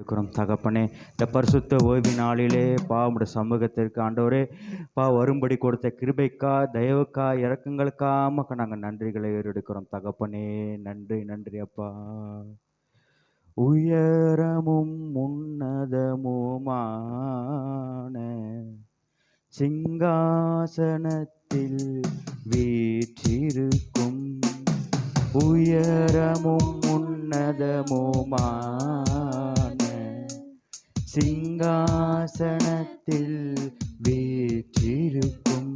எடுக்கிறோம் தகப்பனே. இந்த பரிசுத்த ஓய்வு நாளிலே உம்முடைய சமூகத்திற்கு ஆண்டவரே வரும்படி கொடுத்த கிருபைக்கா, தயவுக்கா, இரக்கங்களுக்காக நாங்கள் நன்றிகளை ஏறெடுக்கிறோம் தகப்பனே. நன்றி நன்றி அப்பா. உயரமும் உன்னதமுமான சிங்காசனத்தில் வீற்றிருக்கும், உயரமும் உன்னதமுமான சிங்காசனத்தில் வீற்றிருக்கும்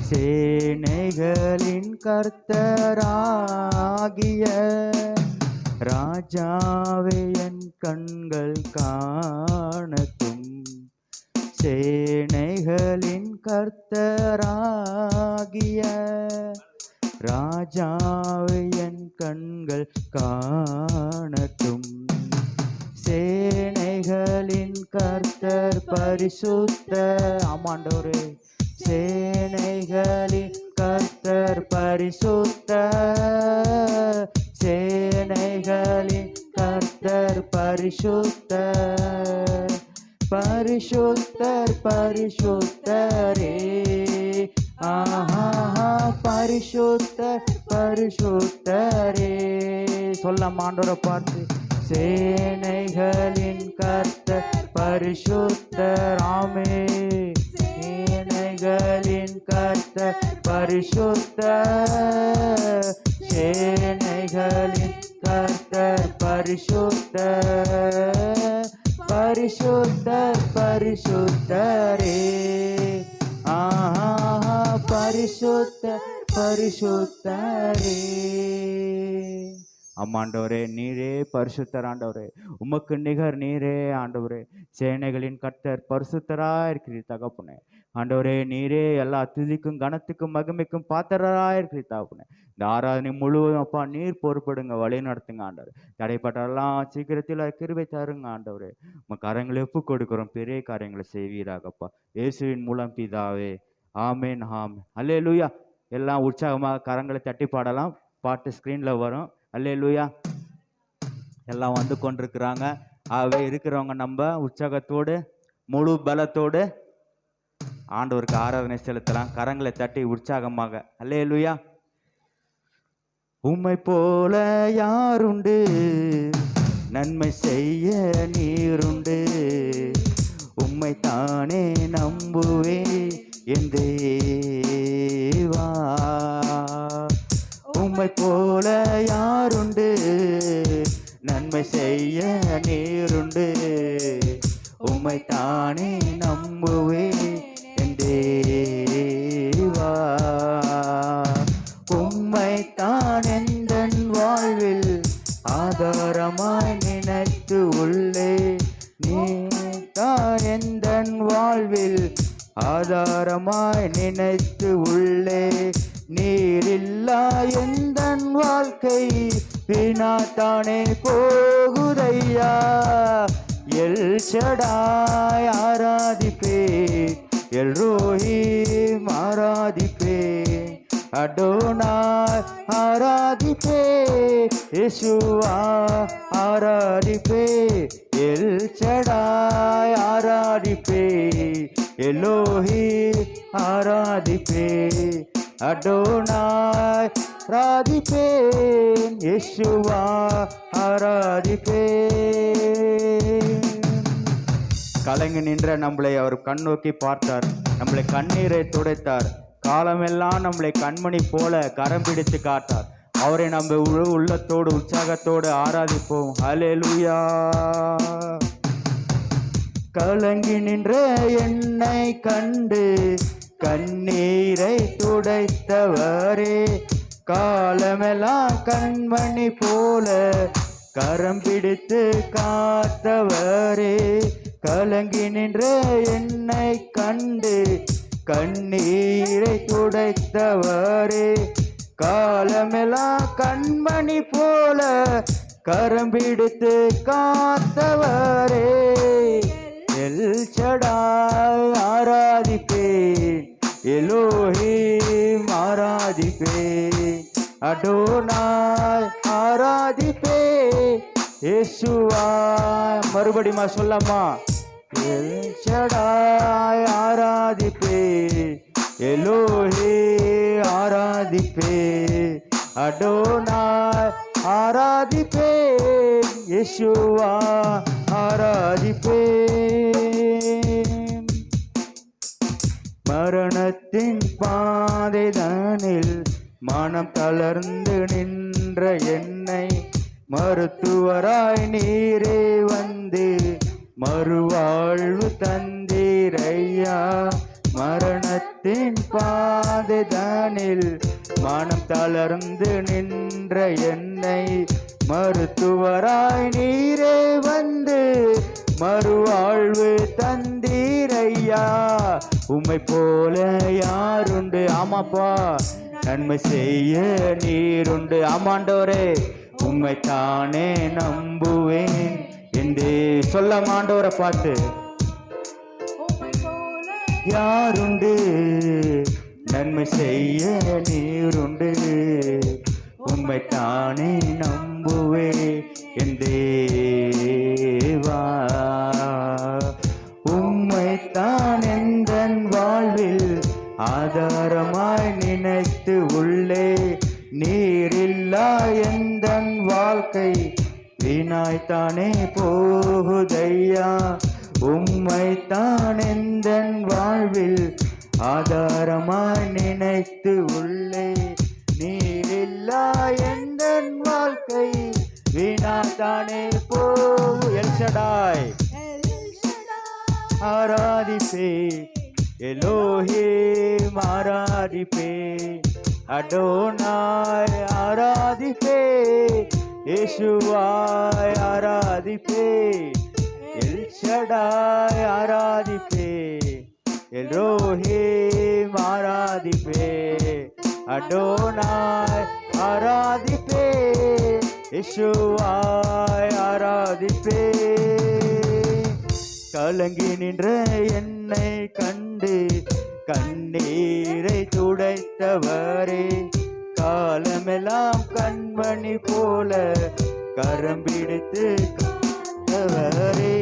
சேனைகளின் கர்த்தராகிய ராஜாவே என் கண்கள் காணட்டும். சேனைகளின் கர்த்தராகிய ராஜாவே என் கண்கள் காணட்டும். சேனைகளின் கர்த்தர் பரிசுத்த ஆமாண்டவரே, சேனைகளின் கர்த்தர் பரிசுத்த, சேனைகளின் கர்த்தர் பரிசுத்த, பரிசுத்தர் பரிசுத்தரே, ஆஹா பரிசுத்தர் பரிசுத்தரே. சொல்ல ஆண்டவரை பார்த்து, சேனைகளின் கர்த்தர் பரிசுத்தர், ஆமே. சேனைகளின் கர்த்தர் பரிசுத்தர், சேனைகளின் கர்த்தர் பரிசுத்தர், பரிசுத்தர் பரிசுத்தரே, ஆஹா பரிசுத்தர் பரிசுத்தரே. ஆமாண்டவரே, நீரே பரிசுத்தர் ஆண்டவரே, உமக்கு நிகர் நீரே ஆண்டவரே. சேனைகளின் கர்த்தர் பரிசுத்தராக இருக்கிறீர் தகப்பனே. ஆண்டவரே, நீரே எல்லா துதிக்கும் கனத்துக்கும் மகிமைக்கும் பாத்திரராக இருக்கிறீர் தகப்பனே. இந்த ஆராதனை முழுவதும் அப்பா நீர் பொறுப்படுங்க, வழி நடத்துங்க ஆண்டவர். தடைப்பட்டெல்லாம் சீக்கிரத்தில் கிருபை தருங்க ஆண்டவரே. உங்கள் கரங்களை ஒப்பு கொடுக்கிறோம், பெரிய காரியங்களை செய்வீராகப்பா. இயேசுவின் மூலம் பிதாவே, ஆமேன் ஆமேன். அல்லேலூயா. எல்லாம் உற்சாகமாக கரங்களை தட்டி பாடலாம். பாட்டு ஸ்க்ரீனில் வரும். அல்லேலூயா. எல்லாம் வந்து கொண்டிருக்கிறாங்க. ஆகவே இருக்கிறவங்க நம்ம உற்சாகத்தோடு முழு பலத்தோடு ஆண்டவருக்கு ஆராதனை செலுத்தலாம். கரங்களை தட்டி உற்சாகமாக. அல்லேலூயா. உம்மை போல யாருண்டு, நன்மை செய்ய நீருண்டு, உம்மை தானே நம்புவே என் தேவா. உம்மை போல யாருண்டு, நன்மை செய்ய நீருண்டு, உம்மை தானே நம்புவே என் தேவா. உம்மை தான் எந்தன் வாழ்வில் ஆதாரமாய் நினைத்து உள்ளே, நீ தான் எந்தன் வாழ்வில் ஆதாரமாய் நினைத்து உள்ளே. நீரில்லா எந்தன் வாழ்க்கை வீணாத்தானே போகுதையா. எல் ஷடாய் ஆராதிப்பே, எல் ரோஹீம் ஆராதிப்பே, அடோனாய் ஆராதிப்பே, யேசுவா ஆராதிப்பே, எல் ஷடாய் ஆராதிப்பே, எலோஹி ஆராதிப்பே, அடோனாய் ஆராதிப்பேன், யேசுவா ஆராதிப்பேன். கலங்கி நின்ற நம்மளை அவர் கண்ணோக்கி பார்த்தார், நம்மளை கண்ணீரை துடைத்தார், காலமெல்லாம் நம்மளை கண்மணி போல கரம் பிடித்து காட்டார். அவரை நம்ம உள்ளத்தோடு உற்சாகத்தோடு ஆராதிப்போம். ஹல்லேலூயா. கலங்கி நின்ற என்னை கண்டு கண்ணீரை துடைத்தவரே, காலமெல்லாம் கண்மணி போல கரம் பிடித்து காத்தவரே. கலங்கி நின்ற என்னை கண்டு கண்ணீரை துடைத்தவரே, காலமெல்லாம் கண்மணி போல கரம் பிடித்து காத்தவரே. எல் ஷடாய் ஆராதிப்பேன், எலோஹீம் ஆராதிப்பேன், அடோனாய் ஆராதிப்பேன், இயேசுவா. மறுபடியுமா சொல்லம்மா. எல் ஷடாய் ஆராதிப்பே, எலோஹே ஆராதிப்பே, அடோனாய் ஆராதிப்பே, இயேசுவா ஆராதிப்பே. மரணத்தின் பாதைதானில் மனம் தளர்ந்து நின்ற என்னை மருத்துவராய் நீரே வந்து மறுவாழ்வு தந்தீரையா. மரணத்தின் பாதைதானில் மனம் தளர்ந்து நின்ற என்னை மருத்துவராய் நீரே வந்து மறுவாழ்வு தந்தீரையா. உம்மை போல யாருண்டு? ஆமாப்பா, நன்மை செய்ய நீருண்டு. ஆமாண்டோரே, உம்மை தானே நம்புவேன் என்று சொல்ல மாண்டோரை பார்த்து. யாருண்டு? நன்மை செய்ய நீருண்டு. உம்மை தானே நம்புவே என் தேவா. உம்மை தான் எந்தன் வாழ்வில் ஆதாரமாய் நினைத்து உள்ளே. நீரில்லா எந்தன் வாழ்க்கை வீணாய்த்தானே போகுதையா. உம்மை தான் எந்தன் வாழ்வில் ஆதாரமாய் நினைத்து உள்ளே. நீரில்லா எந்தன் வாழ்க்கை வீணாய்த்தானே போகு. எல் ஷடாய் ஆராதிப்பே, எலோஹிம் ஆராதிப்பே, அடோனாய் ஆராதிப்பே, இயேசுவாய் ஆராதிப்பே, எல் ஷடாய் ஆராதிப்பே, எலோஹிம் ஆராதிப்பே, அடோனாய் ஆராதிப்பே, இயேசுவாய் ஆராதிப்பே. கலங்கி நின்ற என்னை கண்டு கண்ணீரை துடைத்தவரே. காலமெல்லாம் கண்மணி போல கரம் பிடித்து காத்தவரே.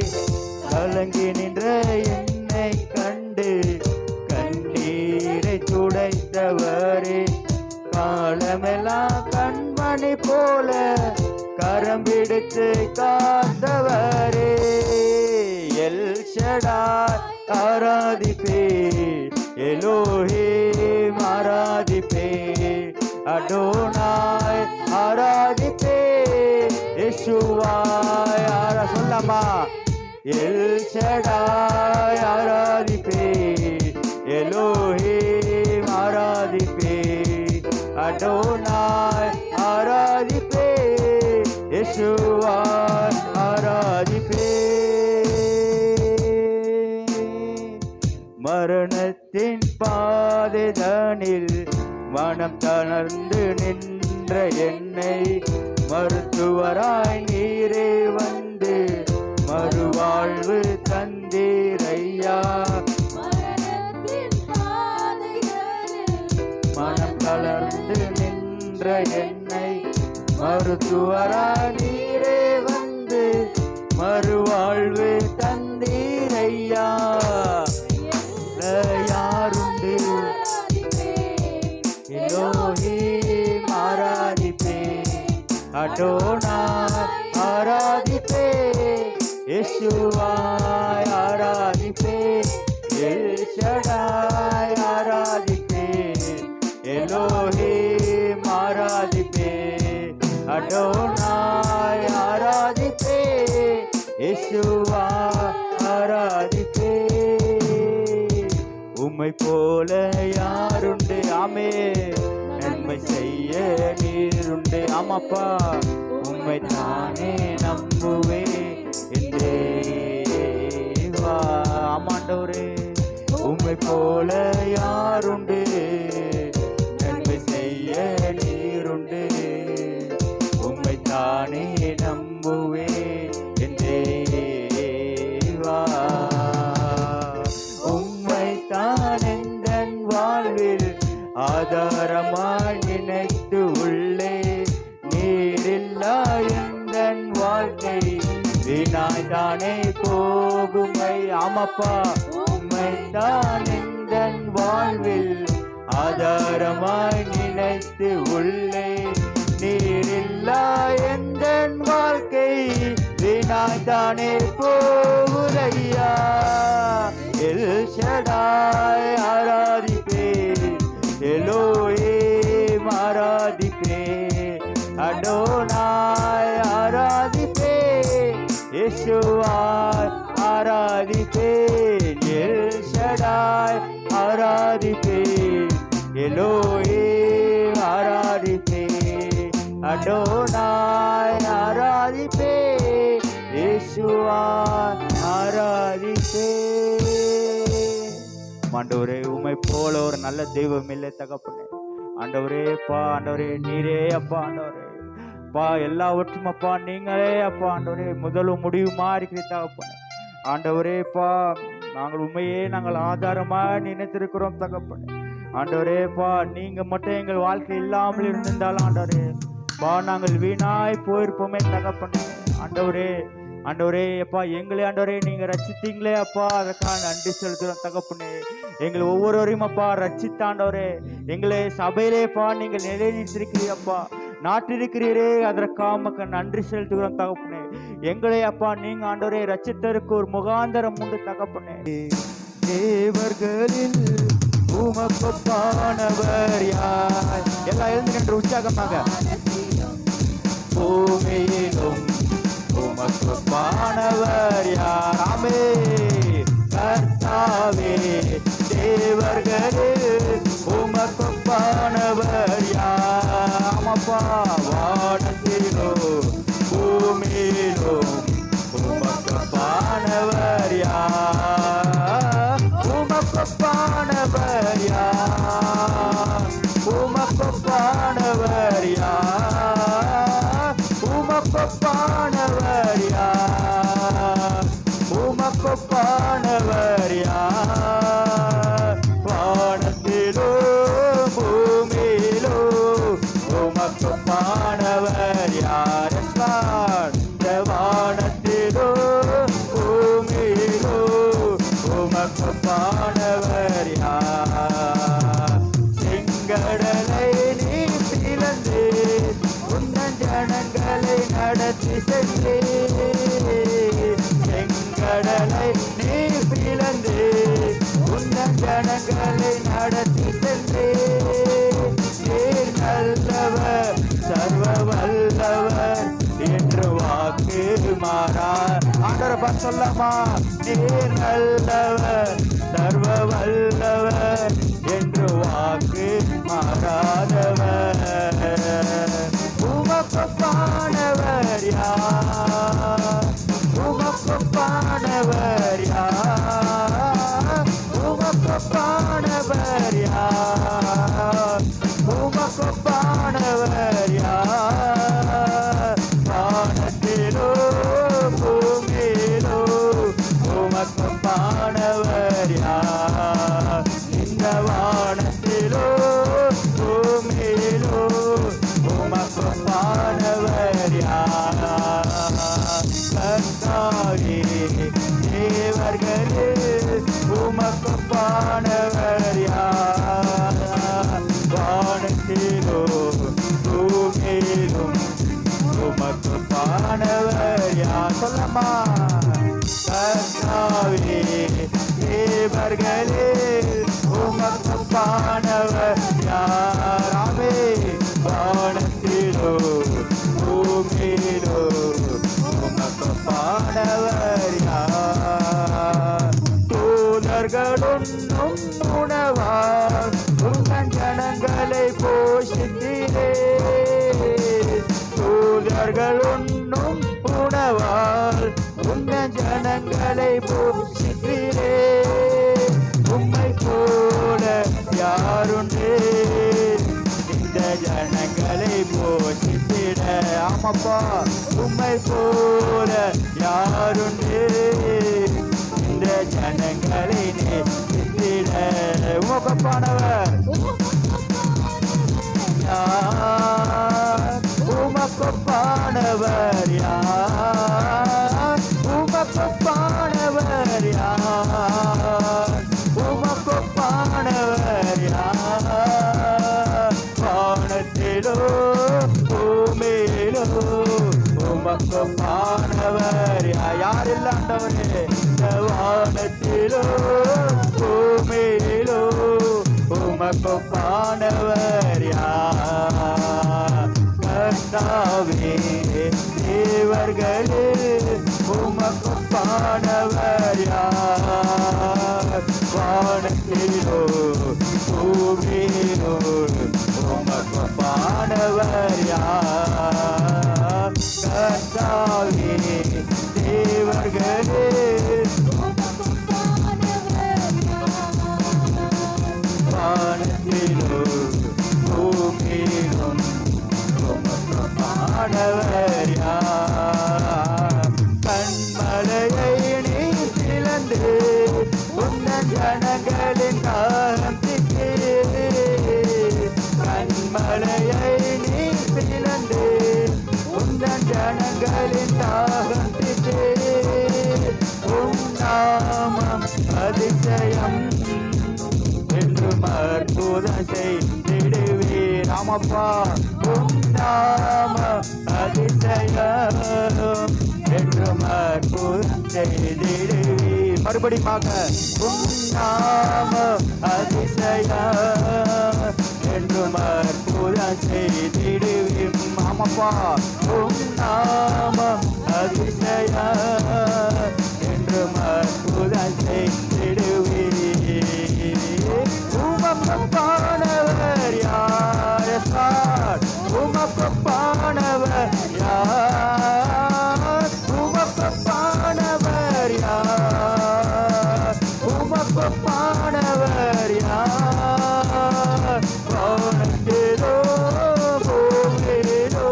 கலங்கி நின்ற என்னை கண்டு கண்ணீரை துடைத்தவரே. காலமெல்லாம் கண்மணி போல கரம் பிடித்து காத்தவரே. எல் ஷடாய் ஆராதிப்பே, எலோஹிம் ஆராதிப்பே, அடோனாய் ஆராதிப்பே, இயேசுவாய் சொல்லம்மா. எல் ஷடாய் ஆராதிப்பே, எலோஹிம் ஆராதிப்பே, அடோனாய் ஆராதிப்பே, இயேசுவாய் ஆராதிப்பே. மரணத்தின் பாதைதானில் மனம் தளர்ந்து நின்ற என்னை மருத்துவராய் நீரே வந்து மறுவாழ்வு தந்தீரையா. மனம் தளர்ந்து நின்ற என்னை மருத்துவராய் நீரே வந்து மறுவாழ்வு தந்தீரையா. யாருண்டு? எலோஹிம் ஆராதிப்பே, அடோனாய் ஆராதிப்பே, இயேசுவாய் ஆராதிப்பே, எல் ஷடாய் ஆராதிப்பே, எலோஹிம் ஆராதிப்பே, அடோனாய் ஆராதிப்பே, இயேசுவாய் ஆராதிப்பே. உம்மை போல யாருண்டு? ஆமே, நன்மை செய்ய நீருண்டு. ஆமாப்பா, உம்மை தானே நம்புவே என் தேவா. ஆமாண்டவரே, உம்மை போல யாருண்டு? நன்மை செய்ய நீருண்டு. உம்மை தானே நம்புவே என் தேவா. ஆதாரமாய் நினைத்து உள்ளே. நீரில்லா எந்தன் வாழ்க்கை வீணாய் தானே போகுமை. ஆமாப்பா, உம்மைத்தான் எந்தன் வாழ்வில் ஆதாரமாய் நினைத்து உள்ளே. நீரில்லா எந்தன் வாழ்க்கை வீணாய் தானே போகுதையா. எல் ஷடாய் ஆராதிப்பேன், எலோஹிம் ஆராதிப்பேன், அடோனாய் ஆராதிப்பேன், யெஷுவாய் ஆராதிப்பேன், எல் ஷடாய் ஆராதிப்பேன், எலோஹிம் ஆராதிப்பேன், அடோனாய் ஆராதிப்பேன், யெஷுவாய் ஆராதிப்பேன். ஆண்டவரே, உம்மை போல ஒரு நல்ல தெய்வம் இல்லை தகப்பனே. ஆண்டவரே அப்பா, ஆண்டவரே நீரே அப்பா, ஆண்டவரே அப்பா எல்லாவற்றும் அப்பா நீங்களே அப்பா, ஆண்டவரே முதலும் முடிவுமா இருக்கிற தகப்பனே. ஆண்டவரே அப்பா, நாங்கள் உண்மையே நாங்கள் ஆதாரமாக நினைத்திருக்கிறோம் தகப்பனே. ஆண்டவரே அப்பா, நீங்க மட்டும் எங்கள் வாழ்க்கை இல்லாமல் இருந்திருந்தால் ஆண்டவரே அப்பா நாங்கள் வீணாய் போயிருப்போமே தகப்பனே. ஆண்டவரே ஆண்டவரே அப்பா, எங்களே ஆண்டவரே நீங்க ரட்சித்தீங்களே அப்பா, அதற்காக நன்றி செலுத்துகிறோம் தகப்பனே. எங்களை ஒவ்வொருவரையும் அப்பா ரட்சித்த ஆண்டவரே, எங்களை சபையிலேப்பா நீங்கள் நிலைநிறுத்திருக்கிறீரப்பா, நாட்டிருக்கிறீரே, அதற்காக நன்றி செலுத்துகிறோம் தகப்பனே. எங்களை அப்பா நீங்க ஆண்டவரே ரட்சித்தருக்கு ஒரு முகாந்தரம் உண்டு தகப்பனே. தேவர்களில் உமக்கொப்பானவர் யார்? எல்லாம் எழுந்து நின்று உற்சாகமாக. பூமியிலும் உமக்கொப்பானவர் யார்? ஆமே கர்த்தாவே. தேவர்களில் உமக்கொப்பானவர் யார்? ஆமாப்பா, வானத்திலோ பூமியிலும் உமக்கொப்பானவர் யார்? உமக்கொப்பானவர் யார்? உமக்கொப்பானவர் யார்? உமக்கொப்பானவர் யார்? உமக்கொப்பானவர் யார்? வானத்திலோ பூமியிலோ உமக்கொப்பானவர் யார்? வானத்திலோ பூமியிலோ உமக்கொப்பானவர் யார்? செங்கடலை நீ பிளந்து உன்னன் ஜனங்களை நடத்தி சென்றே. செங்கடலை நீ பிளந்து உன்னன் ஜனங்களை நடத்தி சென்றே. நீர் நல்லவர் சர்வ வல்லவர் என்று வாக்கு மாறா. ஆண்டவரப்பா சொல்லமா, நீர் நல்லவர் சர்வ வல்லவர் என்று வாக்கு மாறாதவர். உமக்கொப்பானவர் யார்? உமக்கொப்பானவர் யார்? உமக்கொப்பானவர் யார்? உமக்கொப்பானவர் யார்? வானத்திலோ பூமியிலோ உமக்கொப்பானவர் யார்? இந்த வானத்திலோ பூமியிலோ உமக்கொப்பானவர் யார்? கர்த்தாவே, தேவர்களே உமக்கொப்பானவர் யார்? வானத்திலோ பூமியிலும் உமக்கொப்பானவர் யார்? சொல்லமா, கர்த்தாவே, தேவர்களே உமக்கொப்பானவர் யார்? ஆமே வானத்திலோ பூமியிலோ உமக்கொப்பானவர் யார்? தூதர்களுண்ணும் உணவால் உன்னன் ஜனங்களை போஷித்தீரே. தூதர்களுண்ணும் உணவால் உன்னன் ஜனங்களை போஷித்தீரே. உம்மை போல யாருண்டே இந்த ஜனங்களை போஷித்திட? ஆமாப்பா, உம்மை போல யாருண்டே இந்த ஜனங்களை நேசித்திட? உமக்கொப்பானவர் யார்? உமக்கொப்பானவர் யார்? உமக்கு பானவர் யார் இல்ல ஆண்டவரே. வானத்திலோ பூமியிலோ உமக்கு பானவர் யார். கர்த்தாவே தேவர்களே உமக்கு பானவர் யார். வானத்திலோ பூமியிலோ உமக்கு பானவர் யார். கர்த்தாவே தேவர்களே வானத்திலோ பூமியிலும் உமக்கு பானவர் யார். கண்மலையை நீர் பிளந்து உன்னன் ஜனங்களின் தாகம் தீர்த்தே. கண்மலையை நீர் பிளந்து உன்னன் ஜனங்களின் தாகம் தீர்த்தே. உம் நாமம் அதிசயம் என்றும் அற்புதம் செய்திடுவீர். ஆமப்பா உம் நாமம் அதிசயம் என்றும் அற்புதம் செய்திடுவீர். மறுபடியுமாக உம் நாமம் அதிசயம் என்றும் அற்புதம் செய்திடுவீர். ஆமப்பா உம் நாமம் அதிசயம் என்றும் அற்புதம் செய்திடுவீர். உமக்கு பானவர் யார். உமக்கு பானவர் யார். உமக்கு பானவர் யார். உமக்கு பானவர் யார். வானத்திலோ பூமியிலோ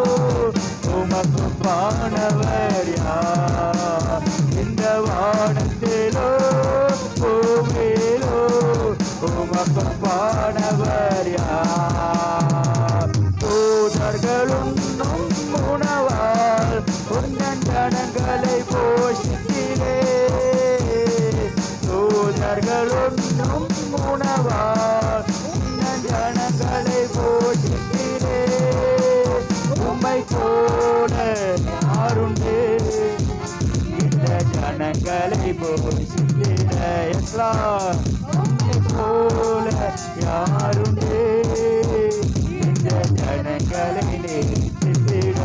உமக்கு பானவர் யார். இந்த வானத்திலோ பூமியிலோ உமக்கு பானவர் யார். தூதர்களும் உணவால் உன்னன் ஜனங்களை போஷித்தீரே. தூதர்களும் உணவால் உன்னன் ஜனங்களை போஷித்தீரே. உம்மை போல யாருண்டு இந்த ஜனங்களை போஷித்திட. உம்மை போல யாருண்டு இந்த ஜனங்களை நேசித்திட.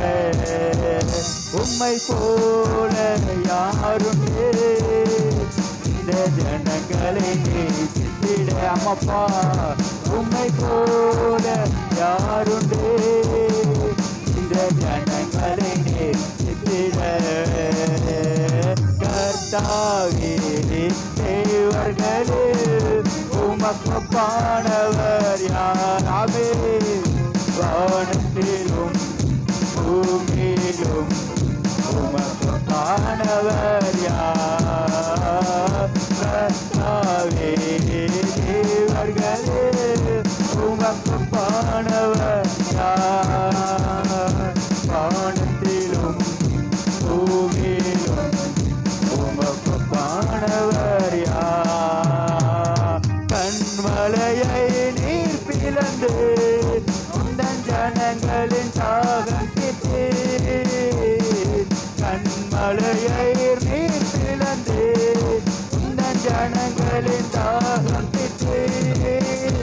உம்மை போல யாருண்டு இந்த ஜனங்களை நேசித்திட. அம்மப்பா உம்மை போல யாருண்டு இந்த ஜனங்களை நேசித்திட. கர்த்தாவே தேவர்களே உமக்கு பானவர் யார். ஆமென். வானத்திலும் பூமியிலும் உமக்கு பானவர் யார். கர்த்தாவே தேவர்களே உமக்கு பானவர் யார். வானத்திலும் பூமியிலும் உமக்கு பானவர் யார். கண்மலையை நீர் பிளந்து உந்தன் ஜனங்களின் தாகம் தீர்த்தீர். கண்மலையை நீர் பிளந்து உந்தன் ஜனங்களின் தாகம் தீர்த்தீர்.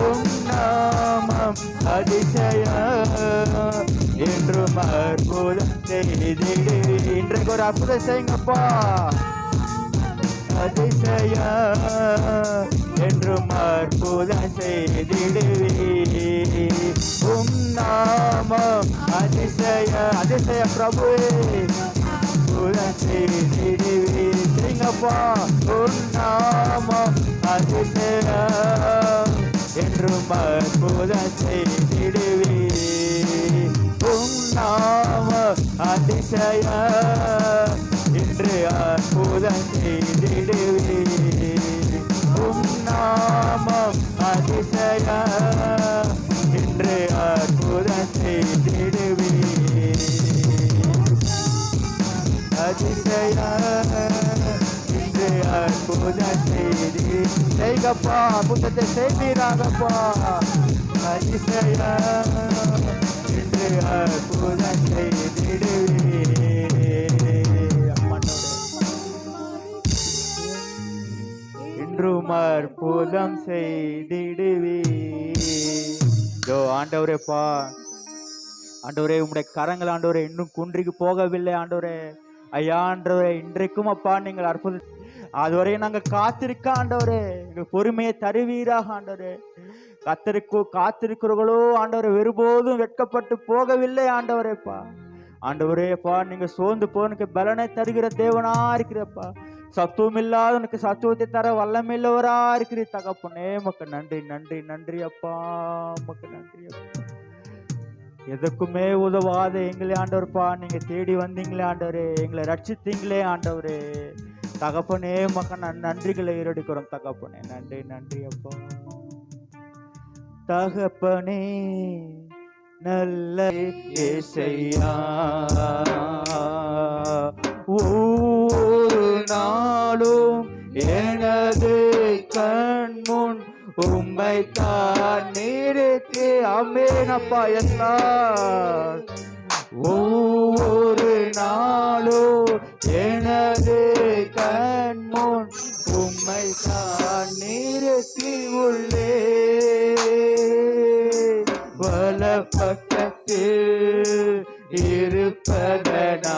உம் நாமம் அதிசயம் என்றும் அற்புதம் செய்திடுவீர். இன்றைக்கு ஒரு அற்புதம் செய்யுங்கப்பா. அதிசயம் என்றும் அற்புதம் செய்திடுவீர். உம் நாமம் அதிசயம் அதிசயம் பிரபுவே அற்புதம் செய்திடுவீர். செய்யுங்கப்பா. உம் நாமம் அதிசயம் என்றும் அற்புதம் செய்திடுவீர். உம் நாமம் அதிசயம் என்று அற்புதம் செய்திடுவீர். உம் நாமம் அதிசயம் என்று அற்புதம் செய்திடுவீர். அதிசயம் என்று அற்புதம் செய்கப்பா. அற்புதத்தை செய்வீராகப்பா. அதிசயம் என்று அற்புதம் செய்தி அற்புதம் செய்திடுவே. ஆண்டவரேப்பா, ஆண்டவரே உம்முடைய கரங்கள் ஆண்டவரே இன்னும் குன்றிக்கு போகவில்லை ஆண்டவரே. ஐயா ஆண்டவரே, இன்றைக்கும் அப்பா நீங்கள் அற்புதம் அதுவரையும் நாங்க காத்திருக்க ஆண்டவரே, எங்கள் பொறுமையை தருவீராக ஆண்டவரே. காத்திருக்கிறவர்களோ ஆண்டவரை ஒருபோதும் வெட்கப்பட்டு போகவில்லை ஆண்டவரேப்பா. ஆண்டவரேப்பா, நீங்க சோர்ந்து போனுக்கு பலனை தருகிற தேவனா இருக்கிறப்பா. சத்துவம் இல்லாதவனுக்கு சத்துவத்தை தர வல்லமில்லவரா இருக்கிற தகப்பனே, மக்கு நன்றி நன்றி நன்றி அப்பா, மக்கு நன்றி அப்பா. எதுக்குமே உதவாத எங்களே ஆண்டவர்ப்பா, நீங்க தேடி வந்தீங்களே ஆண்டவரே, எங்களை ரட்சித்தீங்களே ஆண்டவரே. தகப்பனே மக்க நன்றிகளை ஈரடிக்கிறோம் தகப்பனே, நன்றி நன்றி அப்பா. தகப்பனே நல்ல இயேசையா, ஒவ்வொரு நாளும் எனது கண்முன் உம்மை தான் நிறுத்தி. அமேனப்பா, எல்லாம் ஒவ்வொரு நாளும் எனது கண்முன் உம்மை தான் நிறுத்தி உள்ளே. வலப்பக்கத்தில் இருப்பதனால்,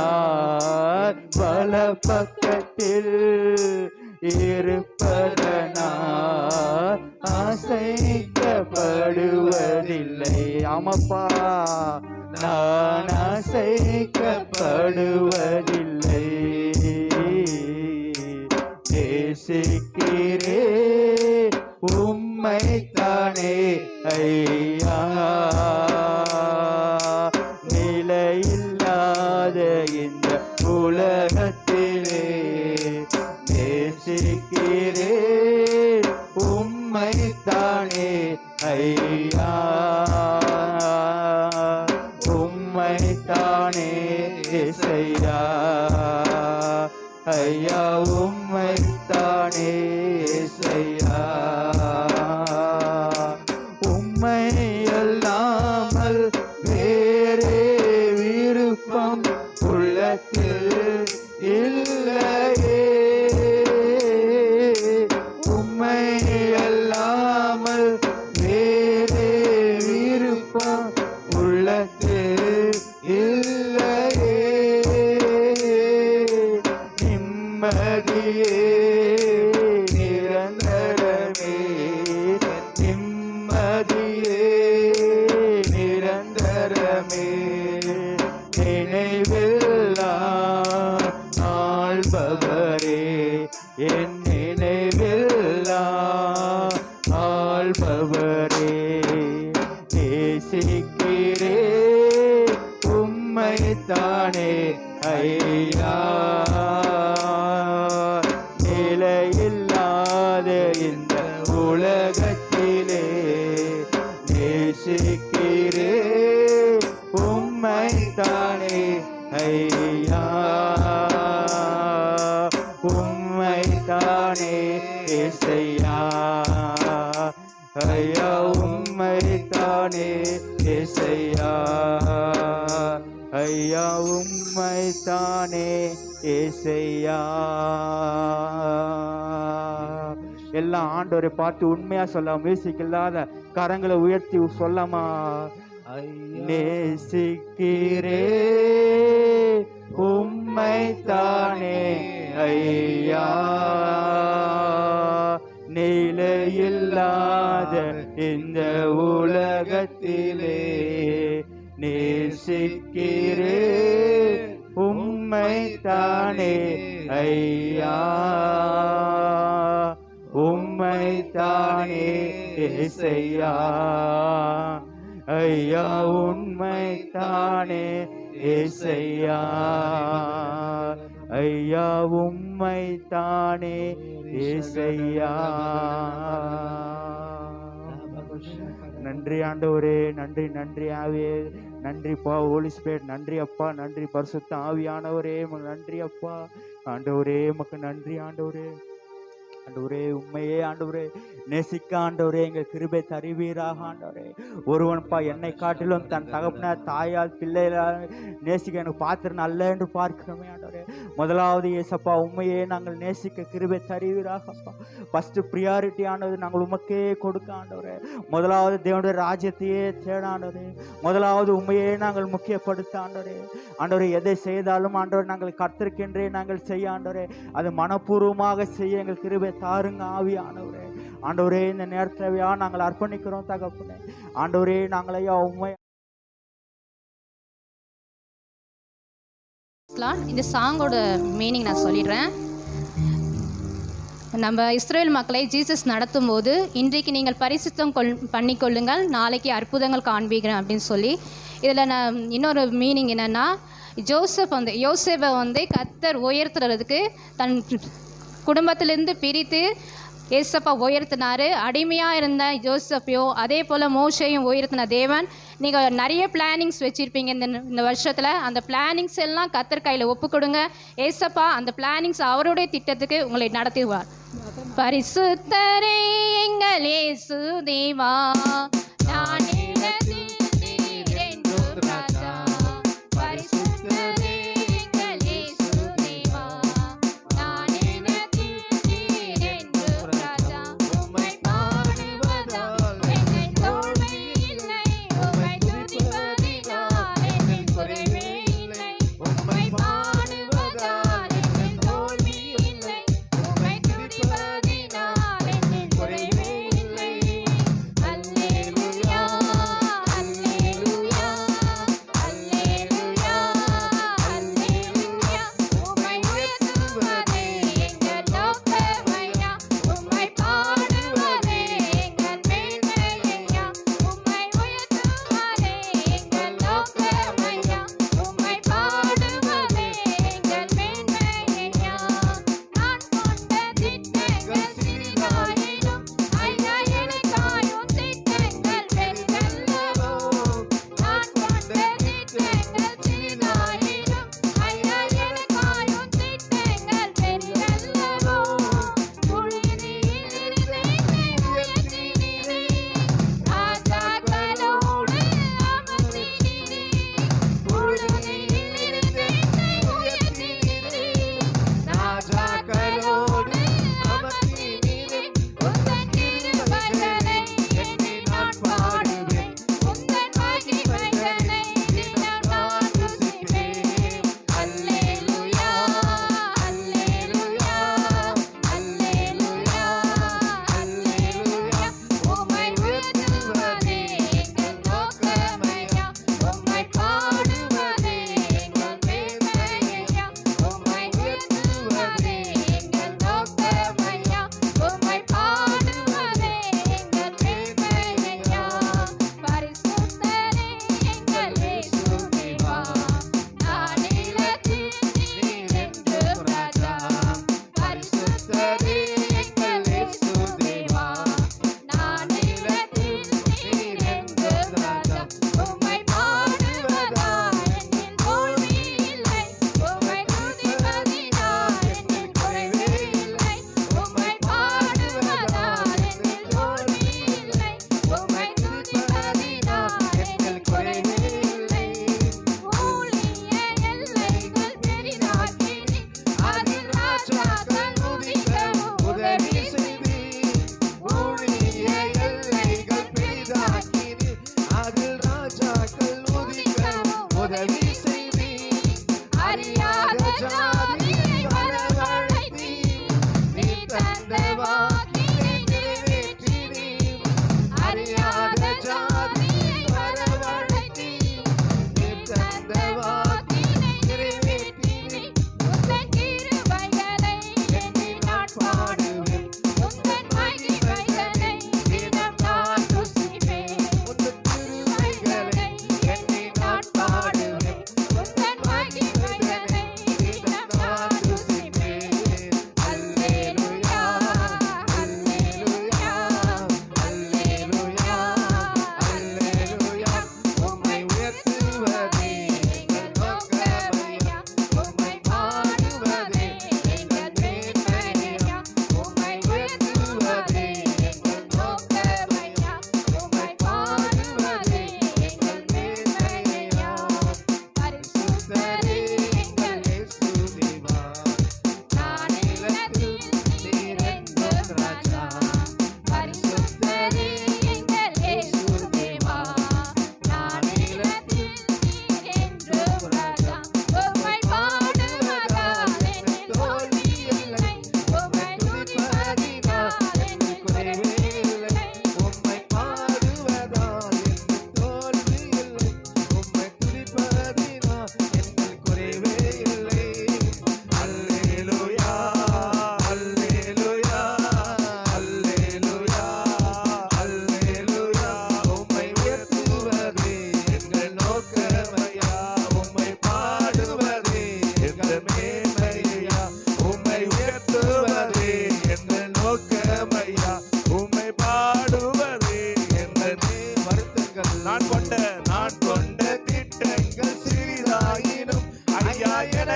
வலப்பக்கத்தில் இருப்பதனால் அசைக்கப்படுவதில்லை. ஆமப்பா, நான் அசைக்கப்படுவதில்லை. நேசிக்கிறே உம்மைத்தானே ஐயா, நிலையில்லாத இந்த உலகத்திலே நேசிக்கிறே உம்மைத்தானே ஐயா, உம்மைத்தானே இசையா ஐயா, உம்மைத்தானே இசையா. உம்மை அல்லாமல் வேறே விருப்பம் உள்ளத்தில் இல்லையே. உம்மை அல்லாமல் வேறே விருப்பம் உள்ளத்தில் இல்லையே. நிம்மதியே நிரந்தரமே, நிம்மதியே நிரந்தரமே. நினைவெல்லாம் ஆள்பவரே, என் நினைவெல்லாம் ஆள்பவரே. நேசிக்கிறே உம்மைத்தானே ஐயா, நிலையில்லாத இந்த உலகத்திலே நேசிக்கிறே உம்மைத்தானே ஐயா, உம்மைத்தானே இசையா ஐயா, உம்மைத்தானே இசையா ஐயா, உம்மைத்தானே இசையா. எல்லாம் ஆண்டவரை பார்த்து உண்மையா சொல்லலாம். மியூசிக் இல்லாத கரங்களை உயர்த்தி சொல்லாமா? நேசிக்கிறே உம்மைத்தானே ஐயா, நிலையில்லாத இந்த உலகத்திலே நேசிக்கிறே உம்மைத்தானே ஐயா, உம்மைத்தானே இசையா ஐயா, உம்மைத்தானே இசையா ஐயா, உம்மைத்தானே இசையா. நன்றி ஆண்டவரே, நன்றி நன்றி ஆவியே, நன்றி பா ஹோலி ஸ்பிரிட், நன்றி அப்பா, நன்றி பரிசுத்த ஆவியானவரே, நன்றி அப்பா. ஆண்டவரே மக்கு நன்றி ஆண்டவரே. ஆண்டவரே உண்மையே ஆண்டவரே நேசிக்க ஆண்டவரே எங்கள் கிருபை தருவீராக ஆண்டவரே. ஒருவன்ப்பா என்னை காட்டிலும் தன் தகப்பனார் தாயால் பிள்ளைகளால் நேசிக்க எனக்கு பாத்திரம் அல்ல என்று பார்க்கிறோமே ஆண்டவரே. முதலாவது ஏசப்பா உண்மையே நாங்கள் நேசிக்க கிருபை தருவீராகப்பா. ஃபர்ஸ்ட் ப்ரியாரிட்டி ஆண்டவரே நாங்கள் உமக்கே கொடுக்க ஆண்டவரே. முதலாவது தேவனுடைய ராஜ்யத்தையே தேட ஆண்டவரே. முதலாவது உண்மையே நாங்கள் முக்கியப்படுத்த ஆண்டவரே. ஆண்டவரே எதை செய்தாலும் ஆண்டவரே நாங்கள் கர்த்தருக்கென்றே நாங்கள் செய்ய ஆண்டவரே அது மனப்பூர்வமாக செய்ய எங்கள் கிருபை தாருங்க ஆவியானவரே. ஆண்டவரே இந்த நேரத்தையா நாங்கள் அர்ப்பணிக்கிறோம் தகப்பனே. ஆண்டவரே நாங்கள் ஐயா உண்மை இந்த சாங்கோட மீனிங் நான் சொல்லிடுறேன். நம்ம இஸ்ரேல் மக்களை ஜீசஸ் நடத்தும் போது இன்றைக்கு நீங்கள் பரிசுத்தம் பண்ணிக்கொள்ளுங்கள், நாளைக்கு அற்புதங்கள் காண்பிக்கிறேன் அப்படின்னு சொல்லி இதில் நான் இன்னொரு மீனிங் என்னென்னா யோசேப்பை வந்து கர்த்தர் உயர்த்துறதுக்கு தன் குடும்பத்திலேருந்து பிரித்து ஏசப்பா உயர்த்தினார். அடிமையாக இருந்த யோசப்பையோ அதே போல் மோசையும் உயர்த்தின தேவன். நீங்கள் நிறைய பிளானிங்ஸ் வச்சுருப்பீங்க இந்த வருஷத்தில். அந்த பிளானிங்ஸ் எல்லாம் கர்த்தர் கையில் ஒப்பு கொடுங்க. ஏசப்பா அந்த பிளானிங்ஸ் அவருடைய திட்டத்துக்கு உங்களை நடத்திடுவார். பரிசுத்தரே எங்கள் இயேசு தேவா Hallelujah.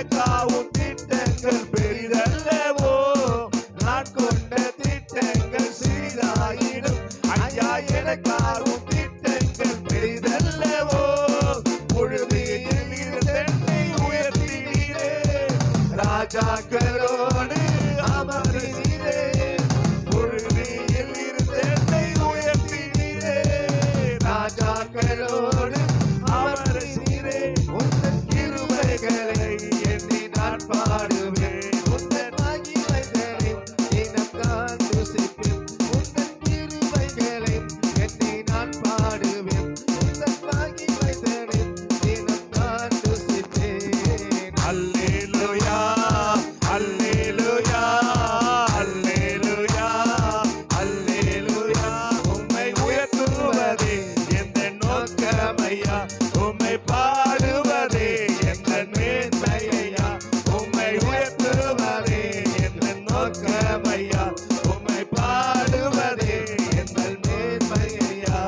எனக்காவும் திட்டங்கள் பெரிதல்லவோ, நான் கொண்ட திட்டங்கள் சிறிதாயினும் ஐயா எனக்காவும் திட்டங்கள் பெரிதல்லவோ. புழுதியில் இருந்தென்னை உயர்த்தினீரே, ராஜாக்களோடு அமர்ந்தீரே. புழுதியில் இருந்தென்னை உயர்த்தினீரே, ராஜாக்களோடு அமர்ந்தீரே. உந்தன் கிருபைகளை எண்ணி நான் பாடுவேன், உந்தன் மகிமைகளை தினம் காண்பிப்பேன். உந்தன் கிருபைகளை எண்ணி நான் பாடுவேன், உந்தன் மகிமைகளை தினம் காண்பிப்பேன். அல்லேலூயா, அல்லேலூயா, அல்லேலூயா, அல்லேலூயா. உம்மை உயர்த்துவதே எந்த நோக்கமையா, உம்மை பாடுவதே எந்த மேன்மையா. உம்மை உயர்த்துவதே எந்த நோக்கமையா, உம்மை பாடுவதே எந்த மேன்மையா.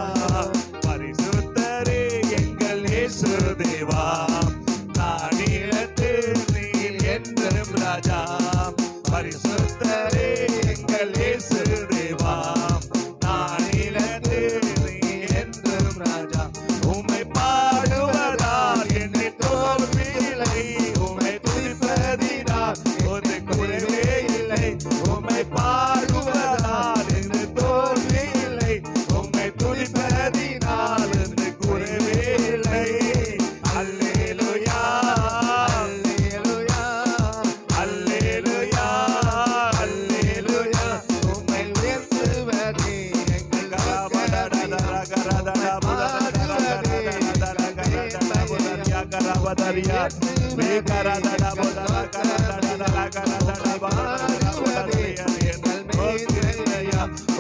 பரிசுத்தரே எங்கள் இயேசு தேவா, நானிலத்து நீர் என்றும் ராஜா. பரிசுத்தரே எங்கள் இயேசு தேவா, நானிலத்து நீர் என்றும் ராஜா. உம்மை பாடுவதால் என்னை தோல்வியில்லை, உம்மை துதிப்பதினால் ஒரு குறைவே இல்லை. உம்மை பாடுவதால் என்னை தோல்வியில்லை, உம்மை துதிப்பதினால் என்று குறைவே இல்லை. அல்லேலூயா, அல்லேலூயா, அல்லேலூயா, அல்லேலூயா. உம்மை உயர்த்துவதே எங்கள்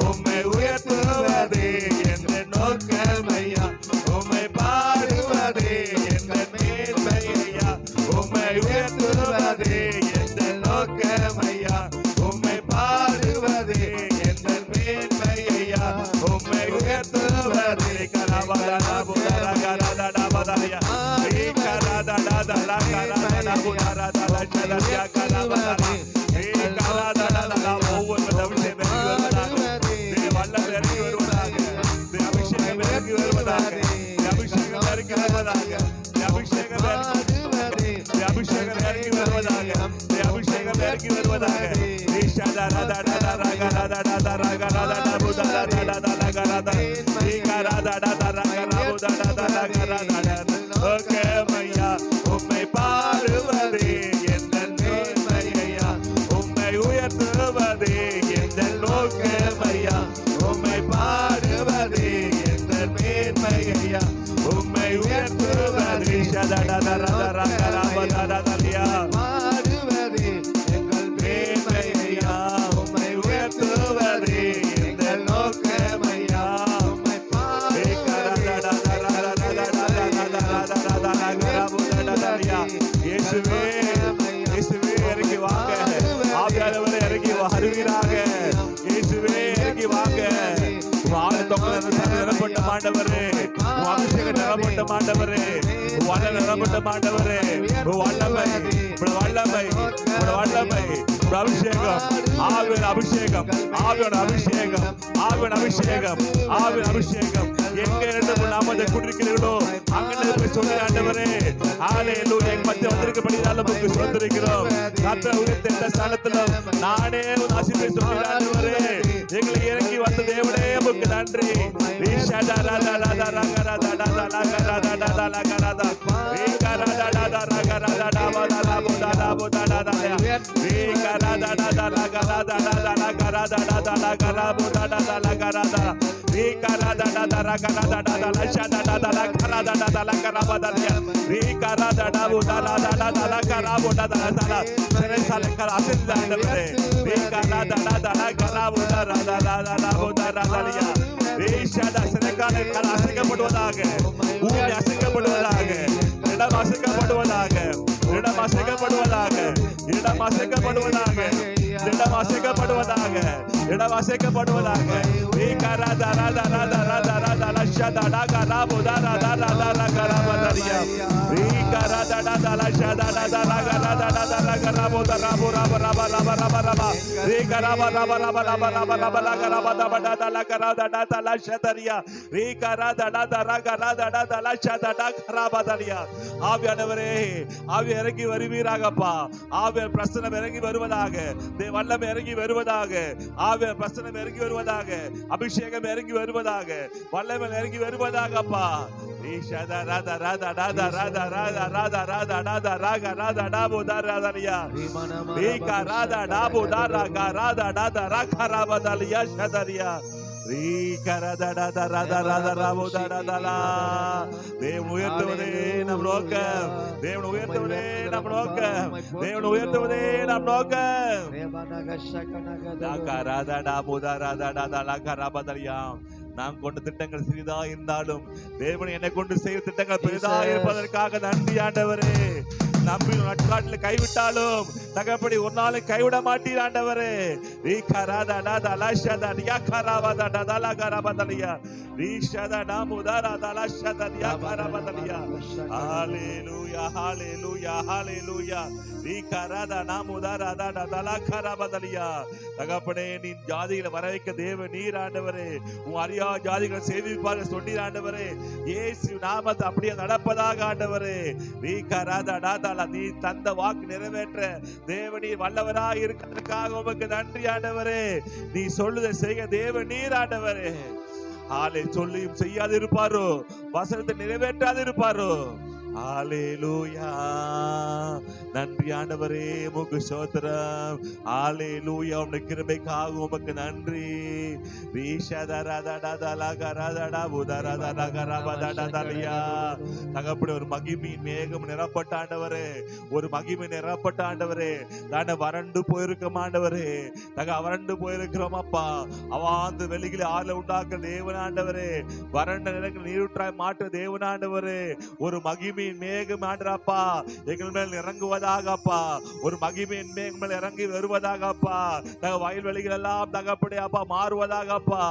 உம்மை உயர்த்துவதே என்ற நோக்கமையா, உம்மை பாடுவதே என்ற மேன்மையா. உம்மை உயர்த்துவதே என்ற நோக்கமையா, உம்மை பாடுவதே என்ற மேன்மையா. உம்மை உயர்த்துவதே கரவதா புதர கரதா பதயா ஏ கரதா தலா கரதா புதர தலா சதயா கரவதா ஏ கரதா தலா ஒவ்வொரு தவிஷே வருவதாக, வல்ல இறங்கி வருவதாக, அபிஷேகம் இறங்கி வருவதாக, அபிஷேகம் இறங்கி வருவதாக, அபிஷேகம் அபிஷேகம் இறங்கி வருவதாக, அபிஷேகம் இறங்கி வருவதாக. ஈஷாதா ராதா ராதா ராகா ராதா ராதா ராகா ராதா புதா ராதா ராதா ராதா ஈகா ராதா ராதா ராகா ராதா ராதா ராகா ராதா. ஓகே மையா, உம்மை பாடுவதே எந்த மேன்மையா, உம்மை உயர்த்துவதே எந்த நோக்கமையா. உம்மை பாடுவதே எந்த மேன்மையா, உம்மை உயர்த்துவதே பாடுவதே எங்கள் மேன்மையா. உம்மை உயர்த்துவதே எந்த நோக்கமையா. உம்மை இயேசுவே, இயேசுவே இறங்கி வாங்க, ஆவியானவரே இறங்கி வருவீராக. இயேசுவே இறங்கி வாங்க. நிரப்பட்ட மாண்டவரே, அபிஷேக நிரப்பட்ட மாண்டவரே, வல்ல நிரப்பட்ட மாண்டவரே, வல்லமை வல்லமை வல்லமை அபிஷேகம், ஆவியின் அபிஷேகம், ஆவியின் அபிஷேகம், ஆவியின் அபிஷேகம், ஆவியின் அபிஷேகம். எங்க இரண்டு நாமத்தை குடிக்கிறீர்களோ அங்கே போய் சொல்லி ஆண்டவரே, ஹalleluya. எங்க மத்திய வந்திருக்கபடியால் நமக்கு சொல்லிருக்கிறோம். கர்த்தர் உயர்த்த இந்த ஸ்தலத்திலும் நானே உன் ஆசீர்வாதத்தை சொல்லி ஆண்டவரே, எங்களை இறங்கி வந்த தேவனே உமக்கு நன்றி. ஈஷாதா ராதா ராதா ராகா ராதா ராதா ராகா ராதா ராதா ராகா ராதா ஈகா ராதா ராதா ராகா ராதா ராதா ராதா ராதா ராதா ஈகா ராதா ராதா ராகா ராதா ராதா ராகா ராதா ராதா ராகா ராதா ராதா ராகா ராதா ஈகா ராதா ராதா ராகா ராதா ராதா லஷாதா ராதா ராகா ராதா ராதா ராகா ராதா ஈகா ராதா ராதா ராதா ராதா ராகா ராதா ராதா செரசாலக்கா அசந்தாண்டவரே ஈகா ராதா ராதா ராகா ராதா ராதா ராதா ராதா ராதா ஈஷாதா செரகால அசைக்கப்படுவதாக, ஊழி அசைக்கப்படுவதாக, இடம் அசைக்கப்படுவதாக, இடம் அசைக்கப்படுவதாக, இடம் அசைக்கப்படுவதாக, இடம் அசைக்கப்படுவதாக, இடம் அசைக்கப்படுவதாக. ரீகராதா ராதா ராதா ராதா ராதா லஷதா டாகா ராபுதா ராதா ராதா ராகா ராபதரியா. ரீகராதா ராதா லஷதா ராதா ராகா ராதா ராதா ராகா ராபுதா ராபு ராபா ராபா ராபா ராபா ராபா. ரீகராபா ராபா ராபா ராபா ராபா ராபா ராகா ராபா ராதா ராகா ராதா ராதா லஷதரியா. ரீகராதா ராதா ராகா ராதா ராதா லஷதா டாகா ராபதரியா. ஆவியானவரே, ஆவி இறங்கி வருவீராகப்பா. ஆவிய பிரசன்னம் இறங்கி வருவதாக. வல்லமை இறங்கி வருவதாக. ஆவிய பிரசன்னம் இறங்கி வருவதாக. அபிஷேகம் இறங்கி வருவதாக. வல்லமை இறங்கி வருவதாகப்பா. ஈஷதா ராதா ராதா ராதா ராதா ராதா ராதா ராதா ராதா ராகா ராதா டாபு தாராதலியா. ரீகா ராதா டாபு தாராகா ராதா ராதா ராகா ராபதலியா ஷதரியா. தேவன் உயர்த்துவதே நம் நோக்கம். தேவன் உயர்த்துவதே நம் நோக்கம். தேவன் உயர்த்துவதே நம் நோக்கம். நாம் கொண்ட திட்டங்கள் சிறிதா இருந்தாலும் தேவன் என்னை கொண்டு செய்த திட்டங்கள் பெரிதா இருப்பதற்காக நன்றி ஆண்டவரே. நம்பி நட்காட்டில் கைவிட்டாலும் தகப்படி ஒரு நாளும் கைவிட மாட்டீர் ஆண்டவரே. ரீகராதா டாதா லஷதா ரியாகராவதா டதலகரபதலியா. ரீஷதா நாமுதாரா தலஷதா ரியாகரபதலியா. ஹalleluya ஹalleluya ஹalleluya. ரீகராதா நாமுதாரா டதலகரபதலியா. தகப்பனே, நீ ஜாதிகளை வர வைக்க தேவ நீர் ஆண்டவரே. உன் அறியா ஜாதிகளை சேவிப்பாக சொன்னீர் ஆண்டவரே. இயேசு நாமத்தை அப்படியே நடப்பதாக ஆண்டவரே. ரீகராதா டாதா நீ தந்த வாக்கு நிறைவேற்ற தேவனீ வல்லவராய் இருக்கிறதுக்காக உமக்கு நன்றி ஆண்டவரே. நீ சொல்லுதை செய்ய தேவ நீர் ஆண்டவரே. ஆலே சொல்லியும் செய்யாது இருப்பாரோ, வசனத்தை நிறைவேற்றாது இருப்பாரோ. ஹalleluya. நன்றி ஆண்டவரே, உமக்கு ஸ்தோத்திரம். ஹalleluya. உம்முடைய கிருபைக்காக உமக்கு நன்றி. தகப்படி ஒரு மகிமையின் மேகம் நிரப்பட்ட ஆண்டவரே. ஒரு மகிமை நிரப்பட்ட ஆண்டவரே. தாண்ட வறண்டு போயிருக்க ஆண்டவரே. வறண்டு போயிருக்கிறோம் அப்பா. அவாந்து வெளிகளை ஆள உண்டாக்க தேவன் ஆண்டவரே. வறண்ட நிலங்கள் நீரூற்றாய் மாற்ற தேவன் ஆண்டவரே. ஒரு மகிமையின் மேகம் ஆண்டராப்பா எங்கள் மேல் இறங்குவதாகப்பா. ஒரு மகிமையின் மேகம் மேல் இறங்கி வருவதாகப்பா. வயல்வெளிகள் எல்லாம் தகப்படி அப்பா மாறுவதாகப்பா.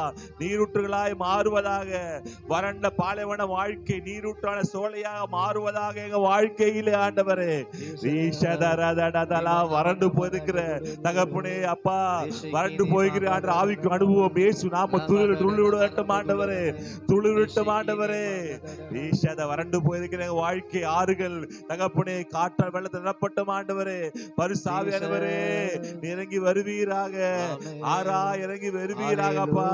நீரூற்றுகளாய் மாறுவதாக. வறண்ட பாலைவன வாழ்க்கை நீரூற்றான சோலையாக மாறுவதாக எங்க வாழ்க்கையிலே ஆண்டவரே. வறண்டு போயிருக்கிற தகப்பனே அப்பா, வறண்டு போய்கிற ஆண்டு ஆவிக்கு அனுபவம் இயேசு நாம துளி விடட்டும் ஆண்டவரே. துளி விட்டும் ஆண்டவரே. வறண்டு போயிருக்கிற வாழ்க்கை ஆறுகள் தகப்பனே காற்றால் வெள்ளத்தில் நிரப்பட்டும் ஆண்டவரே. பரிசுத்த ஆவியானவரே, இறங்கி வருவீராக. ஆறா இறங்கி வருவீராகப்பா.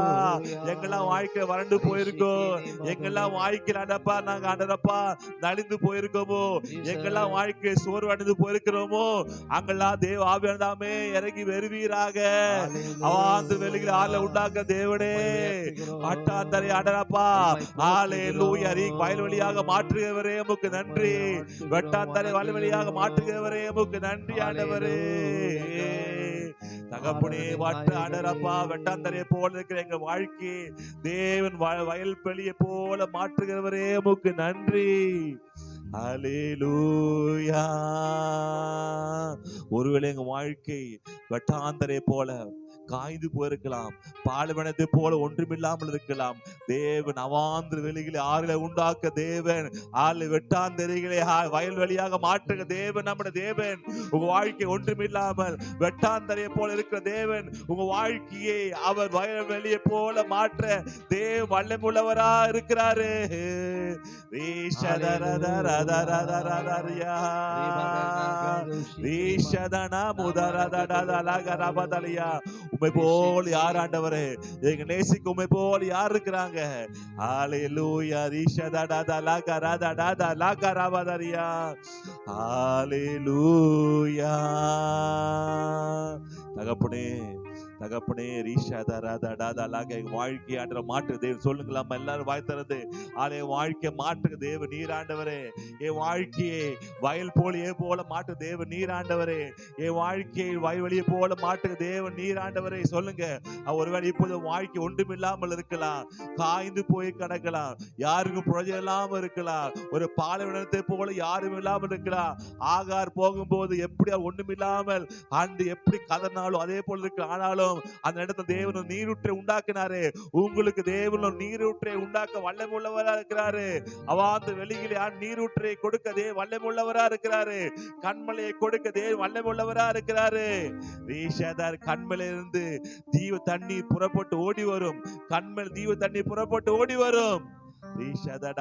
எங்கெல்லாம் வாழ்க்கை வறண்டு போயிருக்கோம், எங்கெல்லாம் வாழ்க்கையில் ஆண்டப்பா நாங்க ஆண்டப்பா நலிந்து போயிருக்கோமோ, எங்கெல்லாம் வாழ்க்கை சோர்வு அடைந்து போயிருக்கிறோமோ, அங்கெல்லாம் தேவ ஆவியானதாமே இறங்கி வருவீராக. அவாந்து வெளியில் ஆள உண்டாக்க தேவனே. அட்டாந்தரை ஆண்டப்பா ஹalleluya. வயல்வெளியாக மாற்றுகிறவரே உமக்கு நன்றி. வெட்டாந்தரை வயல்வெளியாக மாற்றுகிறவரே உமக்கு நன்றி ஆண்டவரே. தகப்பனே, வட்ட ஆண்டரப்பா வெட்டாந்தரையை போல இருக்கிற எங்க வாழ்க்கை தேவன் வயல்வெளியை போல மாற்றுகிறவரே உமக்கு நன்றி. ஹalleluya. ஒருவேளை எங்க வாழ்க்கை வெட்டாந்தரை போல காய்ந்து போயிருக்கலாம், பாலைவனத்தை போல ஒன்றுமில்லாமல் இருக்கலாம். தேவன் அவாந்திர வெளிகளை ஆறுகளை உண்டாக்க தேவன் வெட்டாந்தரைகளை வயல்வெளியாக மாற்றுக தேவன் நம்முடைய தேவன். உங்க வாழ்க்கை ஒன்றுமில்லாமல் வெட்டாந்தரையை போல இருக்கிற தேவன் உங்க வாழ்க்கையை அவர் வயல்வெளியை போல மாற்ற தேவ வல்லமுள்ளவரா இருக்கிறாரு. உம்மை போல யார் ஆண்டவரே? எங்க நேசிக்க உம்மை போல யார் இருக்கிறாங்க? ஹalleluya. ஹalleluya. தகப்பனே தகப்பனே வாழ்க்கை ஆண்ட மாற்று தேவன் சொல்லுங்களாம். எல்லாரும் வாய் தரது ஆலே வாழ்க்கை மாற்று தேவ நீராண்டவரே. என் வாழ்க்கையை வயல் போலியே போல மாற்று தேவ நீராண்டவரே. என் வாழ்க்கையை வயல்வெளியை போல மாற்று தேவ நீராண்டவரே. சொல்லுங்க. ஒருவேளை இப்போது வாழ்க்கை ஒன்றுமில்லாமல் இருக்கலாம், காய்ந்து போய் கிடக்கலாம், யாருக்கும் பிரயோஜனம் இல்லாமல் இருக்கலாம், ஒரு பாலைவனத்தை போல யாரும் இல்லாமல் இருக்கலாம். ஆகார் போகும்போது எப்படி ஒண்ணுமில்லாமல் அன்று எப்படி கதனாலும் அதே போல இருக்கு. ஆனாலும் பார்க்கிறோம். அந்த இடத்துல தேவன் நீரூற்றை உண்டாக்கினாரு. உங்களுக்கு தேவன் நீரூற்றை உண்டாக்க வல்லமுள்ளவரா இருக்கிறாரு. அவாந்த வெளியிலே நீரூற்றை கொடுக்க வல்லமுள்ளவரா இருக்கிறாரு. கண்மலையை கொடுக்க வல்லமுள்ளவரா இருக்கிறாரு. கண்மலையிலிருந்து ஜீவ தண்ணீர் புறப்பட்டு ஓடி வரும். கண்மலை ஜீவ தண்ணீர் புறப்பட்டு ஓடி வரும்.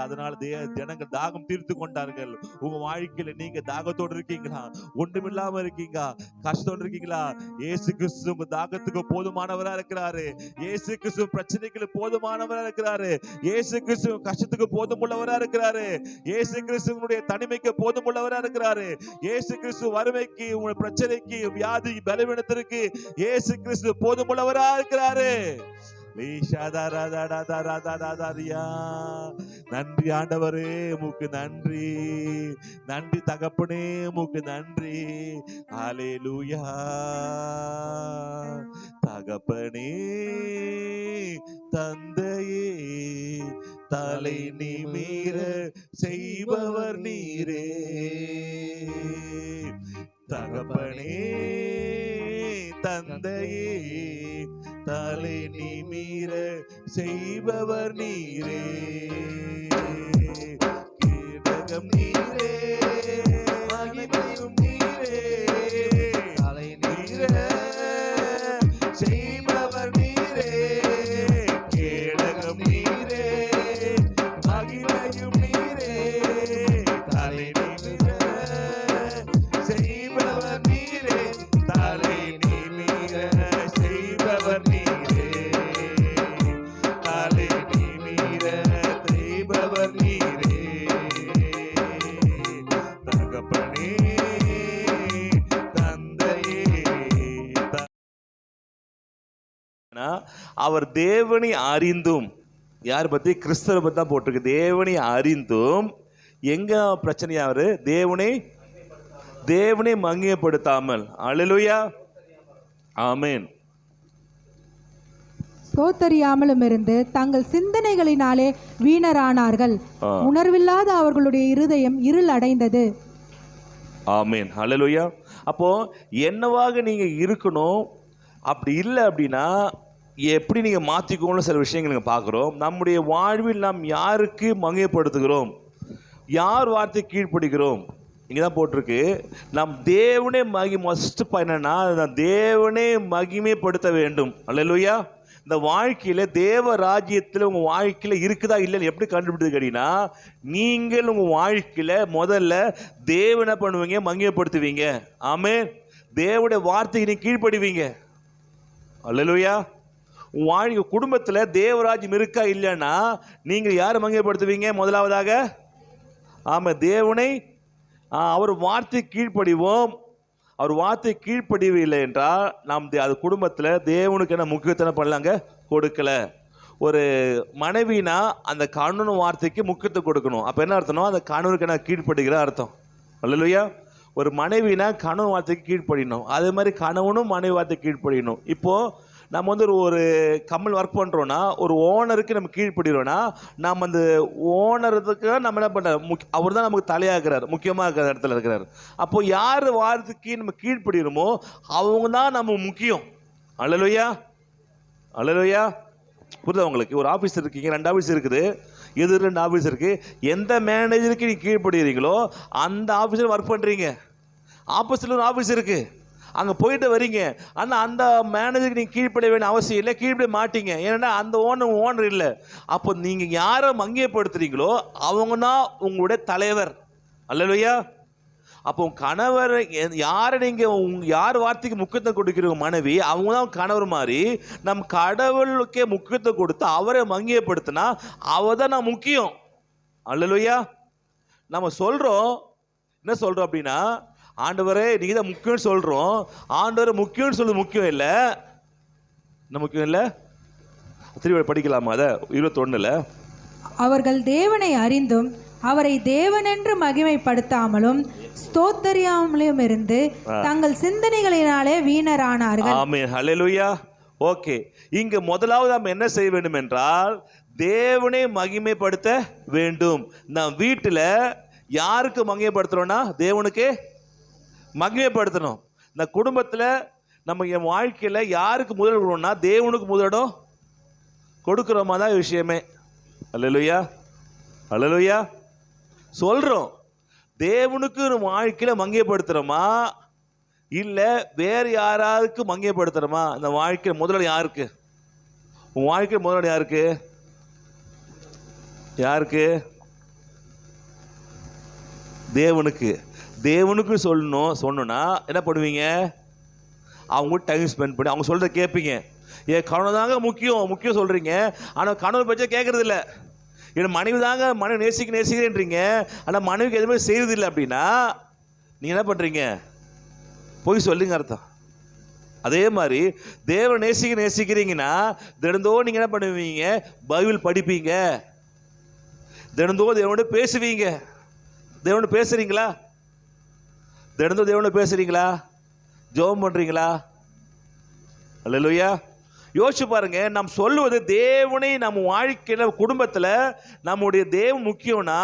அதனால ஜனங்கள் தாகம் தீர்த்து கொண்டார்கள். உங்க வாழ்க்கையில நீங்க தாகத்தோடு இருக்கீங்களா? ஒன்றுமில்லாம இருக்கீங்க, கஷ்டம் இருக்கீங்களா? இயேசு கிறிஸ்து உங்க தாகத்துக்கு போதுமானவரா இருக்கிறாரு. இயேசு கிறிஸ்து பிரச்சனைகளுக்கு போதுமானவரா இருக்கிறாரு. இயேசு கிறிஸ்து கஷ்டத்துக்கு போதுமுள்ளவரா இருக்கிறாரு. இயேசு கிறிஸ்துவனுடைய தனிமைக்கு போதுமுள்ளவரா இருக்கிறாரு. இயேசு கிறிஸ்து வறுமைக்கு, உங்க பிரச்சனைக்கு, வியாதி, பலவீனத்திற்கு இயேசு கிறிஸ்து போதுமுள்ளவரா இருக்கிறாரு. நன்றி ஆண்டவரே, உமக்கு நன்றி. நன்றி தகப்பனே, உமக்கு நன்றி. ஹல்லேலூயா. தகப்பனே, தந்தையே, தலை நிமிர செய்பவர் நீரே. தகப்பனே, தந்தையே, தலை நிமிர செய்பவர் நீரே. கீழகம் நீரே, மகிமையும் நீரே. தலை நிமிர செய்பவர் நீரே. கீழகம் நீரே, மகிமையும் நீரே. தலை நிமிர செய்பவர் நீரே. தலை நிமிர செய்பவர் நீரே. தலை நிமிர செய்பவர் நீரே. தகப்பனே, தந்தையே. அவர் தேவனை அறிந்தும், யார் பத்தி? கிறிஸ்தவரை பத்தி தான் போட்டிருக்கு. தேவனை அறிந்தும் எங்க பிரச்சனையா? அவரு தேவனை மகிமைப்படுத்தாமல். அல்லேலூயா, ஆமென். ஸ்தோத்தரியாமலும் இருந்து தங்கள் சிந்தனைகளினாலே வீணரானார்கள். உணர்வில்லாத அவர்களுடைய இருதயம் இருள் அடைந்தது. ஆமென், அல்லேலூயா. அப்போ என்னவாக நீங்க இருக்கணும்? அப்படி இல்லை அப்படின்னா எப்படி நீங்க மாத்திக்கோன்னு சில விஷயங்கள் நீங்க பார்க்கிறோம். நம்முடைய வாழ்வில் நாம் யாருக்கு மகிமைப்படுத்துகிறோம்? யார் வார்த்தை கீழ்ப்படுகிறோம்? இங்கதான் போட்டிருக்கு, நாம் தேவனே மஸ்ட் என்னன்னா தேவனே மகிமைப்படுத்த வேண்டும். அல்லேலூயா. இந்த வாழ்க்கையில தேவ ராஜ்யத்தில் உங்க வாழ்க்கையில இருக்குதா இல்லைன்னு எப்படி கண்டுபிடித்து கேட்டீங்கன்னா, நீங்கள் உங்க வாழ்க்கையில முதல்ல தேவனை பண்ணுவீங்க, மகிமைப்படுத்துவீங்க. ஆமென். தேவனுடைய வார்த்தைக்கு நீங்க கீழ்ப்படுவீங்க. அல்லேலூயா. உங்க வாழ்க்கை குடும்பத்துல தேவராஜ்யம் இருக்கா இல்லைன்னா நீங்க யாரை மகிமைப்படுத்துவீங்க? முதலாவதாக ஆமா, தேவனை. அவர் வார்த்தை கீழ்ப்படிவோம். அவர் வார்த்தை கீழ்ப்படியவில்லை என்றால் நாம் அது குடும்பத்தில் தேவனுக்கு என்ன முக்கியத்துவம் பண்ணலாங்க? கொடுக்கல. ஒரு மனைவினா அந்த கணவன் வார்த்தைக்கு முக்கியத்துவம் கொடுக்கணும். அப்போ என்ன அர்த்தம்? அந்த கணவனுக்கு என்ன கீழ்ப்படுகிற அர்த்தம். அல்லேலூயா. ஒரு மனைவினா கணவன் வார்த்தைக்கு கீழ்ப்படியணும். அதே மாதிரி கணவனும் மனைவி வார்த்தைக்கு கீழ்ப்படியணும். இப்போது நம்ம ஒரு கம்பெனி ஒர்க் பண்ணுறோன்னா ஒரு ஓனருக்கு நம்ம கீழ்ப்படுகிறோன்னா நம்ம அந்த ஓனருக்கு நம்ம என்ன பண்ணுறோம்? அவர் தான் நமக்கு தலையாகிறார், முக்கியமாக இருக்கிற இடத்துல இருக்கிறார். அப்போ யார் வார்த்தைக்கு நம்ம கீழ்ப்படுகிறோமோ அவங்க தான் நம்ம முக்கியம். அல்லேலூயா, அல்லேலூயா. புரியுதா உங்களுக்கு? ஒரு ஆஃபீஸ் இருக்கீங்க, 2 ஆஃபீஸ் இருக்குது. எது 2 ஆஃபீஸ் இருக்குது. எந்த மேனேஜருக்கு நீங்கள் கீழ்ப்படுகிறீங்களோ அந்த ஆஃபீஸில் ஒர்க் பண்ணுறீங்க. ஆப்போசிட்டில் ஒரு ஆஃபீஸ் இருக்குது, அங்கே போயிட்டு வரீங்க. ஆனால் அந்த மேனேஜருக்கு நீங்கள் கீழ்ப்பட வேண்டிய அவசியம் இல்லை, கீழ்ப்பட மாட்டீங்க. ஏன்னா அந்த ஓனர் இல்லை. அப்போ நீங்கள் யாரை மங்கியப்படுத்துறீங்களோ அவங்க தான் உங்களுடைய தலைவர். அல்லேலூயா. அப்போ கணவர் யாரை நீங்கள் யார் வார்த்தைக்கு முக்கியத்துவம் கொடுக்கிறீங்க? மனைவி, அவங்க தான் கணவர் மாதிரி. நம் கடவுளுக்கே முக்கியத்துவம் கொடுத்து அவரை மங்கியப்படுத்தினா அவ தான் நான் முக்கியம். அல்லேலூயா. நம்ம சொல்கிறோம், என்ன சொல்கிறோம் அப்படின்னா, ஆண்டவரே நீங்க தான் முக்கியம்னு சொல்றோம். ஆண்டவரே முக்கியம்னு சொல்றது முக்கியம் இல்லை. என்ன முக்கியம் இல்லை? திரும்ப படிக்கலாமா? அதை 21 அவர்கள் தேவனை அறிந்தும் அவரை தேவனென்று மகிமைப்படுத்தாமலும் ஸ்தோத்தரியாமலும் இருந்து தங்கள் சிந்தனைகளினாலே வீணரானார்கள். ஆமென், ஹல்லேலூயா. ஓகே, இங்க முதலாவது நாம் என்ன செய்ய வேண்டும் என்றால் தேவனை மகிமைப்படுத்த வேண்டும். நாம் வீட்டில் யாருக்கு மகிமைப்படுத்துறோம்னா தேவனுக்கு மகிமைப்படுத்தணும். இந்த குடும்பத்தில் நம்ம என் வாழ்க்கையில் யாருக்கு முதல் கொடுக்கணும்னா தேவனுக்கு முதலிடம் கொடுக்குறோமா தான் விஷயமே. அல்லேலூயா, அல்லேலூயா. சொல்கிறோம், தேவனுக்கு நம்ம வாழ்க்கையில் மங்கியப்படுத்துகிறோமா இல்லை வேறு யாராருக்கு மங்கியப்படுத்துகிறோமா? இந்த வாழ்க்கையில் முதலிடம் யாருக்கு? உன் வாழ்க்கையில் முதலிடம் யாருக்கு? யாருக்கு? தேவனுக்கு. தேவனுக்கு சொன்னா என்ன பண்ணுவீங்க? அவங்க டைம் ஸ்பெண்ட் பண்ணி அவங்க சொல்கிறத கேட்பீங்க. என் கணவன் தாங்க முக்கியம் சொல்கிறீங்க, ஆனால் கணவன் பற்றி கேட்குறது இல்லை. என் மனைவி தாங்க, மனைவி நேசிக்கிறேன்றீங்க, ஆனால் மனைவிக்கு எதுவுமே செய்கிறது இல்லை. அப்படின்னா நீங்கள் என்ன பண்ணுறீங்க? போய் சொல்லுங்க அர்த்தம். அதே மாதிரி தேவனை நேசிக்கிறீங்கன்னா தினந்தோறும் நீங்கள் என்ன பண்ணுவீங்க? பைபிள் படிப்பீங்க, தினந்தோறும் தேவனோட பேசுவீங்க. தேவனோட பேசுறீங்களா? தினந்தோறும் தேவனோட பேசுறீங்களா? ஜெபம் பண்ணுறீங்களா? அல்லேலூயா. யோசிச்சு பாருங்க, நாம் சொல்லுவது தேவனை நம்ம வாழ்க்கையில் குடும்பத்தில் நம்முடைய தேவன் முக்கியம்னா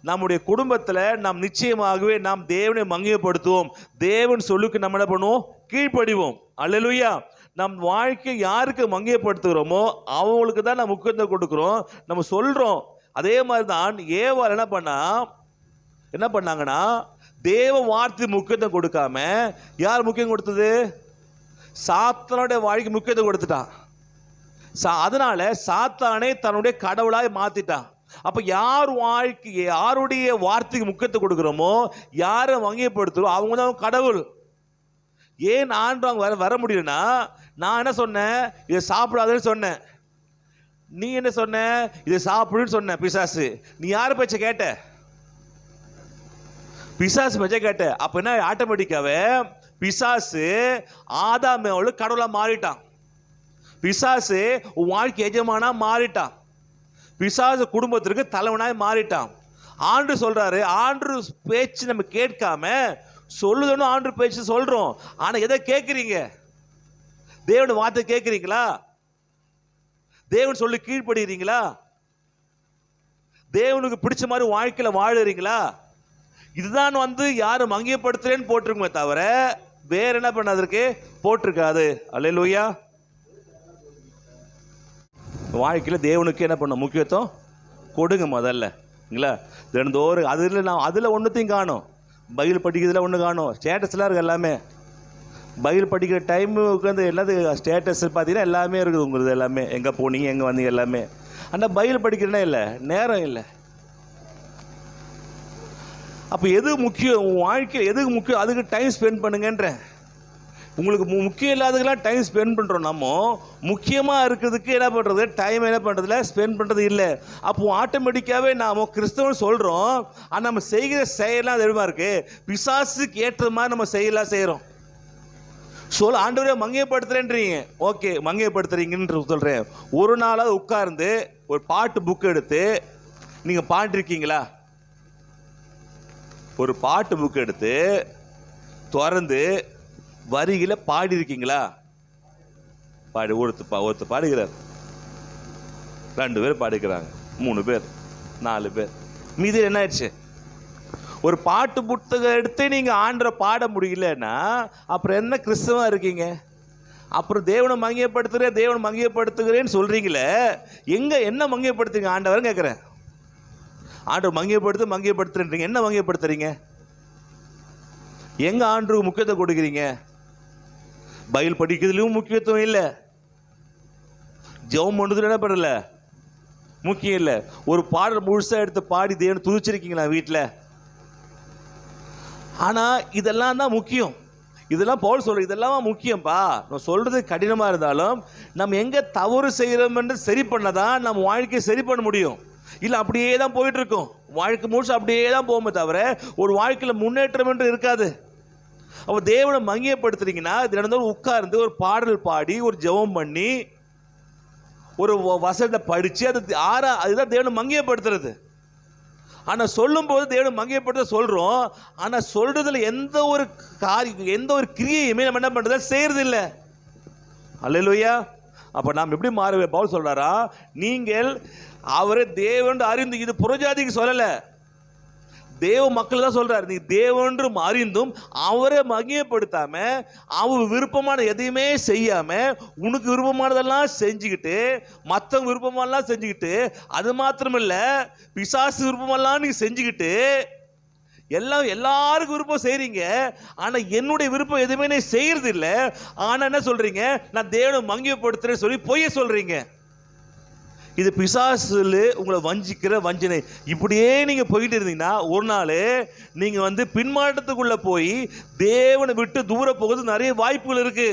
நம்முடைய குடும்பத்தில் நாம் நிச்சயமாகவே நாம் தேவனை மங்கியப்படுத்துவோம். தேவன் சொல்லுக்கு நம்ம என்ன பண்ணுவோம்? கீழ்ப்படிவோம். அல்லேலூயா. நம் வாழ்க்கை யாருக்கு மங்கியப்படுத்துகிறோமோ அவங்களுக்கு தான் நம்ம முக்கியத்துவம் கொடுக்குறோம், நம்ம சொல்கிறோம். அதே மாதிரி தான் ஏவாள் என்ன பண்ணாங்கன்னா தேவ வார்த்தை முக்கியத்துவம் கொடுக்காம யார் முக்கியம் கொடுத்தது? சாத்தானுடைய வாழ்க்கை முக்கியத்துவம் கொடுத்துட்டான். அதனால சாத்தானே தன்னுடைய கடவுளாய் மாத்திட்டான். அப்ப யாருடைய வார்த்தைக்கு முக்கியத்துவம் கொடுக்கிறோமோ, யாரை வங்கியப்படுத்துறோம் அவங்க தான் கடவுள். ஏன் ஆண்டவங்க வர முடியலன்னா, நான் என்ன சொன்னேன்? இதை சாப்பிடாதுன்னு சொன்னேன். நீ என்ன சொன்ன? இதை சாப்பிடுன்னு சொன்ன. பிசாசு, நீ யாரை பேச்ச கேட்ட? பிசாசு பேச்ச கேட்ட. அப்ப என்ன? ஆட்டோமேட்டிக்காவே பிசாசு ஆதாமேவோட கடவுளா மாறிட்டான். பிசாசு வாழ்க்கை எஜமானா மாறிட்டான். பிசாசு குடும்பத்திற்கு தலைவனாய் மாறிட்டான். ஆண்டு சொல்றாரு, ஆண்டு பேச்சு நம்ம கேட்காம சொல்லுதுன்னு ஆண்டு பேச்சு சொல்றோம். ஆனா எதை கேட்குறீங்க? தேவனுடைய வார்த்தை கேட்குறீங்களா? தேவன் சொல்லி கீழ்ப்படுகிறீங்களா? தேவனுக்கு பிடிச்ச மாதிரி வாழ்க்கையில வாழுறீங்களா? இதுதான் யாரும் மங்கியப்படுத்துறேன்னு போட்டிருக்குமே தவிர வேற என்ன பண்ணதற்கு போட்டிருக்காது. அல்லேலூயா. வாழ்க்கையில் தேவனுக்கு என்ன பண்ண முக்கியத்துவம் கொடுங்க முதல்ல. இல்லைங்களா? தினந்தோறும் அதில் ஒன்றுத்தையும் காணும். பைபிள் படிக்கிறதுல ஒன்று காணும். ஸ்டேட்டஸ்லாம் இருக்குது எல்லாமே. பைபிள் படிக்கிற டைம் உட்காந்து எல்லாது ஸ்டேட்டஸ் பார்த்தீங்கன்னா எல்லாமே இருக்குது உங்களுக்கு. எல்லாமே எங்கே போனீங்க, எங்கே வந்தீங்க எல்லாமே. ஆனால் பைபிள் படிக்கிறேன்னா இல்லை, நேரம் இல்லை. அப்போ எது முக்கியம்? உன் வாழ்க்கையில் எதுக்கு முக்கியம் அதுக்கு டைம் ஸ்பெண்ட் பண்ணுங்கன்றேன். உங்களுக்கு முக்கியம் இல்லாததுக்கெல்லாம் டைம் ஸ்பெண்ட் பண்ணுறோம். நம்ம முக்கியமாக இருக்கிறதுக்கு என்ன பண்ணுறது? டைம் என்ன பண்ணுறதுல ஸ்பெண்ட் பண்ணுறது இல்லை. அப்போ ஆட்டோமேட்டிக்காகவே நாம் கிறிஸ்தவன் சொல்கிறோம், ஆனால் நம்ம செய்கிற செயலாம் தெரியுமா இருக்குது? பிசாசுக்கு ஏற்ற மாதிரி நம்ம செய்கிறோம். ஆண்டவரே மங்கியப்படுத்துறேன்றீங்க. ஓகே, மங்கியப்படுத்துறீங்கன்னு சொல்கிறேன். ஒரு நாளாவது உட்கார்ந்து ஒரு பாட்டு புக் எடுத்து நீங்கள் பாடிருக்கீங்களா? ஒரு பாட்டு புக் எடுத்து திறந்து வரிகளை பாடிருக்கீங்களா? ஒருத்தர் பாடுகிறார், 2 பேர் பாடுகிறாங்க, 3 பேர், 4 பேர், மீதி என்ன ஆயிடுச்சு? ஒரு பாட்டு புத்தகம் எடுத்து நீங்கள் ஆண்டரை பாட முடியலன்னா அப்புறம் என்ன கிறிஸ்தவா இருக்கீங்க? அப்புறம் தேவனை மங்கியப்படுத்துகிறேன்னு சொல்றீங்களே, என்ன மங்கியப்படுத்துறீங்க ஆண்டவர் கேட்குறேன். ஆண்டவர் மங்கியப்படுத்துறீங்க, என்ன மங்கியப்படுத்துறீங்க? எங்க ஆண்டவருக்கு முக்கியத்துவம் கொடுக்குறீங்க? பைபிள் படிக்கிறதுலையும் முக்கியத்துவம் இல்லை, ஜெபம் பண்ணுறதுல என்ன பண்ணல முக்கியம் இல்லை. ஒரு பாடல் முழுசா எடுத்து பாடி தேவனை துதிச்சிருக்கீங்களா வீட்டில்? ஆனால் இதெல்லாம் தான் முக்கியம். இதெல்லாம் பவுல் சொல்ற இதெல்லாம் முக்கியம்ப்பா. நான் சொல்றது கடினமாக இருந்தாலும் நம்ம எங்கே தவறு செய்கிறோம் என்று சரி பண்ணதான் நம்ம வாழ்க்கையை சரி பண்ண முடியும். இல்லை அப்படியே தான் போயிட்டு இருக்கோம், வாழ்க்கை முழுசு அப்படியே தான் போகுமே தவிர ஒரு வாழ்க்கையில் முன்னேற்றம் என்று இருக்காது. அப்போ தேவனை மங்கியப்படுத்துறீங்கன்னா தினந்தோறும் உட்கார்ந்து ஒரு பாடல் பாடி ஒரு ஜெபம் பண்ணி ஒரு வசனத்தை படித்து அதுதான் தேவனை மங்கியப்படுத்துறது. ஆனால் சொல்லும்போது தேவனை மங்கியப்படுத்த சொல்கிறோம், ஆனால் சொல்றதுல எந்த ஒரு காரியம் எந்த ஒரு கிரியையுமே நம்ம என்ன பண்ணுறத செய்யறது இல்லை. அல்லேலூயா. அப்போ நாம் எப்படி மாறுவே? பவுல் சொல்றாரா, நீங்கள் அவரை தேவன் அறிந்து, இது புறஜாதிக்கு சொல்லலை, தேவ மக்கள் தான் சொல்றாரு, நீ தேவன்றும் அறிந்தும் அவரை மகிமைப்படுத்தாம அவர் விருப்பமான எதையுமே செய்யாம உனக்கு விருப்பமானதெல்லாம் செஞ்சுக்கிட்டு மற்றவங்க விருப்பமானலாம் செஞ்சுக்கிட்டு அது மாத்திரமில்ல பிசாசு விருப்பமெல்லாம் நீ செஞ்சுக்கிட்டு எல்லாருக்கும் விருப்பம் செய்றீங்க. ஆனா என்னுடைய விருப்பம் எதுவுமே நீ செய்யறது இல்லை. ஆனா என்ன சொல்றீங்க, நான் தேவனை மகிமைப்படுத்துறேன்னு சொல்லி பொய்ய சொல்றீங்க. இது பிசாசுல உங்களை வஞ்சிக்கிற வஞ்சனை. இப்படியே நீங்க போயிட்டு இருந்தீங்கன்னா ஒரு நாள் நீங்க பின்மாற்றத்துக்குள்ள போய் தேவனை விட்டு தூர போகிறது நிறைய வாய்ப்புகள் இருக்கு.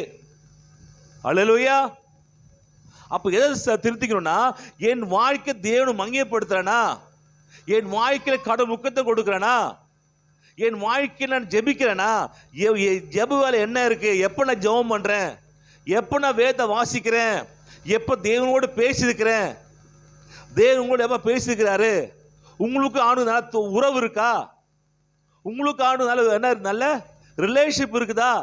அல்லேலூயா. அப்ப எதை திருத்திக்கணும்னா, என் வாழ்க்கை தேவனை மகிமைப்படுத்துறேனா, என் வாழ்க்கையில கடவுள் முக்கியத்தை கொடுக்குறேனா, என் வாழ்க்கையில் நான் ஜெபிக்கிறேனா, ஜெப வேலை என்ன இருக்கு, எப்போ நான் ஜெபம் பண்றேன், எப்போ நான் வேதத்தை வாசிக்கிறேன், எப்போ தேவனோடு பேசியிருக்கிறேன், தேவன் உங்களோட எப்போ பேசியிருக்கிறாரு, உங்களுக்கு ஆண்டு உறவு இருக்கா, உங்களுக்கு ஆண்டு என்ன நல்ல ரிலேஷன்ஷிப் இருக்குதா,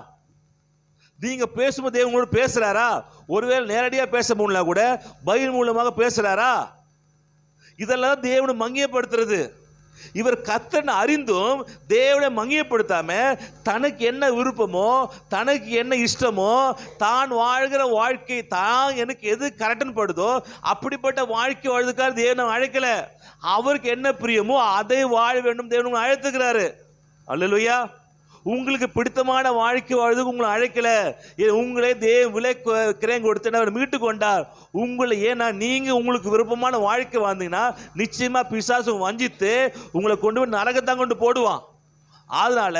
நீங்க பேசும்போது தேவன் உங்களோட பேசுறாரா, ஒருவேளை நேரடியாக பேச முடியல கூட பைபிள் மூலமாக பேசுறாரா, இதெல்லாம் தேவனை மகிமைப்படுத்துறது. இவர் கர்த்தனை அறிந்தும் தேவனை மகிமைப்படுத்தாம தனக்கு என்ன விருப்பமோ தனக்கு என்ன இஷ்டமோ தான் வாழ்கிற வாழ்க்கை தான் எனக்கு எது கரெக்டுன்னு படுதோ அப்படிப்பட்ட வாழ்க்கை வாழ்றதுக்காக தேவனை அழைக்கல. அவருக்கு என்ன பிரியமோ அதை வாழ வேண்டும் தேவன் அழைத்துக்கிறாரு. அல்லேலூயா. உங்களுக்கு பிடித்தமான வாழ்க்கை வாழ்றதுக்கு உங்களை அழைக்கல. உங்களே விலை கிரயம் கொடுத்து அவர் மீட்டு கொண்டார் உங்களை. ஏன்னா நீங்க உங்களுக்கு விருப்பமான வாழ்க்கை வாழ்ந்தீங்கன்னா நிச்சயமா பிசாசு வஞ்சித்து உங்களை கொண்டு போய் நரகத்தான் கொண்டு போடுவான். அதனால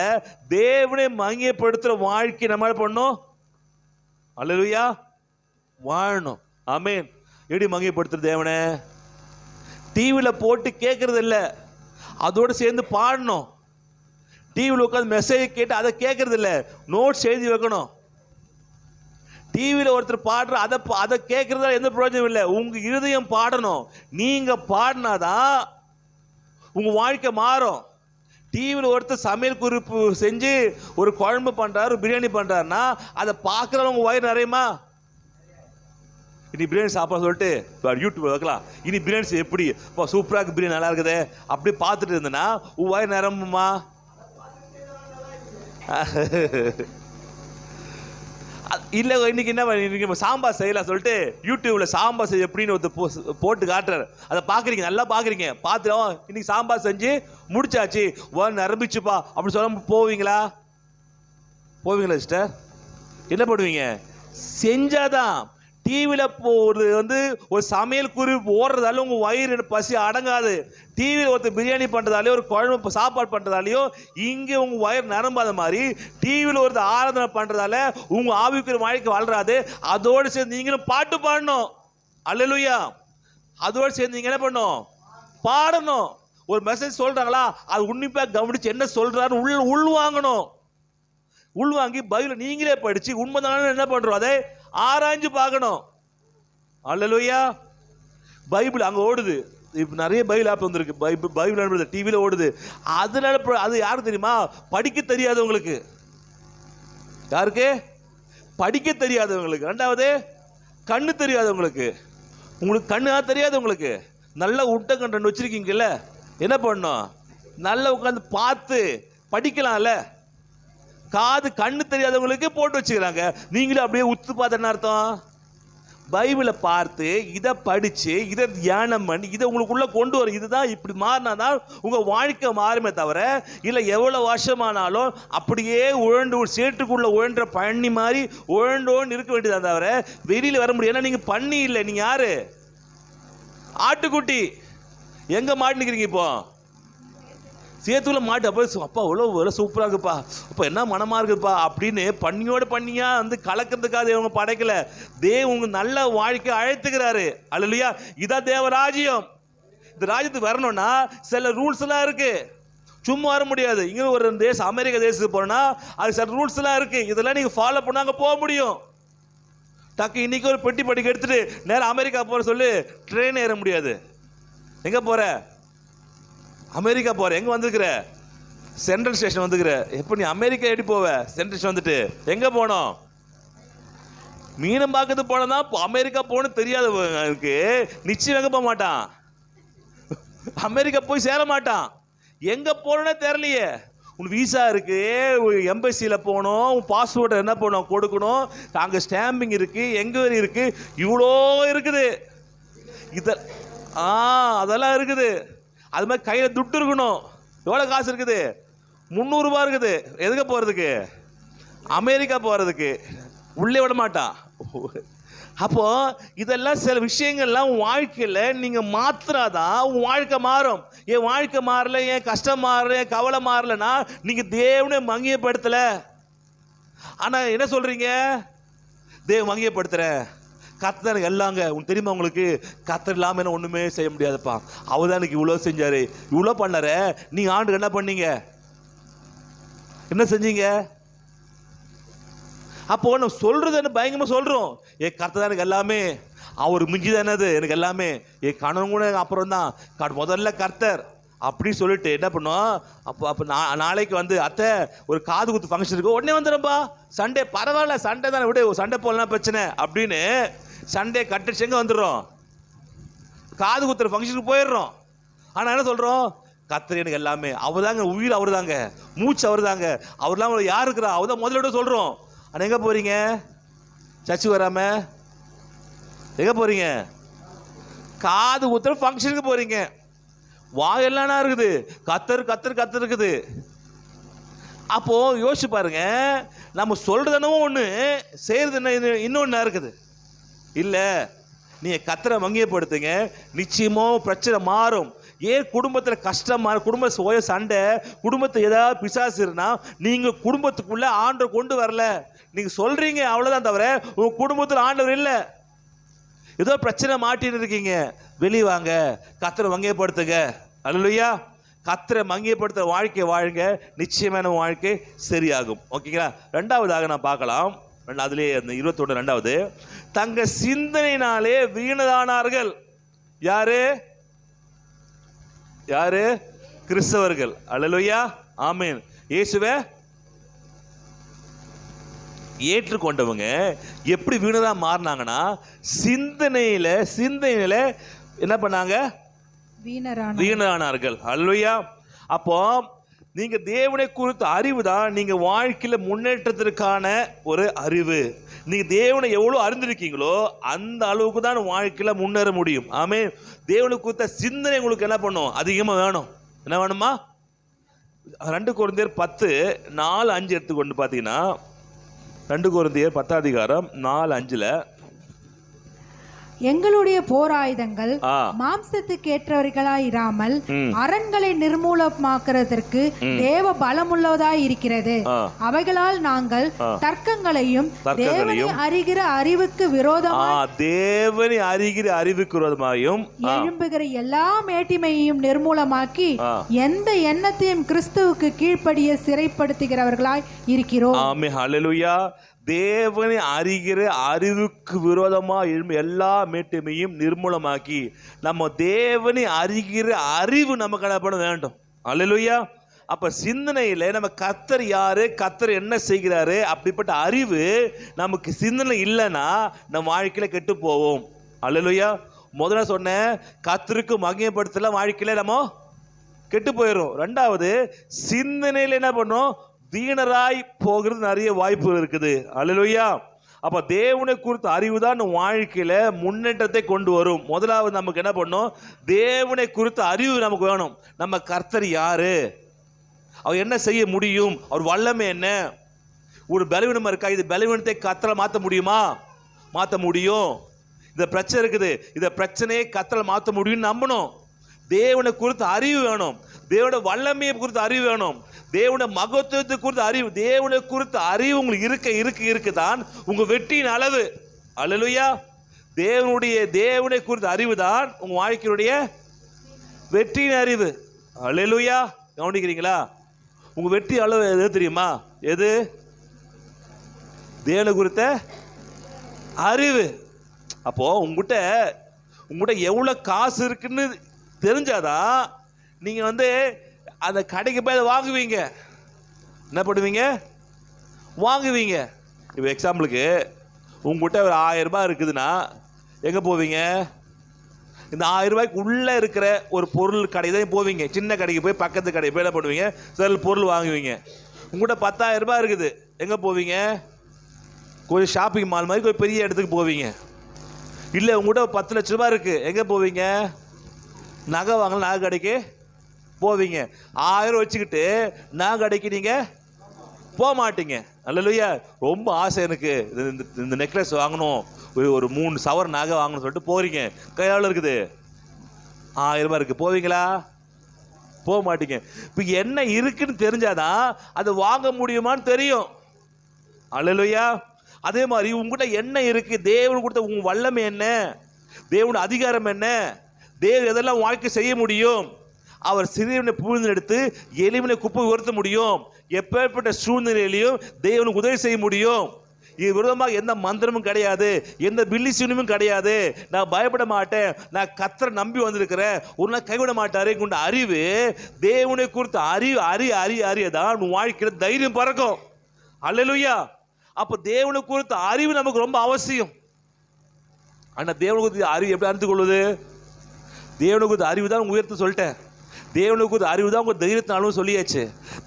தேவனை மகிமைப்படுத்துற வாழ்க்கை நம்ம பண்ணணும். அல்லேலூயா. வாழணும். ஆமென். எப்படி மகிமைப்படுத்துற தேவனை டிவியில போட்டு கேட்கறது இல்லை, அதோடு சேர்ந்து பாடணும். டிவியில் உட்காந்து மெசேஜ் கேட்டு அதை கேட்கறது இல்லை, நோட்ஸ் எழுதி வைக்கணும். டிவியில் ஒருத்தர் பாடுற அதை கேட்கறதால எந்த பிரயோஜனம் இல்லை. உங்க இருதயம் பாடணும். நீங்க பாடினாதான் உங்க வாழ்க்கை மாறும். டிவியில் ஒருத்தர் சமையல் குறிப்பு செஞ்சு ஒரு குழம்பு பண்றாரு, பிரியாணி பண்றாருன்னா அதை பார்க்கறவங்க வயிறு நிறையுமா? இனி பிரியாணி சாப்பிட சொல்லிட்டு யூடியூப் வைக்கலாம், இனி பிரியாணி எப்படி சூப்பராக பிரியாணி நல்லா இருக்குது அப்படி பார்த்துட்டு இருந்தேன்னா உன் வயிறு நிரம்புமா? இல்லை இன்னைக்கு என்ன சாம்பார் செய்யலாம் சொல்லிட்டு யூடியூப்ல சாம்பார் செய்ய எப்படின்னு போட்டு காட்டுறாரு. அதை பார்க்குறீங்க, நல்லா பார்க்குறீங்க, பார்த்துட்டோம் இன்னைக்கு சாம்பார் செஞ்சு முடிச்சாச்சு நிரம்பிச்சுப்பா அப்படி சொல்ல போவீங்களா? போவீங்களா சிஸ்டர்? என்ன பண்ணுவீங்க? செஞ்சாதான். டிவியில் ஒரு சமையல் குறிப்பு ஓடுறதால உங்கள் வயிறு பசி அடங்காது. டிவியில் ஒருத்தர் பிரியாணி பண்ணுறதாலையோ ஒரு குழம்பு சாப்பாடு பண்ணுறதாலையோ இங்கே உங்கள் வயிறு நிரம்பாத மாதிரி டிவியில் ஒருத்தர் ஆராதனை பண்ணுறதால உங்கள் ஆவிக்குரிய வாழ்க்கை வாழ்றாது. அதோடு சேர்ந்து நீங்களும் பாட்டு பாடணும். அல்லேலூயா. அதோடு சேர்ந்து நீங்கள் என்ன பண்ணணும்? பாடணும். ஒரு மெசேஜ் சொல்கிறாங்களா அது உன்னிப்பாக கவனித்து என்ன சொல்கிறாரு உள்வாங்கணும். உள்வாங்கி பைபிளை நீங்களே படித்து உண்மைதானே என்ன பண்ணுறோம் அதை ஆராய்ஞ்சு பார்க்கணும். அல்லேலூயா. பைபிள் அங்கே ஓடுது. இப்போ நிறைய பைபிள் ஆப் வந்துருக்கு. பைபிள் டிவியில் ஓடுது. அதனால அது யாருக்கு தெரியுமா? படிக்க தெரியாதவங்களுக்கு. யாருக்கு? படிக்க தெரியாதவங்களுக்கு. ரெண்டாவது கண்ணு தெரியாதவங்களுக்கு. உங்களுக்கு கண்ணு தெரியாதவங்களுக்கு நல்ல உட்டக்கண் 2 வச்சிருக்கீங்கல்ல, என்ன பண்ணணும்? நல்லா உட்காந்து பார்த்து படிக்கலாம்ல. காது கண்ணு தெரியாதவங்களுக்கு போட்டு வச்சுக்கிறாங்க. நீங்களும் அப்படியே உத்து பார்த்து என்ன அர்த்தம்? பைபிளை பார்த்து இதை படித்து இதை தியானம் பண்ணி இதை உங்களுக்குள்ளே கொண்டு வரும். இதுதான் இப்படி மாறினாதான் உங்கள் வாழ்க்கை மாறுமே தவிர இல்லை எவ்வளோ வருஷமானாலும் அப்படியே உழண்டு சேட்டுக்குள்ளே உழன்ற பண்ணி மாதிரி உழண்டோன்னு இருக்க வேண்டியதான் தவிர வெளியில் வர முடியும். ஏன்னா நீங்கள் பண்ணி இல்லை, நீங்கள் யாரு? ஆட்டுக்குட்டி. எங்கே மாட்டினுக்கிறீங்க இப்போ? சேத்துல மாட்டு. அப்பா அவ்வளோ சூப்பராக இருக்குப்பா, அப்போ என்ன மனமாக இருக்குப்பா அப்படின்னு பண்ணியோட பண்ணியா கலக்கிறதுக்காக இவங்க படைக்கல. உங்க நல்ல வாழ்க்கை அழைத்துக்கிறாரு. அல்லேலூயா. இதான் தேவராஜ்யம். இந்த ராஜ்யத்துக்கு வரணும்னா சில ரூல்ஸ் எல்லாம் இருக்கு. சும்மா வர முடியாது. இங்கே ஒரு தேசம் அமெரிக்கா தேசத்துக்கு போனா அது சில ரூல்ஸ் எல்லாம் இருக்கு. இதெல்லாம் நீங்க ஃபாலோ பண்ணாங்க போக முடியும். டக்கு இன்னைக்கு ஒரு பெட்டி படிக்க எடுத்துட்டு நேரம் அமெரிக்கா போற சொல்லி ட்ரெயின் ஏற முடியாது. எங்க போற? அமெரிக்கா போற. எங்க வந்திருக்கிற? சென்ட்ரல் ஸ்டேஷன் வந்துக்கிற. எப்ப நீ அமெரிக்கா எப்படி போவ? சென்ட்ரல் ஸ்டேஷன் வந்துட்டு எங்க போனோம்? மீனம் பார்க்கறது போனா அமெரிக்கா போகணும் தெரியாதவங்களுக்கு நிச்சயம் எங்க போக மாட்டான், அமெரிக்கா போய் சேர மாட்டான். எங்கே போகணுன்னே தெரியலையே. உன் விசா இருக்கு, எம்பசியில் போகணும், உன் பாஸ்போர்ட்டை என்ன பண்ணணும் கொடுக்கணும், அங்கே ஸ்டாம்பிங் இருக்கு, என்கொயரி இருக்கு, இவ்வளோ இருக்குது. அதெல்லாம் இருக்குது. அது மாதிரி கையில் துட்டு இருக்கணும். எவ்வளோ காசு இருக்குது? 300 ரூபா இருக்குது. எதுக்கு போகிறதுக்கு? அமெரிக்கா போகிறதுக்கு. உள்ளே விட மாட்டான். அப்போ இதெல்லாம் சில விஷயங்கள்லாம் உன் வாழ்க்கையில் நீங்கள் மாத்திராதான் உன் வாழ்க்கை மாறும். என் வாழ்க்கை மாறல, என் கஷ்டம் மாறல, என் கவலை மாறலன்னா நீங்கள் தேவனை மகிமைப்படுத்தலை. ஆனால் என்ன சொல்கிறீங்க? தேவ மகிமைப்படுத்துகிறேன், கர்த்தர் எல்லாங்க. உங்களுக்கு தெரியுமா? உங்களுக்கு கர்த்தர் இல்லாமல் என்ன ஒன்றுமே செய்ய முடியாதுப்பா. அவர் தான் எனக்கு இவ்வளோ செஞ்சார், இவ்வளோ பண்ணார. நீங்கள் ஆண்டுக்கு என்ன பண்ணீங்க? என்ன செஞ்சீங்க? அப்போ நம்ம சொல்றது என்ன பயங்கரமாக சொல்கிறோம். என் கர்த்தர் தான் எனக்கு எல்லாமே, அவர் மிஞ்சி தானது எனக்கு எல்லாமே, என் கணவன் கூட அப்புறம் தான், முதல்ல கர்த்தர் அப்படி சொல்லிட்டு என்ன பண்ணோம். அப்போ நாளைக்கு வந்து அத்தை ஒரு காது குத்து ஃபங்க்ஷன் இருக்கு, உடனே வந்துடும்பா, சண்டே பரவாயில்ல, சண்டே தானே விட, சண்டே போடலாம் பிரச்சனை அப்படின்னு சண்டே கட்டடிச்சு எங்கே வந்துடுறோம்? காது குத்துற ஃபங்க்ஷனுக்கு போயிடுறோம். ஆனால் என்ன சொல்கிறோம்? கர்த்தர் எனக்கு எல்லாமே, அவர் தாங்க உயிர், அவர் தாங்க மூச்சு, அவர் தாங்க, அவர்லாம் யார் இருக்கிறா, அவர் தான் முதல்ல சொல்கிறோம். ஆனால் எங்கே போகிறீங்க? சர்ச்சுக்கு வராமல் எங்கே போகிறீங்க? காது குத்துற ஃபங்க்ஷனுக்கு போகிறீங்க. வாயெல்லாம் இருக்குது, கத்தர் கத்தர் கத்தர் இருக்குது. அப்போது யோசிச்சு பாருங்க, நம்ம சொல்கிறது ஒன்று, செய்கிறது என்ன இன்னொன்று இருக்குது. இல்லை, நீங்கள் கத்தரை மங்கியப்படுத்துங்க, நிச்சயமாக பிரச்சனை மாறும். ஏன் குடும்பத்தில் கஷ்டம், குடும்ப சோய சண்டை, குடும்பத்தில் ஏதாவது பிசாசு இருந்தால் நீங்கள் குடும்பத்துக்குள்ளே ஆண்டவர் கொண்டு வரல, நீங்கள் சொல்கிறீங்க அவ்வளோதான், தவிர உங்கள் குடும்பத்தில் ஆண்டவர் இல்லை. ஏதோ பிரச்சனை மாட்டின்னு இருக்கீங்க, வெளியே வாங்க, கத்தரை மங்கியப்படுத்துங்க. அல்லேலூயா. கத்தரை மங்கியப்படுத்துகிற வாழ்க்கை வாழுங்க, நிச்சயமான வாழ்க்கை சரியாகும். ஓகேங்களா? ரெண்டாவதாக நான் பார்க்கலாம், அதுலேயே அந்த 21 ரெண்டாவது, தங்க சிந்தனையினாலே வீணதானார்கள். யாரு? யாரு? கிறிஸ்தவர்கள். அல்லேலூயா, ஆமென். இயேசுவே ஏற்றுக்கொண்டவங்க எப்படி வீணதா மாறினாங்கன்னா, சிந்தனையில என்ன பண்ணாங்க? வீணரானார்கள். அல்லேலூயா. அப்போ நீங்க தேவனை குறித்த அறிவு தான் நீங்க வாழ்க்கையில முன்னேற்றத்திற்கான ஒரு அறிவு. நீங்க தேவனை எவ்வளவு அறிந்திருக்கீங்களோ அந்த அளவுக்கு தான் வாழ்க்கையில முன்னேற முடியும். ஆமென். தேவனை குறித்த சிந்தனை உங்களுக்கு என்ன பண்ணும்? அதிகமா வேணும். என்ன வேணுமா? 2 கொரிந்தியர் 10:4-5 எடுத்துக்கொண்டு பார்த்தீங்கன்னா, 2 கொரிந்தியர் 10:4-5 எங்களுடைய போராயுதங்கள் மாம்சத்துக்கு ஏற்றவர்களாயிராமல் அரண்களை நிர்மூலமாக்குறதற்கு தேவ பலமுள்ளதாய் இருக்கிறது. அவைகளால் நாங்கள் தர்க்கங்களையும் தேவனை அறிகிற அறிவுக்கு விரோதமாயும் எழும்புகிற எல்லா மேட்டிமையையும் நிர்மூலமாக்கி எந்த எண்ணத்தையும் கிறிஸ்துவுக்கு கீழ்ப்படிய சிறைப்படுத்துகிறவர்களாய் இருக்கிறோம். ஆமென். ஹல்லேலூயா. தேவனை அறிகிற அறிவுக்கு விரோதமாக எழும்பும் எல்லா மேட்டுமையும் நிர்மூலமாக்கி நம்ம தேவனை அறிகிற அறிவு நமக்கு என்ன வேண்டும். அல்லேலூயா. அப்ப சிந்தனையில நம்ம கர்த்தர் யாரு, கர்த்தர் என்ன செய்கிறாரு, அப்படிப்பட்ட அறிவு நமக்கு சிந்தனை இல்லைன்னா நம்ம வாழ்க்கையில கெட்டு போவோம். அல்லேலூயா. முதல்ல சொன்னேன், கர்த்தருக்கு மகிமைப்படுத்தல வாழ்க்கையில நம்ம கெட்டு போயிடும். ரெண்டாவது, சிந்தனையில என்ன பண்ணோம்? வீணராய் போகிறது நிறைய வாய்ப்புகள் இருக்குது. அல்லேலூயா. அப்ப தேவனை குறித்த அறிவு தான் வாழ்க்கையில முன்னேற்றத்தை கொண்டு வரும். முதலாவது நமக்கு என்ன பண்ணும்? தேவனை குறித்த அறிவு நமக்கு வேணும். நம்ம கர்த்தர் யாரு, அவர் என்ன செய்ய முடியும், அவர் வல்லமை என்ன. ஒரு பலவீனமா இருக்கா, இது பலவீனத்தை கர்த்தரால் மாற்ற முடியுமா? மாற்ற முடியும். இந்த பிரச்சனை இருக்குது, இந்த பிரச்சனையை கர்த்தரால் மாற்ற முடியும்னு நம்பணும். தேவனை குறித்த அறிவு வேணும், தேவனோட வல்லமையை குறித்த அறிவு வேணும், தேவனுடைய மகத்துவத்தை குறித்த அறிவு. தேவனை குறித்த அறிவு உங்களுக்கு இருக்குதான் உங்க வெற்றியின் அளவு. அல்லேலூயா. தேவனை குறித்த அறிவு தான் உங்க வாழ்க்கையுடைய வெற்றியின் அறிவு. அல்லேலூயா. கவனிக்கிறீங்களா? உங்க வெற்றி அளவு எது தெரியுமா? எது? தேவனை குறித்த அறிவு. அப்போ உங்ககிட்ட எவ்வளவு காசு இருக்குன்னு தெரிஞ்சாதான் நீங்க அந்த கடைக்கு போய் அதை வாங்குவீங்க. என்ன பண்ணுவீங்க? வாங்குவீங்க. இப்போ எக்ஸாம்பிளுக்கு உங்ககிட்ட ஒரு 1000 ரூபாய் இருக்குதுன்னா எங்கே போவீங்க? இந்த 1000 ரூபாய்க்கு உள்ளே இருக்கிற ஒரு பொருள் கடை தான் போவீங்க. சின்ன கடைக்கு போய் பக்கத்து கடை போய் என்ன பண்ணுவீங்க, சில பொருள் வாங்குவீங்க. உங்கள்கிட்ட 10,000 ரூபாய் இருக்குது, எங்கே போவீங்க? கொஞ்சம் ஷாப்பிங் மால் மாதிரி கொஞ்சம் பெரிய இடத்துக்கு போவீங்க. இல்லை உங்கள்கிட்ட 10 லட்ச ரூபாய் இருக்குது, எங்கே போவீங்க? நகை வாங்கலாம், நகை கடைக்கு போவீங்க. 1000 வச்சுக்கிட்டு நகை கடைக்கு நீங்கள் போக மாட்டீங்க. அல்லேலூயா. ரொம்ப ஆசை எனக்கு இந்த நெக்லஸ் வாங்கணும், ஒரு 3 சவர் நகை வாங்கணும்னு சொல்லிட்டு போறீங்க. கையால் இருக்குது 1000 ரூபாய் இருக்குது, போவீங்களா? போக மாட்டீங்க. இப்போ என்ன இருக்குன்னு தெரிஞ்சாதான் அது வாங்க முடியுமான்னு தெரியும். அல்லேலூயா. அதே மாதிரி உங்ககிட்ட என்ன இருக்கு, தேவன் கொடுத்த உங்க வல்லமை என்ன, தேவனோட அதிகாரம் என்ன, தேவன் எதெல்லாம் வாழ்க்கை செய்ய முடியும். அவர் சிறியவனை பூழ்ந்து எடுத்து எளிமனை குப்பை உயர்த்த முடியும். எப்பேற்பட்ட சூழ்நிலையிலையும் தேவனுக்கு உதவி செய்ய முடியும். இது விரோதமாக எந்த மந்திரமும் கிடையாது, எந்த பில்லிசீனும் கிடையாது. நான் பயப்பட மாட்டேன், நான் கர்த்தரை நம்பி வந்திருக்கிறேன், ஒரு நாள் கைவிட மாட்டாரு கொண்ட அறிவு, தேவனை குறித்த அறியதான் உன் வாழ்க்கையில் தைரியம் பறக்கும். அல்லேலூயா. அப்போ தேவனை குறித்த அறிவு நமக்கு ரொம்ப அவசியம். ஆனால் தேவனை குறித்த அறிவு எப்படி அறிந்து கொள்வது? தேவனை குறித்த அறிவு தான் உயர்த்து சொல்லிட்டேன். தேவனுக்கு குறித்த அறிவு தான் உங்கள் தைரியத்தினாலும் சொல்லியாச்சு.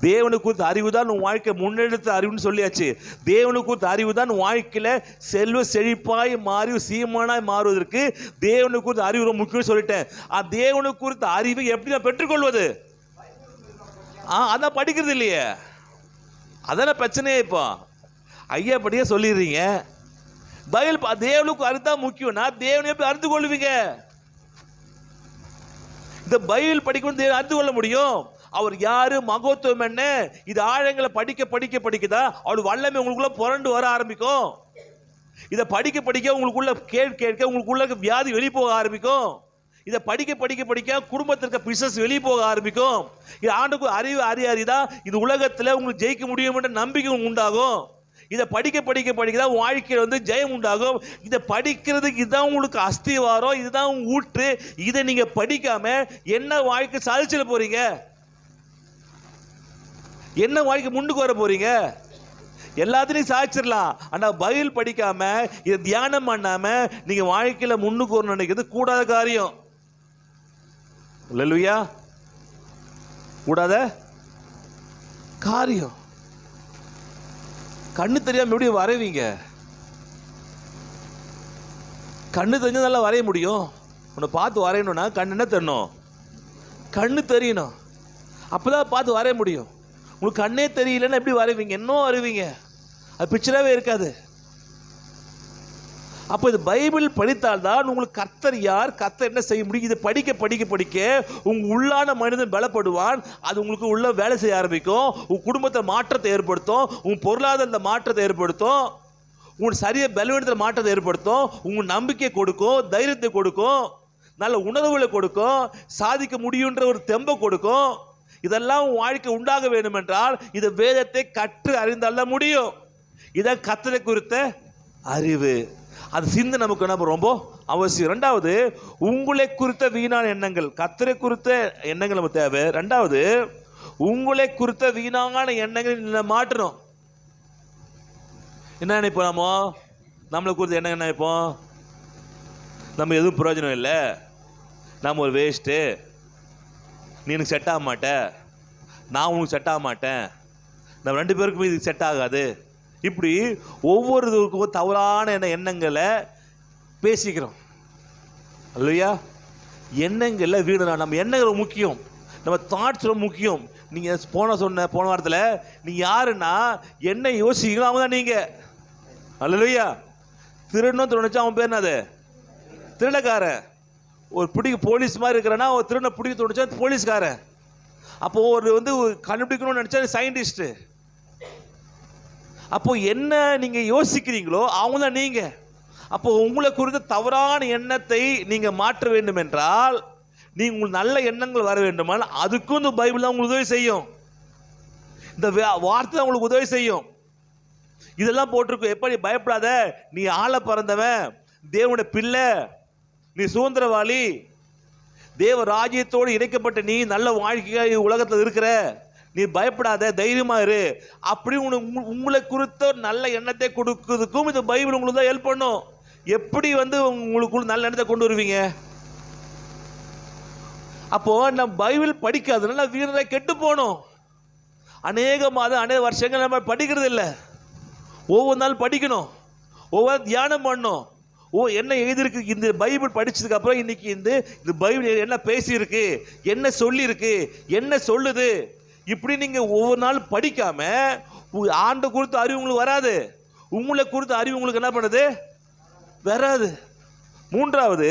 தேவனுக்கு குறித்த அறிவு தான் உன் வாழ்க்கை முன்னெடுத்த அறிவுன்னு சொல்லியாச்சு. தேவனுக்கு குறித்த அறிவு தான் உன் வாழ்க்கையில் செல்வ செழிப்பாய் மாறி சீமானாய் மாறுவதற்கு தேவனுக்கு குறித்த அறிவு ரொம்ப முக்கியம் சொல்லிட்டேன். தேவனுக்கு குறித்த அறிவை எப்படி நான் பெற்றுக்கொள்வது? அதான் படிக்கிறது இல்லையே, அதான பிரச்சனையே. இப்போ ஐயா படியே சொல்லிடுறீங்க, பைபிள் தேவனுக்கு அறிதான் முக்கியம்னா தேவனை எப்படி அறிந்து கொள்வீங்க? இந்த பைபிள் படிக்கணும் தேவன் அறிந்து கொள்ள முடியும். அவர் யாரு, மகத்துவம் என்ன, இது ஆழங்களை படிக்க படிக்க படிக்கதான் அவருடைய வல்லமை உங்களுக்குள்ள புரண்டு வர ஆரம்பிக்கும். இதை படிக்க படிக்க உங்களுக்குள்ள கேட்க உங்களுக்குள்ள வியாதி வெளியே போக ஆரம்பிக்கும். இதை படிக்க படிக்க படிக்க குடும்பத்திற்கு பிசினஸ் வெளியே போக ஆரம்பிக்கும். இது ஆண்டுக்கு அறிவு அறிதான் இது உலகத்தில் உங்களுக்கு ஜெயிக்க முடியும் என்ற நம்பிக்கை உண்டாகும். இதை படிக்க படிக்க படிக்கதான் வாழ்க்கையில் ஜெயம் உண்டாகும். இதை படிக்கிறதுக்கு இதுதான் உங்களுக்கு அஸ்திவாரம், இதுதான் உங்க ஊற்று. இதை நீங்க படிக்காம என்ன வாழ்க்கை சாதிச்சிட போறீங்க? என்ன வாழ்க்கை முன்னுக்கு வர போறீங்க? எல்லாத்திலையும் சாதிச்சிடலாம், ஆனா பைபிள் படிக்காம இதை தியானம் பண்ணாம நீங்க வாழ்க்கையில முன்னுக்கு வரணும்னு நினைக்கிறது கூடாத காரியம். அல்லேலூயா. கூடாத காரியம். கண்ணு தெரியாம எப்படி வரைவீங்க? கண்ணு தெரிஞ்சா நல்லா வரைய முடியும். உன்னை பார்த்து வரையணும்னா கண்ணு என்ன தெரியணும்? கண்ணு தெரியணும், அப்பதான் பார்த்து வரைய முடியும். உங்களுக்கு கண்ணே தெரியலன்னா எப்படி வரைவீங்க? இன்னும் வரைவீங்க, அது பிக்சராகவே இருக்காது. அப்போ இது பைபிள் படித்தால்தான் உங்களுக்கு கர்த்தர் யார், கர்த்தர் என்ன செய்ய முடியும். இதை படிக்க படிக்க படிக்க உங்கள் உள்ளான மனிதன் பலப்படுவான். அது உங்களுக்கு உள்ள வேலை செய்ய ஆரம்பிக்கும். உங்கள் குடும்பத்தை மாற்றத்தை ஏற்படுத்தும், உங்கள் பொருளாதார மாற்றத்தை ஏற்படுத்தும், உங்கள் சரிய பலவீனத்தில் மாற்றத்தை ஏற்படுத்தும், உங்கள் நம்பிக்கை கொடுக்கும், தைரியத்தை கொடுக்கும், நல்ல உணர்வுகளை கொடுக்கும், சாதிக்க முடியுன்ற ஒரு தெம்பை கொடுக்கும். இதெல்லாம் உன் வாழ்க்கை உண்டாக வேண்டும் என்றால் இது வேதத்தை கற்று அறிந்தால்தான் முடியும். இதான் கர்த்தரை குறித்த அறிவு. அது சிந்தை நமக்கு என்ன ரொம்ப அவசியம். ரெண்டாவது, உங்களை குறித்த வீணான எண்ணங்கள், கர்த்தரை குறித்த எண்ணங்கள் நமக்கு தேவை. ரெண்டாவது, உங்களை குறித்த வீணான எண்ணங்கள் மாற்றணும். என்ன நினைப்போம்? நம்மளை குறித்த எண்ணம் என்ன நினைப்போம்? நம்ம எதுவும் பிரயோஜனம் இல்லை, நம்ம ஒரு வேஸ்ட்டு, நீ எனக்கு செட் ஆக மாட்டேன், நான் உனக்கு செட் ஆக மாட்டேன், நம்ம 2 பேருக்குமே இது செட் ஆகாது. இப்படி ஒவ்வொருவருக்கும் தவறான எண்ணங்களை பேசிக்கிறோம். இல்லையா? எண்ணங்களில் வீடு. நம்ம எண்ணங்கள் முக்கியம், நம்ம தாட்ஸ் ரொம்ப முக்கியம். நீங்கள் போன வாரத்தில் நீங்கள் யாருன்னா என்ன யோசிக்கிறோம் அவங்க தான் நீங்கள். அல்லையா? திருடணும் திருடச்சா அவன் பேர் என்னது? திருடக்காரன். ஒரு போலீஸ் மாதிரி இருக்கிறனா ஒரு திருடனை பிடிக்க தோணுச்சா போலீஸ்காரன். அப்போ ஒரு கண்டுபிடிக்கணும்னு நினச்சா சயின்டிஸ்ட்டு. அப்போ என்ன நீங்க யோசிக்கிறீங்களோ அவங்க தான் நீங்க. அப்போ உங்களை குறித்த தவறான எண்ணத்தை நீங்க மாற்ற வேண்டும் என்றால், நீங்க உங்களுக்கு நல்ல எண்ணங்கள் வர வேண்டுமானால் அதுக்கும் இந்த பைபிள் தான் உங்களுக்கு உதவி செய்யும். இந்த வார்த்தை தான் உங்களுக்கு உதவி செய்யும். இதெல்லாம் போட்டிருக்கும். எப்படி? பயப்படாத, நீ ஆள பிறந்தவன், தேவனுடைய பிள்ளை, நீ சுதந்திரவாளி, தேவ ராஜ்யத்தோடு இணைக்கப்பட்ட நீ நல்ல வாழ்க்கையாக உலகத்தில் இருக்கிற, நீ பயப்படாத, தைரியமா இரு. அப்படி உங்களை குறித்த நல்ல எண்ணத்தை கொடுக்கிறதுக்கும் இந்த பைபிள் உங்களுக்கு தான் ஹெல்ப் பண்ணும். எப்படி உங்களுக்குள்ள நல்ல எண்ணத்தை கொண்டு வருவீங்க? அப்போ நம்ம பைபிள் படிக்காதனால வீணரை கெட்டு போனோம். அநேக மாதம் அநேக வருஷங்கள் நம்ம படிக்கிறது இல்லை. ஒவ்வொரு நாள் படிக்கணும், ஒவ்வொரு தியானம் பண்ணணும். என்ன எழுதியிருக்கு இந்த பைபிள் படிச்சதுக்கு அப்புறம் இன்னைக்கு இந்த பைபிள் என்ன பேசியிருக்கு, என்ன சொல்லியிருக்கு, என்ன சொல்லுது, இப்படி நீங்க ஒவ்வொரு நாள் படிக்காம ஆண்டை குறித்த அறிவு உங்களுக்கு வராது. உங்களை குறித்த அறிவு உங்களுக்கு என்ன பண்ணுது? வராது. மூன்றாவது,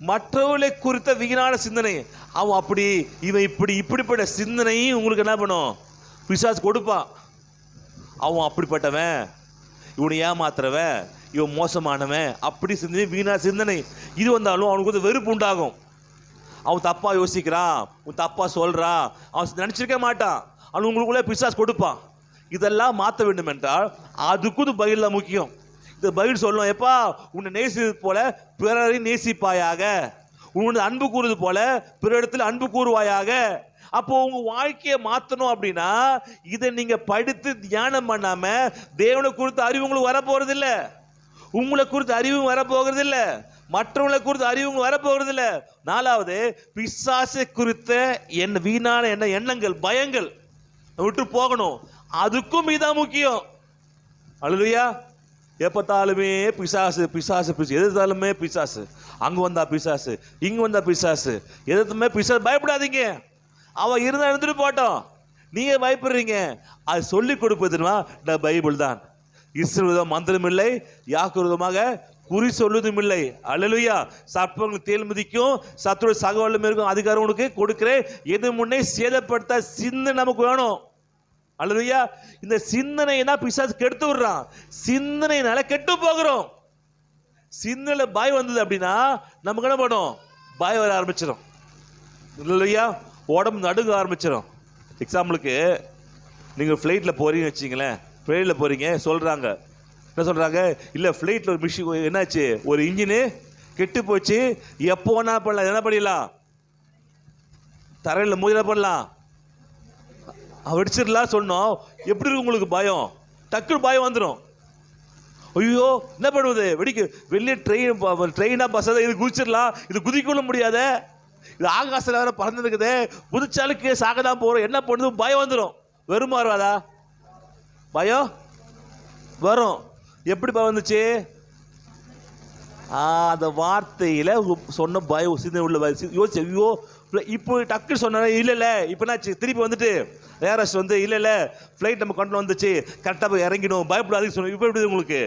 மற்றவர்களை குறித்த வீணான சிந்தனை. அவன் அப்படி, இவன் இப்படி, இப்படிப்பட்ட சிந்தனையும் உங்களுக்கு என்ன பண்ணும்? பிசாசு கொடுப்பான். அவன் அப்படிப்பட்டவன், இவனை ஏமாத்துறவன், இவன் மோசமானவன், அப்படி சிந்தனை, வீணா சிந்தனை. இது வந்தாலும் அவனுக்கு வந்து வெறுப்பு உண்டாகும். அவன் தப்பா யோசிக்கிறான், அவன் தப்பா சொல்றான், அவன் நினைச்சிருக்க மாட்டான். அவன் உங்களுக்குள்ளே பிசாசு கொடுப்பான். இதெல்லாம் மாற்ற வேண்டும் என்றால் அதுக்கும் பைபிள் முக்கியம். இந்த பைபிள் சொல்லணும், எப்பா உன்னை நேசிப்பது போல பிறரை நேசிப்பாயாக, உன்னை அன்பு கூறுவது போல பிறரிடத்தில் அன்பு கூறுவாயாக. அப்போ உங்க வாழ்க்கையை மாற்றணும் அப்படின்னா இதை நீங்க படித்து தியானம் பண்ணாம தேவனை குறித்த அறிவு உங்களுக்கு வரப்போறது இல்லை, உங்களை குறித்த அறிவு வரப்போகிறது இல்லை, மற்றவங்களை குறித்த அறிவு வரப்போகிறது இல்லை. நாலாவது, பிசாசை குறித்த வீணான எண்ணங்கள், பயங்கள் விட்டு போகணும். அதுக்கும் இதான் முக்கியம். அல்லேலூயா. எப்பத்தாலுமே பிசாசு பிசாசு பிசாசு, எதிர்த்தாலுமே பிசாசு, அங்க வந்தா பிசாசு, இங்க வந்தா பிசாசு, எதிர்த்துமே பிசாசு. பயப்படாதீங்க, அவன் இருந்தா இருந்துட்டு போட்டோம், நீங்க பயப்படுறீங்க. அது சொல்லி கொடுப்பதுமா இந்த பைபிள் தான். இஸ்ரவேல் மந்திரம் இல்லை, யாக்கோருதமாக குறி சொல்லுவதும் இல்லை. அல்லேலூயா. சர்ப்பங்கள் தேல் மிதிக்கும், சத்துரு சகவாலும் இருக்கும் அதிகாரம் உனக்கு கொடுக்கிறேன். எது முன்னே சேதப்படுத்த சிந்தனை நமக்கு வேணும். அல்லேலூயா. இந்த சிந்தனைனா பிசாசு கெடுத்து விடுறான். சிந்தனைனால கெட்டு போகிறோம். சிந்தனையில பயம் வந்தது அப்படின்னா நமக்கு என்ன பண்ணும்? பயம் வர ஆரம்பிச்சிடும். அல்லேலூயா. உடம்பு நடுங்க ஆரம்பிச்சிடும். எக்ஸாம்பிளுக்கு நீங்கள் ஃப்ளைட்டில் போறீங்கன்னு வச்சிங்களேன், ஃப்ளைட்டில் போறீங்க, சொல்கிறாங்க என்ன சொல்கிறாங்க? இல்லை ஃப்ளைட்டில் ஒரு மிஷின் என்னாச்சு, ஒரு இன்ஜினு கெட்டு போச்சு, எப்போ என்ன பண்ணலாம், என்ன பண்ணிடலாம், தரையில் மூஜில பண்ணலாம், வெடிச்சிடலாம் சொன்னோம். எப்படி இருக்கு உங்களுக்கு? பயம், டக்குனு பயம் வந்துடும். ஐயோ என்ன பண்ணுவது, வெடிக்க வெளியே ட்ரெயினா பஸ் இது குதிச்சிடலாம், இது குதிக்கொள்ள முடியாத, இது ஆகாசத்தில் வேற பறந்துருக்குது, குதிச்சாலுக்கு சாக தான் போகிறோம், என்ன பண்ணுது, பயம் வந்துடும். வருமா வராதா? பயம் வரும். எப்படி பயம் வந்துச்சு? அந்த வார்த்தையில் சொன்ன பயம் சின்ன உள்ள யோசிச்சு, ஐயோ இப்போ டக்குன்னு சொன்ன இல்லை இப்போ என்னாச்சு, திருப்பி வந்துட்டு ஏர்ஹோஸ்ட் வந்து இல்லை ஃப்ளைட் நம்ம கொண்டு வந்துச்சு, கரெக்டாக போய் இறங்கிடும், பயப்படாதுன்னு சொன்னோம். இப்போ எப்படி உங்களுக்கு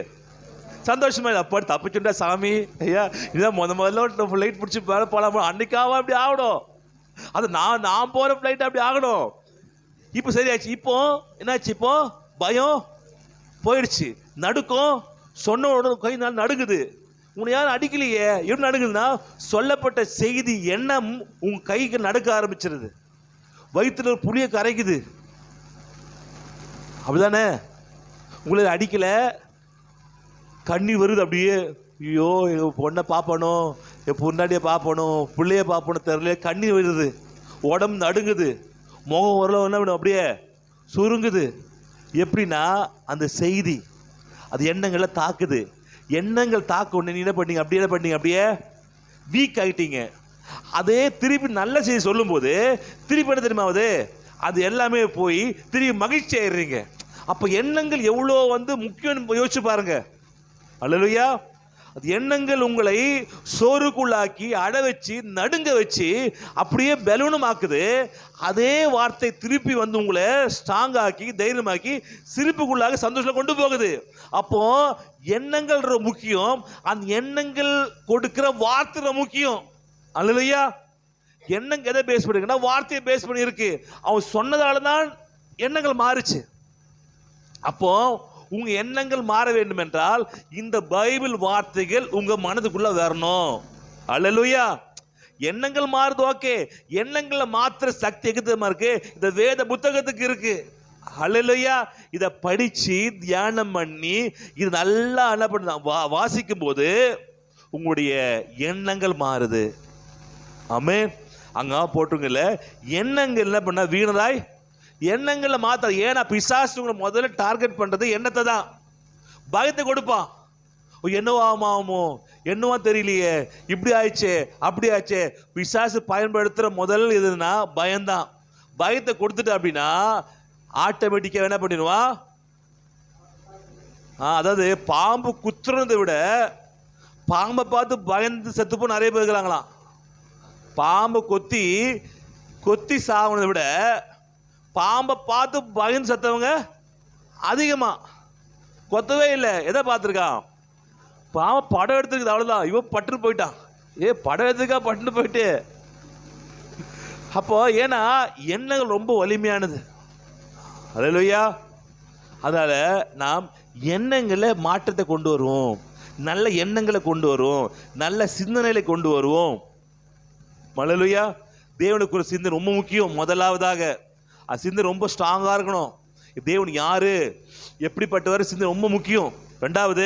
சந்தோஷமா இல்லை? அப்போ தப்பிச்சுட்டா சாமி, ஐயா இதான் முதல்ல ஃப்ளைட் பிடிச்சி போகலாம், அன்னைக்காக அப்படி ஆகணும், அது நான் போகிற ஃப்ளைட் அப்படி ஆகணும். இப்போ சரியாச்சு. இப்போ என்னாச்சு, இப்போ பயம் போயிடுச்சு. நடுக்கம், சொன்ன உடனே கை நாள் நடுங்குது. உன்னை யாரும் அடிக்கலையே, எப்படி நடுங்குதுன்னா சொல்லப்பட்ட செய்தி எண்ணம் உங்க கைக்கு நடுக்க ஆரம்பிச்சிருது, வயிற்றுல ஒரு புளிய கரைக்குது. அப்படிதானே? உங்களை அடிக்கல, கண்ணீர் வருது அப்படியே, ஐயோ என் பொண்ணை பார்ப்பணும், என் பொண்டாட்டியை பார்ப்பணும், பிள்ளைய பார்ப்பணும், தெரியல, கண்ணீர் வருது, உடம்பு நடுங்குது, முகம் வரல என்ன பண்ணும், அப்படியே சுருங்குது. எப்படின்னா அந்த செய்தி அது எண்ணங்களை தாக்குது. எண்ணங்கள் தாக்க உடனே நீ என்ன பண்ணீங்க, அப்படியே என்ன பண்ணீங்க, அப்படியே வீக் ஆகிட்டீங்க. அதே திருப்பி நல்ல செய்தி சொல்லும்போது திருப்பி என்ன தெரியுமாவது, அது எல்லாமே போய் திருப்பி மகிழ்ச்சி ஆயிடுறீங்க. அப்போ எண்ணங்கள் எவ்வளோ முக்கியம் யோசிச்சு பாருங்க. அல்லேலூயா. அது எண்ணங்கள் உங்களை சோறுக்குள்ளாக்கி அட வச்சு நடுங்க வச்சு அப்படியே பலூனும் ஆக்குது. அதே வார்த்தை திருப்பி உங்களை ஸ்ட்ராங் ஆக்கி தைரியமாக்கி சிரிப்புக்குள்ளாக சந்தோஷம் கொண்டு போகுது. அப்போ எண்ணங்கள் முக்கியம், அந்த எண்ணங்கள் கொடுக்கிற வார்த்தை முக்கியம். அல்லேலூயா. எண்ணங்கள் எதை பேஸ் பண்ணிருக்குன்னா வார்த்தையை பேஸ் பண்ணி இருக்கு. அவன் சொன்னதால தான் எண்ணங்கள் மாறுச்சு. அப்போ உங்க எண்ணங்கள் மாற வேண்டும் என்றால் இந்த பைபிள் வார்த்தைகள் உங்க மனதுக்குள்ள வரணும். அல்லேலூயா. எண்ணங்கள் மாறுது, ஓகே, எண்ணங்களை மாத்திர சக்தி எதுமா இருக்கு, இந்த வேத புத்தகத்துக்கு இருக்கு. அல்லேலூயா. இதை படிச்சு தியானம் பண்ணி இது நல்லா என்ன பண்ண வாசிக்கும் போது உங்களுடைய எண்ணங்கள் மாறுது. ஆமென். அங்க போட்டுங்கல்ல, எண்ணங்கள் என்ன பண்ண வீணராய் எண்ணங்களை மாத்த. ஏன்னா பிசாசு உங்களை முதல்ல டார்கெட் பண்றது எண்ணத்தை தான், பயத்தை கொடுப்பான். என்னவாமோ என்னவா தெரியலையே, இப்படி ஆயிடுச்சே அப்படி ஆயிடுச்சே. பிசாசு பயன்படுத்துற முதல் எதுன்னா பயம்தான். பயத்தை கொடுத்துட்டு அப்படின்னா ஆட்டோமேட்டிக்கா என்ன பண்ணிடுவான்? அதாவது பாம்பு குத்துறதை விட பாம்பை பார்த்து பயந்து செத்துப்போ நிறைய பேர் இருக்கிறாங்களாம். பாம்பை கொத்தி கொத்தி சாவனதை விட பாம்பை பார்த்து பயந்து செத்தவங்க அதிகமா. கொத்தவே இல்லை, எதை பார்த்துருக்கான்? பாம்பை படம் எடுத்துருக்குது, அவ்வளோதான். இவன் பட்டுன்னு போயிட்டான். படம் எடுத்துக்கா பட்டுன்னு போயிட்டு. அப்போ ஏன்னா எண்ணங்கள் ரொம்ப வலிமையானது. அல்லேலூயா. அதனால நாம் எண்ணங்களை மாற்றத்தை கொண்டு வருவோம், நல்ல எண்ணங்களை கொண்டு வருவோம், நல்ல சிந்தனைகளை கொண்டு வருவோம். அல்லேலூயா. தேவனுக்கு ஒரு சிந்தனை ரொம்ப முக்கியம். முதலாவதாக அது சிந்தனை ரொம்ப ஸ்ட்ராங்காக இருக்கணும். தேவன் யாரு, எப்படிப்பட்டவர், சிந்தனை ரொம்ப முக்கியம். ரெண்டாவது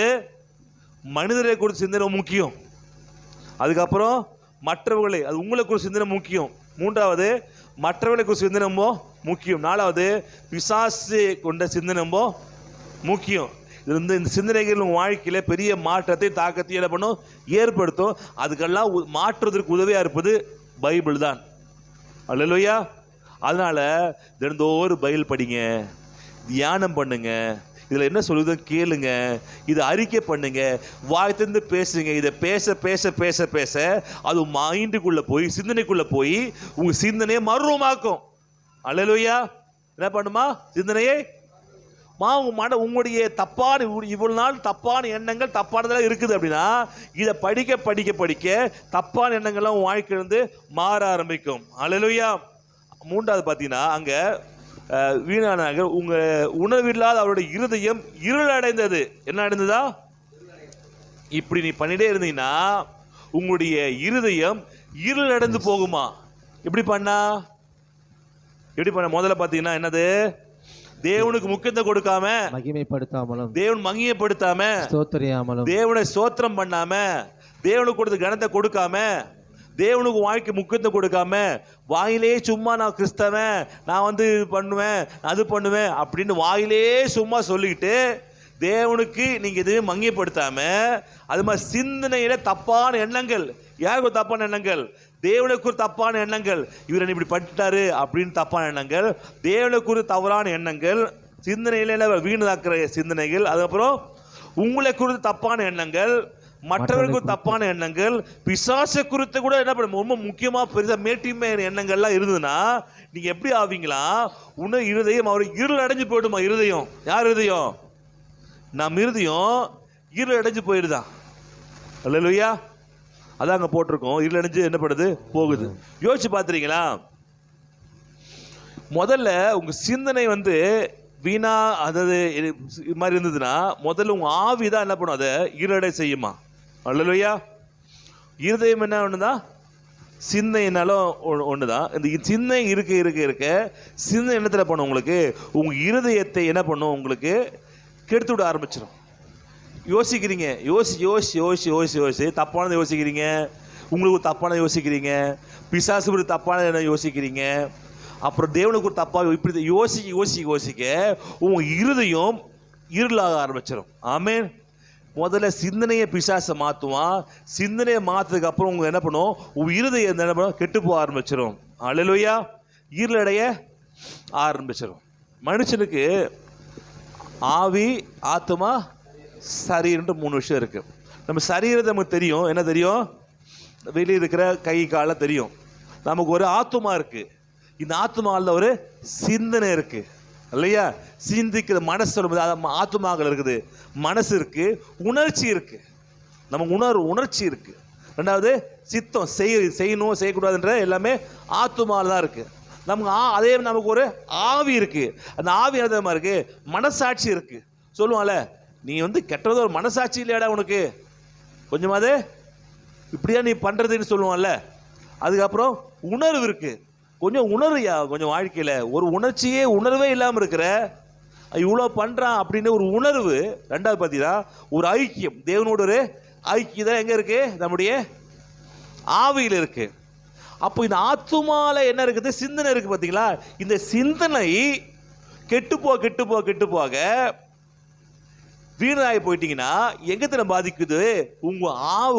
மனிதரை குறித்த சிந்தனை ரொம்ப முக்கியம். அதுக்கப்புறம் மற்றவர்களை, அது உங்களை குறித்த சிந்தனை முக்கியம். மூன்றாவது மற்றவர்களை குறித்த சிந்தனை ரொம்ப முக்கியம். நாலாவது பிசாசு கொண்ட சிந்தனை ரொம்ப முக்கியம். இது இந்த சிந்தனைகள் உங்கள் வாழ்க்கையில் பெரிய மாற்றத்தை தாக்கத்தை என்ன பண்ணும்? ஏற்படுத்தும். அதுக்கெல்லாம் மாற்றுவதற்கு உதவியாக இருப்பது பைபிள் தான். அல்லேலூயா. அதனால தினந்தோறும் பைபிள் படிங்க, தியானம் பண்ணுங்க, இதில் என்ன சொல்லுதோ கேளுங்க, இதை அறிக்கை பண்ணுங்க, வாய்த்திருந்து பேசுங்க. இதை பேச பேச பேச பேச அது மைண்டுக்குள்ளே போய் சிந்தனைக்குள்ளே போய் உங்கள் சிந்தனையை மர்வமாக்கும். அல்லேலூயா. என்ன பண்ணுமா? சிந்தனையை உங்களுடைய தப்பான இவ்வளவு நாள் தப்பான எண்ணங்கள் தப்பானதெல்லாம் இருக்குது அப்படின்னா இதை படிக்க படிக்க படிக்க தப்பான எண்ணங்கள்லாம் உன் வாழ்க்கையிலிருந்து மாற ஆரம்பிக்கும். அல்லேலூயா. மூன்றாவது பார்த்தீங்கன்னா அங்கே வீணானாக உங்கள் உணர்வில்லாத அவருடைய இருதயம் இருள் அடைந்தது. என்ன அடைந்ததா? இப்படி நீ பண்ணிட்டே இருந்தீங்கன்னா உங்களுடைய இருதயம் இருள் அடைந்து போகுமா? எப்படி பண்ண? முதல்ல பார்த்தீங்கன்னா என்னது? தேவனுக்கு முக்கியத்துவம் கொடுக்காம, மகிமைப்படுத்தாமலும், தேவன் மகிமைப்படுத்தாம, ஸ்தோத்திரியாமலும், தேவனை ஸ்தோத்திரம் பண்ணாம, தேவனுக்கு கொடுத்த கனத்தை கொடுக்காம, தேவனுக்கு வாழ்க்கை முக்கியத்துவம் கொடுக்காம, வாயிலே சும்மா நான் கிறிஸ்தவன், நான் வந்து இது பண்ணுவேன் அது பண்ணுவேன் அப்படின்னு வாயிலே சும்மா சொல்லிக்கிட்டு தேவனுக்கு நீங்க எதுவும் மகிமைப்படுத்தாம, அது மாதிரி சிந்தனையில தப்பான எண்ணங்கள். யாருக்கு தப்பான எண்ணங்கள்? தேவனுக்கு ஒரு தப்பான எண்ணங்கள். இவரை இப்படி பண்ணிட்டாரு அப்படின்னு தப்பான எண்ணங்கள், தேவனுக்கு ஒரு தவறான எண்ணங்கள், சிந்தனையில வீணாக்குற சிந்தனைகள். அதுக்கப்புறம் உங்களை குறித்து தப்பான எண்ணங்கள், மற்றவர்களுக்கு தப்பான எண்ணங்கள், பிசாசை குறித்து கூட என்ன பண்ண ரொம்ப முக்கியமாக பெரிதாக மேட்டிமை எண்ணங்கள்லாம் இருந்ததுன்னா நீங்கள் எப்படி ஆவீங்களா? இன்னும் இருதயம் அவர் இருள் அடைஞ்சு போயிடுமா? இருதயம், யார் இருதயம்? நம் இருதயம் இருள் அடைஞ்சு போயிடுதான். அல்லேலூயா. அதான் அங்கே போட்டிருக்கோம், இருள் அடைஞ்சு என்ன பண்ணுது? போகுது. யோசிச்சு பார்த்துறீங்களா? முதல்ல உங்கள் சிந்தனை வந்து வீணா அதாவது இது மாதிரி இருந்ததுன்னா முதல்ல உங்கள் ஆவி தான் என்ன பண்ணும்? அதை இருளடை செய்யுமா? அல்லேலூயா. இருதயம் என்ன ஒன்றுதான், சிந்தனைனாலும் ஒன்று தான். இந்த சிந்தனை இருக்க இருக்க இருக்க சிந்தனை என்னத்தில் பண்ணும்? உங்களுக்கு உங்கள் இருதயத்தை என்ன பண்ணும்? உங்களுக்கு கெடுத்து விட ஆரம்பிச்சிடும். யோசிக்கிறீங்க, யோசி யோசி யோசி யோசி யோசி தப்பானதை யோசிக்கிறீங்க, உங்களுக்கு ஒரு தப்பானதை யோசிக்கிறீங்க, பிசாசு ஒரு தப்பானதை யோசிக்கிறீங்க, அப்புறம் தேவனுக்கு ஒரு தப்பாக இப்படி யோசிக்க யோசிக்க யோசிக்க உங்கள் இருதயம் இருளாக ஆரம்பிச்சிடும். ஆமென். முதல்ல சிந்தனையை பிசாசை மாற்றுவான். சிந்தனையை மாற்றதுக்கு அப்புறம் உங்க என்ன பண்ணும்? உங்கள் இருதயம் என்ன பண்ணும்? கெட்டு போக ஆரம்பிச்சிடும். அல்லேலூயா. இருளடைய ஆரம்பிச்சிடும். மனுஷனுக்கு ஆவி, ஆத்மா, சரீரம்ன்ற 3 விஷயம் இருக்கு. நம்ம சரீரத்தை நமக்கு தெரியும். என்ன தெரியும்? வெளியே இருக்கிற கை கால தெரியும். நமக்கு ஒரு ஆத்மா இருக்கு. இந்த ஆத்மாவில் ஒரு சிந்தனை இருக்கு இல்லையா? சிந்திக்கிற மனசு சொல்லும்போது ஆத்மாக்கள் இருக்குது, மனசு இருக்கு, உணர்ச்சி இருக்கு. நமக்கு உணர்ச்சி இருக்கு. ரெண்டாவது சித்தம், செய்யணும் செய்யக்கூடாதுன்ற எல்லாமே ஆத்மாவில் தான் இருக்கு. நமக்கு அதே நமக்கு ஒரு ஆவி இருக்கு. அந்த ஆவி என்ன மாதிரி இருக்கு? மனசாட்சி இருக்கு. சொல்லுவாங்கல்ல, நீ வந்து கெட்டதோ ஒரு மனசாட்சி இல்லையாடா உனக்கு, கொஞ்சமாவது இப்படியா நீ பண்றதுன்னு சொல்லுவான்ல. அதுக்கப்புறம் உணர்வு இருக்கு. கொஞ்சம் உணர்வையா, கொஞ்சம் வாழ்க்கையில் ஒரு உணர்வே இல்லாமல் இருக்கிற, இவ்வளோ பண்ணுறான் அப்படின்னு ஒரு உணர்வு. ரெண்டாவது பார்த்தீங்கன்னா ஒரு ஐக்கியம், தேவனோட ஒரு ஐக்கியம் எங்கே இருக்கு? நம்முடைய ஆவியில் இருக்கு. அப்போ இந்த ஆத்துமால என்ன இருக்குது? சிந்தனை இருக்கு. பார்த்தீங்களா? இந்த சிந்தனை கெட்டு போக வீணராகி போயிட்டீங்கன்னா எங்க தினம் பாதிக்குது?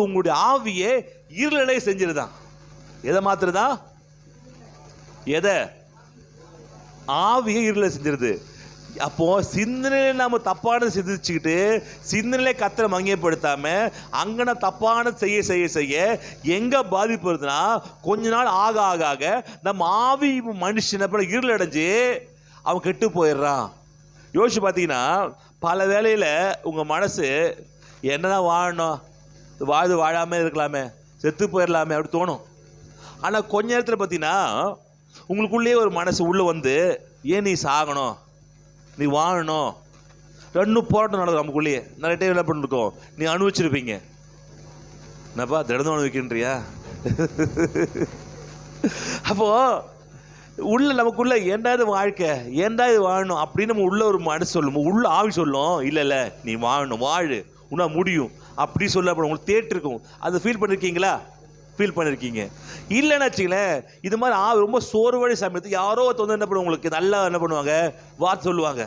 உங்களுடைய ஆவியே இருளடை செஞ்சிருதான். எதை மாத்துறதா? எதை? ஆவியை இருளை செஞ்சிருது. அப்போ சிந்தனையில நாம தப்பான சிந்திச்சுக்கிட்டு சிந்தனையில கத்தரை மங்கியப்படுத்தாம அங்கன தப்பான செய்ய செய்ய செய்ய எங்க பாதிப்பு வருதுன்னா, கொஞ்ச நாள் ஆக ஆக ஆக நம்ம ஆவி மனுஷனை இருள் அடைஞ்சு அவன் கெட்டு போயிடுறான். யோசிச்சு பார்த்தீங்கன்னா, பல வேளையில் உங்கள் மனசு என்னதான் வாழணும், வாழாமல் இருக்கலாமே, செத்து போயிடலாமே அப்படி தோணும். ஆனால் கொஞ்ச நேரத்தில் பார்த்தீங்கன்னா உங்களுக்குள்ளேயே ஒரு மனசு உள்ளே வந்து, ஏன் நீ சாகணும், நீ வாழணும், ரெண்டும் போராட்டம் நடக்கும் நமக்குள்ளேயே. நிறைய டைம் என்ன பண்ணிருக்கோம், நீ அனுபவிச்சிருப்பீங்க. என்னப்பா திடந்தும் அனுபவிக்கின்றியா? அப்போ உள்ள நமக்குள்ள ஏண்டா இது வாழ்க்கை, ஏண்டா இது வாழணும் அப்படின்னு நம்ம உள்ள ஒரு மனசு சொல்லும், உள்ள ஆவி சொல்லும், இல்லை இல்லை நீ வாழணும், வாழு, உன்னா முடியும் அப்படி சொல்ல. அப்புறம் உங்களுக்கு தேட்டிருக்கும். அதை ஃபீல் பண்ணியிருக்கீங்களா? ஃபீல் பண்ணியிருக்கீங்க. இல்லைன்னு வச்சுங்களேன், இது மாதிரி ரொம்ப சோர்வழி சமயத்துக்கு யாரோ வந்து என்ன பண்ணுவாங்க, உங்களுக்கு நல்லா என்ன பண்ணுவாங்க, வார்த்தை சொல்லுவாங்க,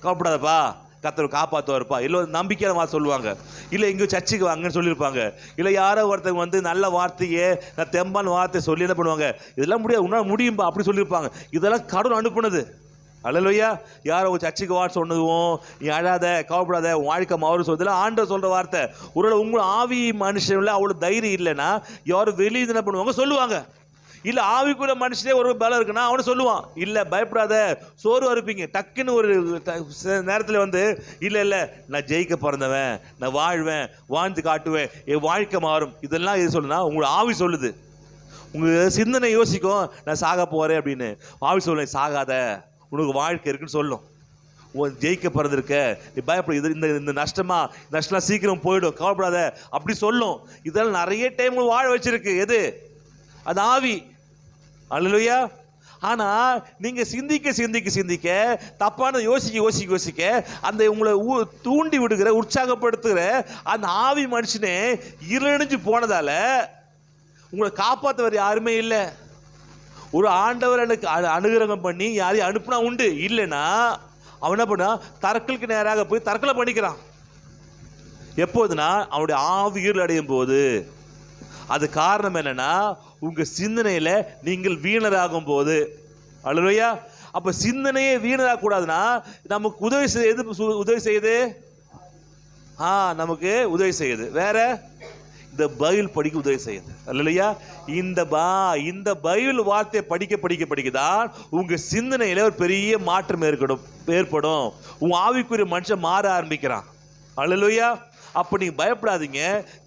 கவலைப்படாதப்பா கர்த்தர் காப்பாற்றுவார்ப்பா, இல்லை நம்பிக்கையான வார்த்தை சொல்லுவாங்க, இல்லை இங்கே சர்ச்சுக்கு வாங்கன்னு சொல்லியிருப்பாங்க, இல்லை யாரோ ஒருத்தவங்க வந்து நல்ல வார்த்தையே தெம்பான வார்த்தை சொல்லி என்ன பண்ணுவாங்க, இதெல்லாம் முடியாது உன்னால் முடியும்பா அப்படி சொல்லியிருப்பாங்க. இதெல்லாம் கடவுள் அனுப்புனது. அல்லேலூயா. யாரோ ஒரு சர்ச்சுக்கு வார்த்தை சொன்னதும், நீ அழாத கவலைப்படாத வாழ்க்கை மாறு சொல்றதுலாம் ஆண்டவர் சொல்ற வார்த்தை. ஒருவேளை உங்களை ஆவி மனுஷன்ல அவ்வளோ தைரியம் இல்லைன்னா யாரும் வெளியே என்ன பண்ணுவாங்க, சொல்லுவாங்க. இல்லை ஆவிக்குள்ள மனுஷனே ஒரு பலம் இருக்குன்னா அவனை சொல்லுவான், இல்லை பயப்படாத சோர்வா இருப்பீங்க. டக்குன்னு ஒரு நேரத்தில் வந்து, இல்லை இல்லை நான் ஜெயிக்க பிறந்தவன், நான் வாழ்வேன், வாழ்ந்து காட்டுவேன், என் வாழ்க்கை மாறும், இதெல்லாம் எது சொல்லுன்னா உங்களோட ஆவி சொல்லுது. உங்கள் சிந்தனை யோசிக்கும், நான் சாக போகிறேன் அப்படின்னு. ஆவி சொல்லுவேன், சாகாத, உனக்கு வாழ்க்கை இருக்குன்னு சொல்லும். ஜெயிக்க பிறந்திருக்க, நீ பயப்பட, இது இந்த நஷ்டம்லாம் சீக்கிரம் போயிடும், கவலைப்படாத அப்படி சொல்லும். இதெல்லாம் நிறைய டைம் வாழ வச்சிருக்கு. எது? அது ஆவி. அல்லேலூயா. ஆனா நீங்க சிந்திக்க சிந்திக்க சிந்திக்க தப்பான யோசிக்க அந்த உங்களை தூண்டி விடுகிற உற்சாகப்படுத்துகிற அந்த ஆவி மனுஷனே இருளடைஞ்சு போனதால உங்களை காப்பாற்றவர் யாருமே இல்லை. ஒரு ஆண்டவர் எனக்கு அனுகிரகம் பண்ணி யாரையும் அனுப்புனா உண்டு, இல்லைன்னா அவன் என்ன பண்ணா தற்கொலைக்கு நேராக போய் தற்கொலை பண்ணிக்கிறான். எப்போதுனா அவனுடைய ஆவி இருள் அடையும் போது. அது காரணம் என்னன்னா, உங்க சிந்தனையில நீங்கள் வீணராகும் போது. அல்லேலூயா. அப்ப சிந்தனையே வீணராக கூடாதுன்னா நமக்கு உதவி செய்யுது, நமக்கு உதவி செய்யுது. வேற இந்த பைபிள் படிக்க உதவி செய்யுது. அல்லேலூயா. இந்த பைபிள் வார்த்தையை படிக்கதான் உங்க சிந்தனையில ஒரு பெரிய மாற்றம் ஏற்படும். உங்க ஆவிக்குரிய மனுஷன் மாற ஆரம்பிக்கிறான். அல்லேலூயா. அப்போ நீங்கள் பயப்படாதீங்க,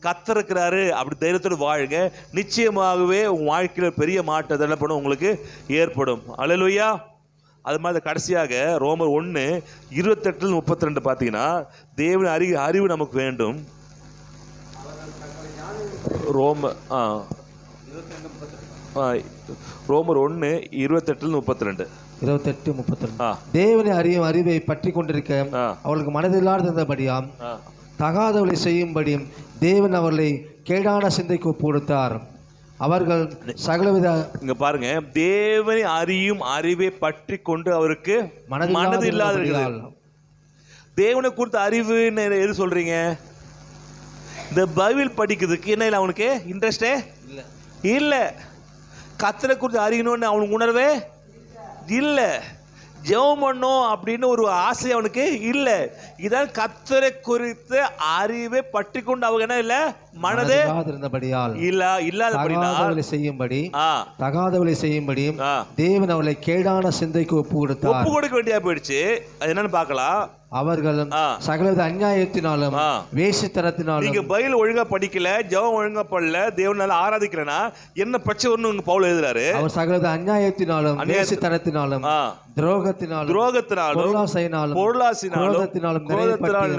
கர்த்தர் இருக்கிறாரு அப்படி தைரியத்தோடு வாழுங்க. நிச்சயமாகவே உங்கள் வாழ்க்கையில் பெரிய மாற்றம் என்ன பண்ணும் உங்களுக்கு ஏற்படும். அல்லேலூயா. அது மாதிரி கடைசியாக ரோமர் 1:28-32 பார்த்தீங்கன்னா, தேவன் அறிவு நமக்கு வேண்டும். ரோமர் 1:28-32. 28-32. தேவனை அறியும் அறிவை பற்றி கொண்டிருக்க அவளுக்கு மனதில்லாதபடியாம் தகாதவளை செய்யும்படியும் தேவன் அவர்களை கேடான சிந்தைக்கு ஒப்பு கொடுத்தார். அவர்கள் சகலவித, இங்க பாருங்க, தேவனை அறியும் அறிவை பற்றி கொண்டு அவருக்கு மனது இல்லாத. தேவனை குறித்த அறிவு எது சொல்றீங்க? இந்த பைபிள் படிக்கிறதுக்கு என்ன இல்லை, அவனுக்கு இன்ட்ரெஸ்டே இல்லை. கர்த்தரை குறித்து அறியணும்னு அவனுக்கு உணர்வே இல்லை. ஜெபம் பண்ணும் அப்படின்னு ஒரு ஆசை அவனுக்கு இல்லை. இதான் கர்த்தரை குறித்து அறிவை பற்றி கொண்டு அவங்க என்ன இல்லை, மனதே இல்லாதபடியால் தகாதவளை செய்யும்படியும் தேவன் அவளை கேடான சிந்தைக்கு ஒப்பு கொடுக்க வேண்டியா போயிடுச்சு. அது என்னன்னு பார்க்கலாம். அவர்கள் சகலவித அநியாயத்தினாலும் வேசித்தனத்தினாலும். நீங்க பைபிள் ஒழுங்கா படிக்கல, ஜெபம் ஒழுங்கா பண்ணல, தேவனால ஆராதிக்கிறனா என்ன பிரச்சனை ஒண்ணு பவுல் எழுதுறாரு. அவர் சகலவித அநியாயத்தினாலும் வேசித்தனத்தினாலும் துரோகத்தினாலும் பொருளாசினாலும்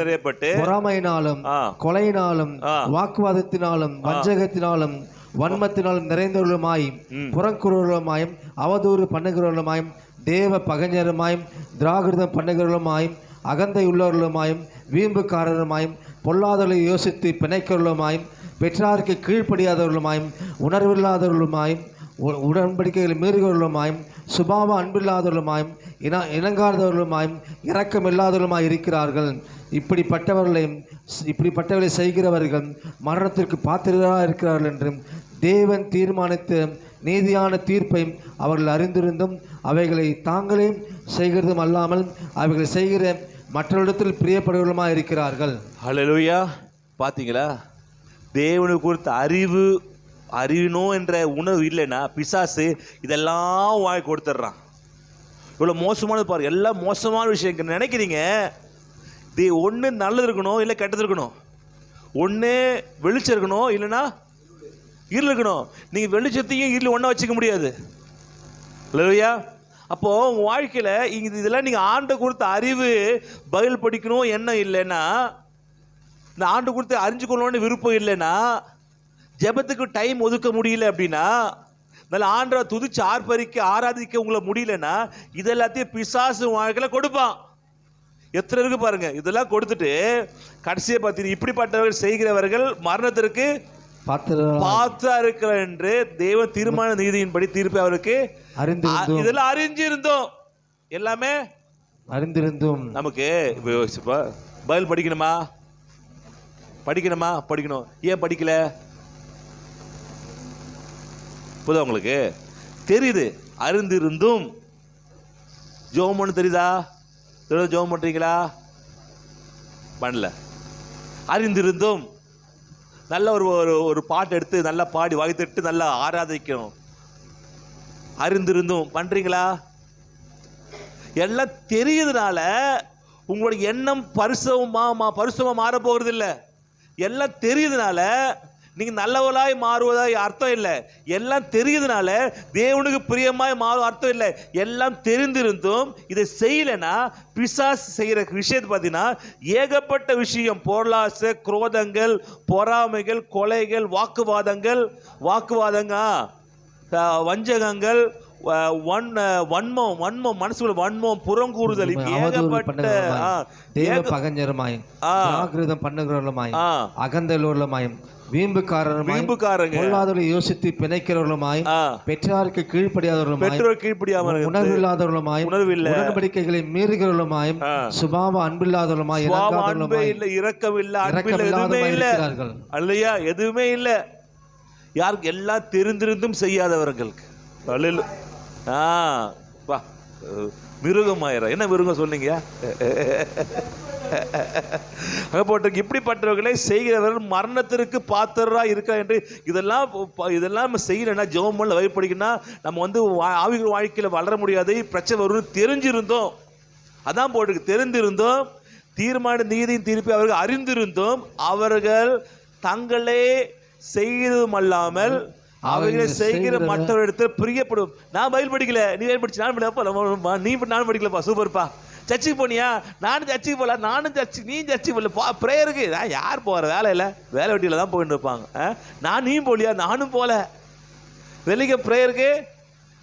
நிறையப்பட்டு பொறாமையினாலும் கொலையினாலும் வாக்குவாதத்தினாலும் வஞ்சகத்தினாலும் வன்மத்தினாலும் நிறைந்தவர்களுமாய் புறங்குறவர்களுமாயும் அவதூறு பண்ணுகிறவர்களுமாயும் தேவ பகைஞருமாயும் திராகிருதம் பண்ணுகிறவர்களுமாயும் அகந்தை உள்ளவர்களுமாயும் வீம்புக்காரருமாயும் பொல்லாதவர்களை யோசித்து பிணைக்கிறவர்களுமாயும் பெற்றாருக்கு கீழ்ப்படியாதவர்களுமாயும் உணர்வில்லாதவர்களுமாயும் உடன்படிக்கைகளை மீறுகிறவர்களுமாயும் சுபாவ அன்பில்லாதவர்களுமாயும் இணங்காதவர்களுமாய் இரக்கமில்லாதவர்களுமாய் இருக்கிறார்கள். இப்படிப்பட்டவர்களை செய்கிறவர்கள் மரணத்திற்கு பாத்திரராக இருக்கிறார்கள் என்று தேவன் தீர்மானித்த நீதியான தீர்ப்பை அவர்கள் அறிந்திருந்தும் அவைகளை தாங்களே செய்கிறதும் அல்லாமல் அவைகளை செய்கிற மற்றவரிடத்தில் பிரியப்படுவர்களுமாய் இருக்கிறார்கள். ஹல்லேலூயா. பார்த்தீங்களா, தேவனுக்கு குறித்த அறிவினோம் என்ற உணர்வு இல்லைன்னா பிசாசு இதெல்லாம் வாங்கி கொடுத்துட்றான். இவ்வளோ மோசமானது பாரு, எல்லாம் மோசமான விஷயம் நினைக்கிறீங்க. ஒன்று நல்லது இருக்கணும், இல்லை கெட்டது இருக்கணும். ஒன்று வெளிச்சம் இருக்கணும், இல்லைன்னா இருள் இருக்கணும். நீங்கள் வெளிச்சத்தையும் இருள் ஒன்றா வச்சுக்க முடியாது. இல்லையா? அப்போது உங்கள் வாழ்க்கையில் இதெல்லாம் நீங்கள் ஆண்டை கொடுத்த அறிவு பைபிள் படிக்கணும் எண்ணம் இல்லைன்னா, இந்த ஆண்டு கொடுத்து அறிஞ்சுக்கணும்னு விருப்பம் இல்லைன்னா, ஜெபத்துக்கு டைம் ஒதுக்க முடியல அப்படின்னா, நல்ல ஆண்டரை துதிச்சு ஆர்ப்பரிக்க ஆராதிக்க உங்களை முடியலன்னா, இதெல்லாத்தையும் பிசாசு வாழ்க்கையில் கொடுப்பான். எத்தனை இருக்கு பாருங்க. இதெல்லாம் கொடுத்துட்டு கடைசியை பார்த்தீங்கன்னா, இப்படிப்பட்டவர்கள் செய்கிறவர்கள் மரணத்திற்கு பார்த்தா இருக்கிற என்று தேவன் தீர்மான நீதியின்படி தீர்ப்பு அவருக்கு இதெல்லாம் அறிஞ்சிருந்தோம், எல்லாமே அறிந்திருந்தோம். நமக்கு பைபிள் படிக்கணுமா? படிக்கணும். ஏன் படிக்கல? புதா உங்களுக்கு தெரியுது. அறிந்திருந்தும் ஜெபம் பண்ண தெரியுதா? ஜெபம் பண்றீங்களா? பண்ணல. அறிந்திருந்தும் நல்ல ஒரு பாட்டு எடுத்து நல்லா பாடி வாய்த்திட்டு நல்லா ஆராதிக்கணும். அறிந்திருந்தும் பண்றீங்களா? எல்லாம் தெரியுதுனால உங்களோட எண்ணம் பரிசுமா மாற போகிறது இல்லை. எல்லாம் தெரியுதுனால நீங்க நல்லவளாய் மாறுவதாய் அர்த்தம் இல்லை. எல்லாம் தெரியுதுனால தேவனுக்கு பிரியமாய் மாறும் அர்த்தம் இல்லை. எல்லாம் தெரிந்திருந்தும் இதை செய்யலைன்னா பிசாசு செய்கிற விஷயத்தை பார்த்தீங்கன்னா ஏகப்பட்ட விஷயம். பொருளாசை, குரோதங்கள், பொறாமைகள், கொலைகள், வாக்குவாதங்க, வஞ்சகங்கள், வன்மம், மனசுல வன்மம், புறங்கூறுதல், ஏகப்பட்ட பகஞ்சருமாய், பண்ணுகிறவர்களுமாய், அகந்தலூர்லமாயும், வீம்புக்காரங்க, பொல்லாதவர்களை யோசித்து பிணைக்கிறவர்களுமாய், பெற்றாருக்கு கீழ்ப்படியாதவர்களுமாய், உணர்வில்லாதவர்களுமாய், உடன்படிக்கைகளை மீறுகிறவர்களுமாய், சுபாவ அன்பில்லாதவர்களுமாய், இரக்கமில்லாதவர்கள் அல்லையா? எதுவுமே இல்லை. யாருக்கு? எல்லாம் தெரிந்திருந்தும் செய்யாதவர்களுக்கு. மிருகமாயிர என்ன மிருகம் சொன்னீங்க? இப்படிப்பட்டவர்களை செய்கிறவர்கள் மரணத்திற்கு பாத்திரரா இருக்க என்று இதெல்லாம் செய்யலைன்னா ஜெபம் பண்ண வழிபடிக்கணும்னா நம்ம ஆவிகள் வாழ்க்கையில் வளர முடியாது. பிரச்சனை வரும் தெரிஞ்சிருந்தோம். அதான் போட்டு தெரிந்திருந்தோம் தீர்மான நீதியின் தீர்ப்பை அவர்கள் அறிந்திருந்தோம் அவர்கள் தங்களே செய்ததும் அல்லாமல் அவைகளை செய்கிற மற்றவரிடத்தில் பிரியப்படும். நான் பைபிள் படிக்கல, நீ பைபிள் படிச்சு நான் படிக்கலப்பா, நானும் படிக்கலப்பா, சூப்பர்ப்பா. சர்ச்சுக்கு போனியா? நானும் சர்ச்சுக்கு போகல. நீ சர்ச்சுக்கு போகல. ப்ரேயருக்கு நான் யார் போகிற வேலையில் வேலை வெட்டியில் தான் போயிட்டு இருப்பாங்க. நீயும் போலியா? நானும் போல. வெள்ளிக்க ப்ரேயருக்கு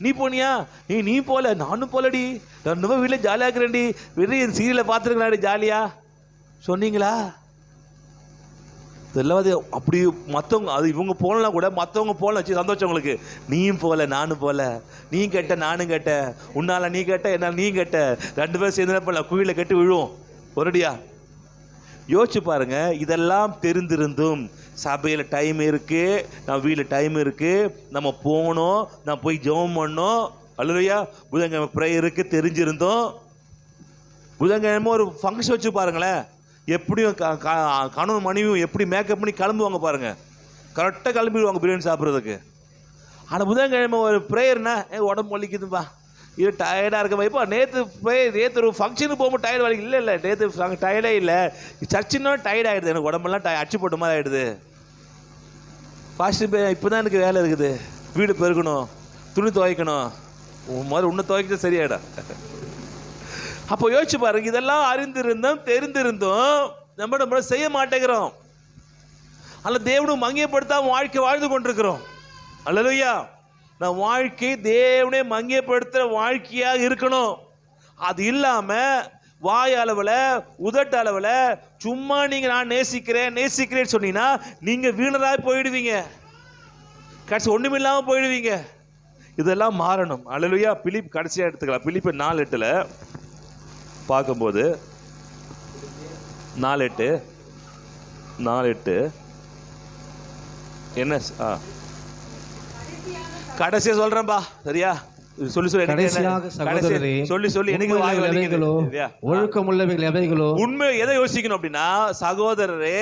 நீ போனியா? நீ போல. நானும் போலடி. நான் வீட்டில் ஜாலியாக இருக்கிறேன்டி. வெளியே சீரியலை பார்த்துருக்கலாடி ஜாலியா சொன்னீங்களா? இதெல்லாம் அப்படி மற்றவங்க அது இவங்க போகலாம் கூட மற்றவங்க போகலாம் வச்சு சந்தோஷம் உங்களுக்கு. நீயும் போகல, நானும் போகல. நீ கேட்ட, நானும் கேட்ட. உன்னால நீ கேட்ட, என்னால் நீ கேட்ட. 2 பேரும் சேர்ந்து போல குழியில் கட்டி விழுவோம் ஒரடியா. யோசிச்சு பாருங்க. இதெல்லாம் தெரிந்திருந்தும் சபையில் டைம் இருக்கு, நம்ம வீட்டில் டைம் இருக்கு, நம்ம போகணும், நான் போய் ஜெபம் பண்ணோம். அல்லையா? புதன்கிழமை ப்ரேயருக்கு தெரிஞ்சிருந்தோம். புதன்கிழமை ஒரு ஃபங்க்ஷன் வச்சு பாருங்களேன். எப்படியும் கணவன் மனைவியும் எப்படி மேக்கப் பண்ணி கிளம்புவாங்க பாருங்க. கரெக்டாக கிளம்பிடுவாங்க பிரியாணி சாப்பிட்றதுக்கு. ஆனால் புதன்கிழமை ஒரு ப்ரேயர்னா உடம்பு வலிக்குதுப்பா, இது டயர்டாக இருக்க வைப்பா. நேற்று ஒரு ஃபங்க்ஷனுக்கு போகும்போது டயர்டு வலிக்கு இல்லை நேற்று டயர்டே இல்லை. சர்ச்சுன்னா டயர்ட் ஆகிடுது, எனக்கு உடம்பெல்லாம் அடிச்சு போட்ட மாதிரி ஆகிடுது. ஃபாஸ்ட்டு இப்போ தான் எனக்கு வேலை இருக்குது, வீடு பெருக்கணும், துணி துவைக்கணும், முதல்ல உன்னை துவைக்கிறது சரியாயிடும். அப்போ யோசிச்சு பாருங்க. இதெல்லாம் அறிந்திருந்தோம் தெரிந்திருந்தோம் நம்ம செய்ய மாட்டேங்கிறோம். அல்ல தேவனும் மங்கியப்படுத்தாம வாழ்க்கை வாழ்ந்து கொண்டிருக்கிறோம். அல்லேலூயா. நான் வாழ்க்கை தேவனே மங்கியப்படுத்துகிற வாழ்க்கையாக இருக்கணும். அது இல்லாமல் வாய் அளவில் உதட்டு அளவில் சும்மா நீங்கள் நான் நேசிக்கிறேன்னு சொன்னீங்கன்னா நீங்கள் வீணராக போயிடுவீங்க. கடைசி ஒன்றுமில்லாமல் போயிடுவீங்க. இதெல்லாம் மாறணும். அல்லேலூயா. பிலிப் கடைசியாக எடுத்துக்கலாம். பிலிப்பு 4:8 பார்க்கும்போது 4:8 என்ன கடைசியா சொல்றேன்பா, சரியா? சொல்லி கடைசியாக சகோதரரே, சொல்லி எனக்கு ஒழுக்கமுள்ளவைகள் எவைகளோ, உண்மை எதை யோசிக்கணும் அப்படின்னா, சகோதரரே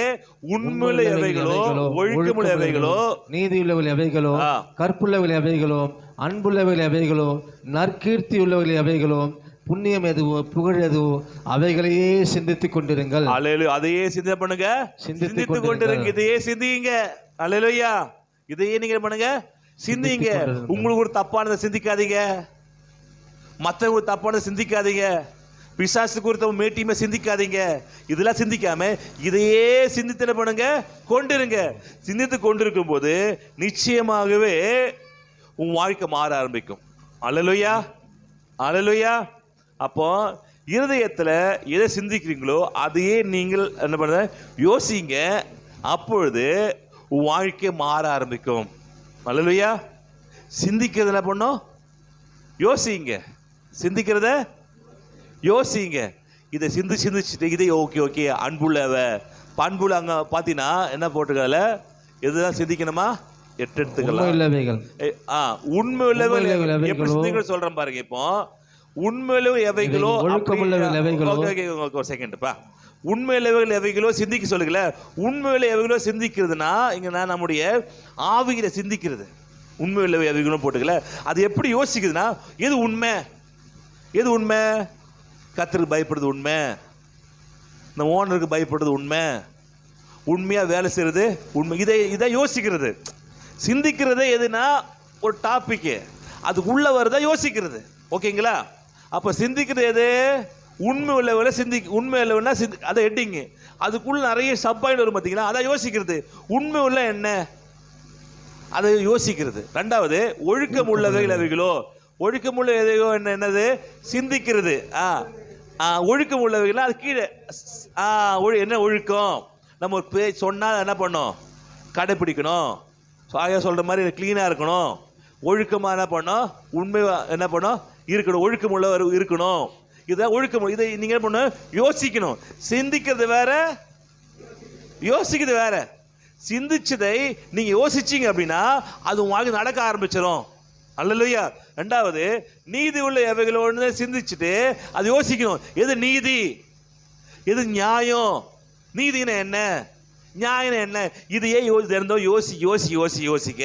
உண்மையுள்ள எவைகளோ, ஒழுக்கமுள்ள எவைகளோ, நீதியுள்ளவைகள் எவைகளோ, கற்புள்ளவைகள் எவைகளோ, அன்புள்ளவைகள் எவைகளோ, நற்கீர்த்தி உள்ளவைகள் எவைகளோ, புண்ணியம் எதுவோ, புகழ் எதுவோ, அவைகளையே சிந்தித்துக் கொண்டிருங்கள். அல்லேலூயா. அதையே சிந்தனை பண்ணுங்க, சிந்தித்துக் கொண்டிருங்க. இதையே சிந்திங்க. அல்லேலூயா. இதையே நீங்க பண்ணுங்க, சிந்திங்க. உங்களுக்கு ஒரு தப்பானதை சிந்திக்காதீங்க, மற்றவங்க ஒரு தப்பானதை சிந்திக்காதீங்க, பிசாசு குறித்த மேட்டியுமே சிந்திக்காதீங்க. இதெல்லாம் சிந்திக்காம இதையே சிந்தித்தன பண்ணுங்க, கொண்டிருங்க. சிந்தித்து கொண்டிருக்கும் போது நிச்சயமாகவே உன் வாழ்க்கை மாற ஆரம்பிக்கும். அல்லேலூயா, அல்லேலூயா. அப்போ இருதயத்தில் எதை சிந்திக்கிறீங்களோ அதையே நீங்கள் என்ன பண்ண யோசிங்க. அப்பொழுது உன் வாழ்க்கை மாற ஆரம்பிக்கும். அல்லேலூயா. சிந்திக்கிறது என்ன பண்ணும்? யோசிங்க. சிந்திக்கிறத யோசிங்க. இதை சிந்திச்சுட்டு இதை ஓகே அன்புள்ளவ பண்புள்ள அங்கே பார்த்தீங்கன்னா என்ன போட்டுக்கல, எதுதான் சிந்திக்கணுமா? 8 எடுத்துக்கலாம். உண்மை உள்ளவர்கள் எப்படி சிந்திக்கணும் சொல்றேன் பாருங்க. இப்போ உண்மையில எவைகளோ, ஒரு செகண்ட்ப்பா, உண்மையிலவைகள் எவைகளோ சிந்திக்க சொல்லுங்கள. உண்மையில எவைகளோ சிந்திக்கிறதுனா இங்க நான் நம்முடைய ஆவியில சிந்திக்கிறது. உண்மையில எவைகளும் போட்டுக்கல. அது எப்படி யோசிக்குதுன்னா, எது உண்மை, எது உண்மை? கர்த்தருக்கு பயப்படுறது உண்மை, இந்த ஓனருக்கு பயப்படுறது உண்மை, உண்மையா வேலை செய்யறது உண்மை. இதை யோசிக்கிறது. சிந்திக்கிறது எதுனா ஒரு டாபிக், அதுக்குள்ள வருதா யோசிக்கிறது. ஓகேங்களா? அப்ப சிந்திக்கிறது எது? உண்மை உள்ளவரை உண்மை உள்ளவனா அதை ஹெட்டிங்கு, அதுக்குள்ள நிறைய சப்பாயிண்ட் வரும் பார்த்தீங்களா, அதை யோசிக்கிறது. உண்மை உள்ள என்ன அதை யோசிக்கிறது. ரெண்டாவது ஒழுக்கம் உள்ளவைகள் அவைகளோ, ஒழுக்கமுள்ள எதையோ என்னது சிந்திக்கிறது. ஒழுக்கம் உள்ளவைகள் அது கீழே என்ன ஒழுக்கம், நம்ம ஒரு சொன்னால் என்ன பண்ணோம், கடைப்பிடிக்கணும். ஆயா சொல்ற மாதிரி கிளீனாக இருக்கணும், ஒழுக்கமாக என்ன பண்ணோம், உண்மை என்ன பண்ணோம் இருக்கணும், ஒழுக்கம் உள்ளவர் இருக்கணும். இதான் ஒழுக்கம். இதை நீங்க என்ன பண்ணணும், யோசிக்கணும். சிந்திக்கிறது வேற, யோசிக்கிறது வேற. சிந்திச்சதை நீங்க யோசிச்சீங்க அப்படின்னா அது உங்களுக்கு நடக்க ஆரம்பிச்சிடும். அல்லேலூயா. ரெண்டாவது நீதி உள்ள எவைகளோடு சிந்திச்சுட்டு அது யோசிக்கணும். எது நீதி, எது நியாயம், நீதினா என்ன, நியாயம் என்ன, இதையே யோசிக்க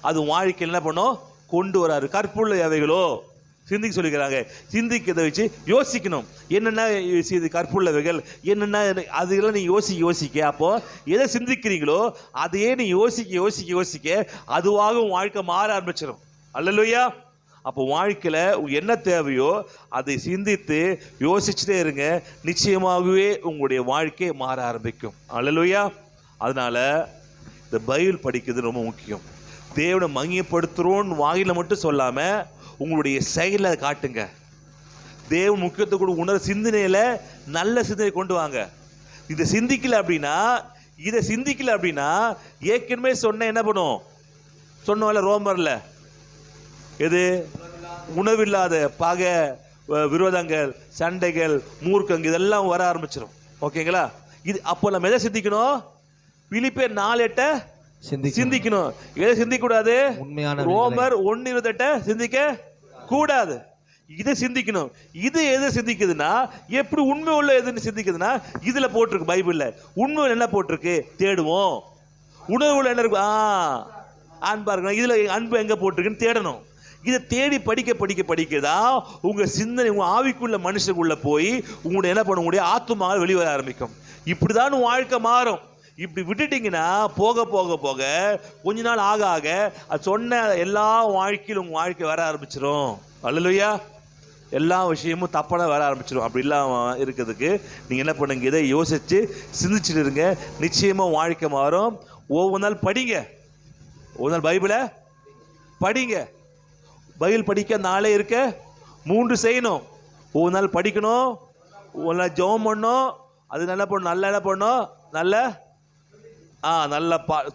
அது வாழ்க்கையில் என்ன பண்ணும், கொண்டு வராரு. கற்புள்ள எவைகளோ சிந்திக்க சொல்லிக்கிறாங்க. சிந்திக்கிறதை வச்சு யோசிக்கணும். என்னென்ன கற்புள்ளவைகள் என்னென்ன, அதெல்லாம் நீ யோசிக்க. அப்போ எதை சிந்திக்கிறீங்களோ அதையே நீ யோசிக்க அதுவாக உன் வாழ்க்கை மாற ஆரம்பிச்சிடும். அல்லேலூயா. அப்போ வாழ்க்கையில் என்ன தேவையோ அதை சிந்தித்து யோசிச்சுட்டே இருங்க. நிச்சயமாகவே உங்களுடைய வாழ்க்கை மாற ஆரம்பிக்கும். அல்லேலூயா. அதனால இந்த பைபிள் படிக்கிறது ரொம்ப முக்கியம். தேவனை மகிமைப்படுத்துகிறோன்னு வாயில மட்டும் சொல்லாம உங்களுடைய செயலை காட்டுங்க. தேவ முக்கியத்தை கூட உணர சிந்தனையில நல்ல சிந்தனை கொண்டு வாங்க. இதை சிந்திக்கல அப்படின்னா ஏற்கனவே சொன்ன என்ன பண்ணும், சொன்னோம்ல ரோமர்ல, எது உணவில்லாத பகை, விரோதங்கள், சண்டைகள், மூர்க்கங்கள் இதெல்லாம் வர ஆரம்பிச்சிடும். ஓகேங்களா? இது அப்போ நம்ம எதை சிந்திக்கணும்? பிலிப்பியர் 4:8 சிந்திக்கணும். எதை சிந்திக்க கூடாது? ரோமர் 1:28 சிந்திக்க கூடாது. இதை சிந்திக்கணும். இது எது சிந்திக்குதுன்னா, எப்படி உண்மை உள்ள எதுன்னு சிந்திக்குதுன்னா, இதுல போட்டிருக்கு பைபிள்ல. உண்மை என்ன போட்டிருக்கு தேடுவோம். உணர்வுல என்ன இருக்கு, அன்பா இருக்கணும். இதுல அன்பு எங்க போட்டிருக்குன்னு தேடணும். இதை தேடி படிக்கதான் உங்க சிந்தனை உங்க ஆவிக்குள்ள மனுஷனுக்குள்ள போய் உங்களுடைய என்ன பண்ண முடியும், ஆத்துமாக வெளிவர ஆரம்பிக்கும். இப்படிதான் வாழ்க்கை மாறும். இப்படி விட்டுட்டீங்கன்னா போக கொஞ்ச நாள் ஆக அது சொன்ன எல்லா வாழ்க்கையிலும் உங்க வாழ்க்கை வர ஆரம்பிச்சிடும். அல்லேலூயா. எல்லா விஷயமும் தப்பான வர ஆரம்பிச்சிடும். அப்படி இல்லாம இருக்கிறதுக்கு நீங்க என்ன பண்ணுங்க, இதை யோசிச்சு சிந்திச்சுட்டு இருங்க. நிச்சயமா வாழ்க்கை மாறும். ஒவ்வொரு நாள் படிங்க, ஒவ்வொரு நாள் பைபிளை படிங்க. பைபிள் படிக்க நாளே இருக்க 3 செய்யணும். ஒவ்வொரு நாள் படிக்கணும், ஒரு நாள் ஜெபம் பண்ணணும். அது நல்லா பண்ணணும், என்ன பண்ணணும், நல்ல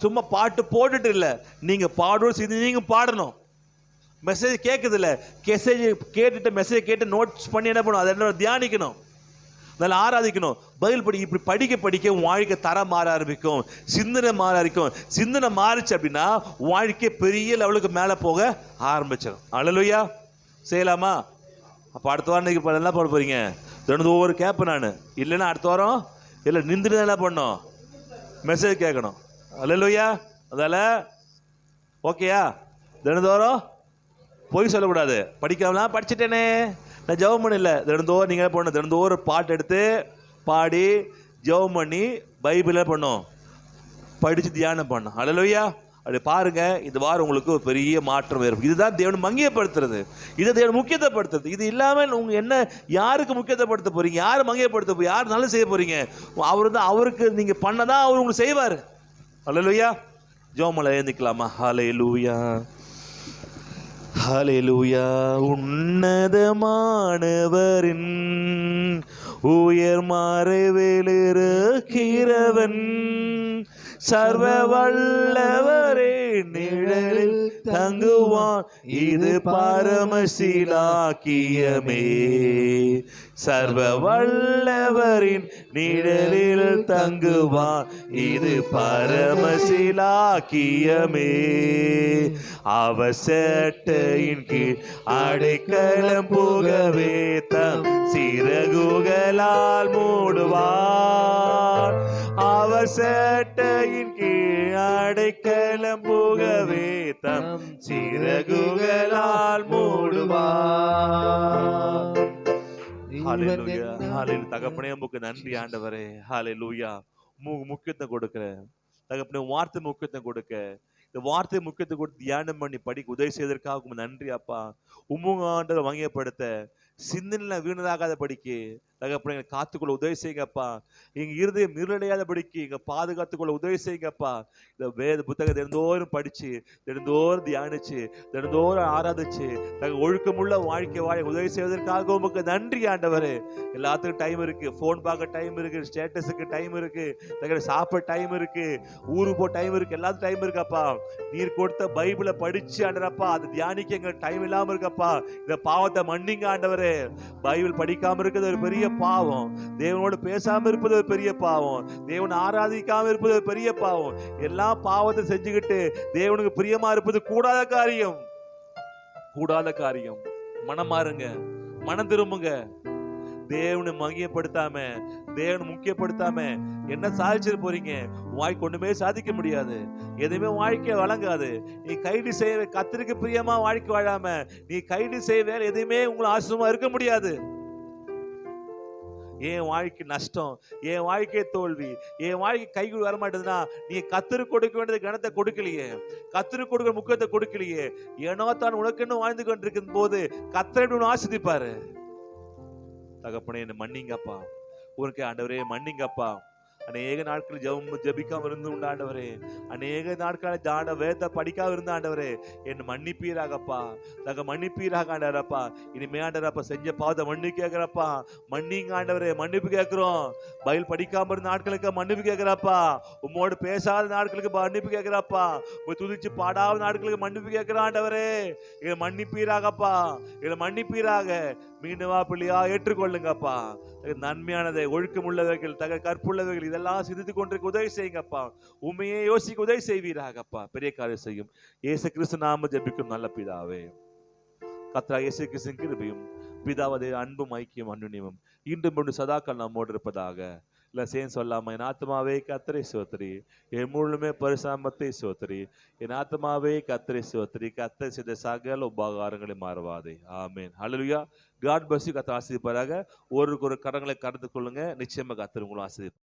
சும்மா பாட்டு போட்டுட்டு இல்லை, நீங்க பாடணும், நீங்க பாடணும். மெசேஜ் கேட்குது இல்லை, கேட்டுட்டு மெசேஜ் கேட்டு நோட்ஸ் பண்ணி என்ன பண்ணும், அதை என்ன தியானிக்கணும், அதில் ஆராதிக்கணும். பதில் படி. இப்படி படிக்க படிக்க வாழ்க்கை தரம் மாற ஆரம்பிக்கும், சிந்தனை மாற ஆரம்பிக்கும். சிந்தனை மாறிச்சு அப்படின்னா வாழ்க்கை பெரிய லெவலுக்கு மேலே போக ஆரம்பிச்சிடும். அல்லேலூயா. செய்யலாமா? அப்போ அடுத்த வாரம் நீங்கள் என்ன பண்ண போகிறீங்க? தினந்தோறும் கேட்பேன் நான். இல்லைன்னா அடுத்த வாரம் இல்லை நின்றுட்டு என்ன பண்ணணும், மெசேஜ் கேட்கணும். அல்லேலூயா. அதால் ஓகேயா? தினந்தோறும் பொய் சொல்லக்கூடாது. படிக்காமலாம் படிச்சுட்டேனே நான் ஜெபம் பண்ணல. தினந்தோறும் நீங்கள் என்ன பண்ணணும், தினந்தோறும் பாட்டு எடுத்து பாடி ஜெபம் பண்ணி பைபிளை பண்ணோம், படித்து தியானம் பண்ணோம். அல்லேலூயா. அப்படி பாருங்க, இந்த வாரம் உங்களுக்கு ஒரு பெரிய மாற்றம் வரும். இதுதான் தேவன் மங்கியப்படுத்துறது, இதை தேவன் முக்கியத்துவப்படுத்துறது. இது இல்லாமல் உங்க என்ன யாருக்கு முக்கியத்துவப்படுத்த போறீங்க, யார் மங்கியப்படுத்த போறீங்க, யார் நல்லது செய்ய போறீங்க? அவர் வந்து அவருக்கு நீங்க பண்ணதான் அவர் உங்களுக்கு செய்வார். அல்லேலூயா. ஜெபமல எழுந்திக்கலாமா? ஹல்லேலூயா, ஹல்லேலூயா. உன்னதமானவரின் உயர் மறைவில் இருக்கிறவன் சர்வ வல்லவரே நிழலில் தங்குவான், இது பரமசீலாக்கியமே. சர்வ வல்லவரின் நிழலில் தங்குவான், இது பரமசீலாக்கியமே. அவர் சேட்டையின் கீழ் அடைக்கலம் புகவே தம் சிறகுகளால் மூடுவார். அவர் சேட்டையின் கீழ் அடைக்கலம் புகவே தம் சிறகுகளால் மூடுவார். ஹல்லேலூயா. ஹல்லேலூயா. தகப்பனே உமக்கு நன்றி ஆண்டவரே. ஹல்லேலூயா. முக்கியத்துவம் கொடுக்கிறேன் தகப்பனே, வார்த்தை முக்கியத்துவம் கொடுக்க, இந்த வார்த்தை முக்கியத்துவம் கொடுத்து தியானம் பண்ணி படிக்க உதவி செய்வதற்காக உங்க நன்றி அப்பா. உம்முங்க ஆண்டவரை வங்கியப்படுத்த, சிந்தனையில வீணராகாத படிக்க தகப்பனே எங்களை காத்துக்கொள்ள உதவி செய்யுங்கப்பா. எங்க இருதயம் இருளடையாத படிக்க எங்க பாதுகாத்துக்கொள்ள உதவி செய்யுங்கப்பா. இந்த வேத புத்தகத்தை தினந்தோறும் படிச்சு, தினந்தோறும் தியானிச்சு, தினந்தோறும் ஆராதிச்சு ஒழுக்கமுள்ள வாழ்க்கை வாழ உதவி செய்வதற்காக உமக்கு நன்றி ஆண்டவரே. எல்லாத்துக்கும் டைம் இருக்கு, போன் பார்க்க டைம் இருக்கு, ஸ்டேட்டஸுக்கு டைம் இருக்கு, சாப்பிட டைம் இருக்கு, ஊருக்கு போக டைம் இருக்கு, எல்லாத்துக்கும் டைம் இருக்கப்பா. நீர் கொடுத்த பைபிளை படிச்சு ஆண்டரப்பா அது தியானிக்க எங்க டைம் இல்லாம இருக்கப்பா. இந்த பாவத்தை மன்னிங்க ஆண்டவரே. பைபிள் படிக்காம இருக்கிறது ஒரு பெரிய பாவம், தேவனோடு பேசாம இருப்பது ஒரு பெரிய பாவம், தேவனை ஆராதிக்காம இருப்பது ஒரு பெரிய பாவம். எல்லா பாவத்தை செஞ்சுக்கிட்டு தேவனுக்கு பிரியமா இருப்பது கூடாத காரியம், கூடாத காரியம். மனம் மாறுங்க, மனம் திரும்புங்க. தேவனை மகிமைப்படுத்தாம, தேவனை முக்கியப்படுத்தாம என்ன சாதிச்சிட போறீங்க? வாழ்க்கை ஒண்ணுமே சாதிக்க முடியாது, எதுவுமே வாழ்க்கை வழங்காது. நீ கைது செய்ய கர்த்தருக்கு பிரியமா வாழ்க்கை வாழாம நீ கைது செய்ய வேலை எதுவுமே உங்களை ஆசிரமா இருக்க முடியாது. என் வாழ்க்கை நஷ்டம், என் வாழ்க்கை தோல்வி, என் வாழ்க்கை கைக்கு வர மாட்டேதுன்னா நீ கர்த்தருக்கு கொடுக்க வேண்டியது கணத்தை கொடுக்கலையே, கர்த்தருக்கு கொடுக்க முக்கியத்தை கொடுக்கலையே. ஏனோ தான் உனக்குன்னு வாழ்ந்து கொண்டிருக்கும் போது கர்த்தர் ஆசிரிப்பாரு. தகப்பனே என்ன மன்னிங்கப்பா, உனக்கு ஆண்டவரே மன்னிங்கப்பா. அநேக நாட்கள் ஜபிக்காம இருந்து உண்டு ஆண்டவரே, அநேக நாட்கள் வேத படிக்காம இருந்த ஆண்டவரே என்ன மன்னிப்பீராகப்பா, மன்னிப்பீராக ஆண்டவரப்பா. இனிமே ஆண்டவரப்பா செஞ்ச பாவத்தை மன்னி கேட்கிறப்பா, மன்னிங்க ஆண்டவரே, மன்னிப்பு கேட்கிறோம். பைபிள் படிக்காம இருந்த நாட்களுக்கு மன்னிப்பு கேட்கிறப்பா, உம்மோடு பேசாத நாட்களுக்கு மன்னிப்பு கேட்கிறப்பா, துதிச்சு பாடாத நாட்களுக்கு மன்னிப்பு கேட்கிற ஆண்டவரே எங்களை மன்னிப்பீராகப்பா, எங்களை மன்னிப்பீராக. மீண்டுவா பிள்ளையா ஏற்றுக்கொள்ளுங்கப்பா. நன்மையானதை, ஒழுக்கம் உள்ளவைகள், கற்புள்ளவைகள் இதெல்லாம் சிந்தித்து கொண்டிருக்க உதவி செய்யுங்கப்பா. உண்மையே யோசிக்க உதவி செய்வீராகப்பா. பெரிய காரியம் செய்யும் இயேசு கிறிஸ்து நாம ஜெபிக்கும் நல்ல பிதாவே. கர்த்தராகிய இயேசு கிறிஸ்துவின் கிருபையும் பிதாவதே அன்பும் ஐக்கியம் அன்னுனியமும் இன்றும் முன்பு சதாக்கள் நம்மோடு இருப்பதாக. இல்லை சேர்ந்து சொல்லாம, என் ஆத்மாவே கர்த்தரை ஸ்தோத்திரி, என் முழுமே பரிசுத்தத்தை ஸ்தோத்திரி, என் ஆத்மாவே கர்த்தரை ஸ்தோத்திரி, கர்த்தர் செய்த சகல உபகாரங்களை மாறுவாதே. ஆமென். ஹல்லேலூயா. God bless you. கர்த்தர் ஆசீர்வதிப்பாராக. ஒரு கரங்களை கடந்து கொள்ளுங்க, நிச்சயமா கர்த்தர் உங்களை ஆசீர்வதிப்பார்.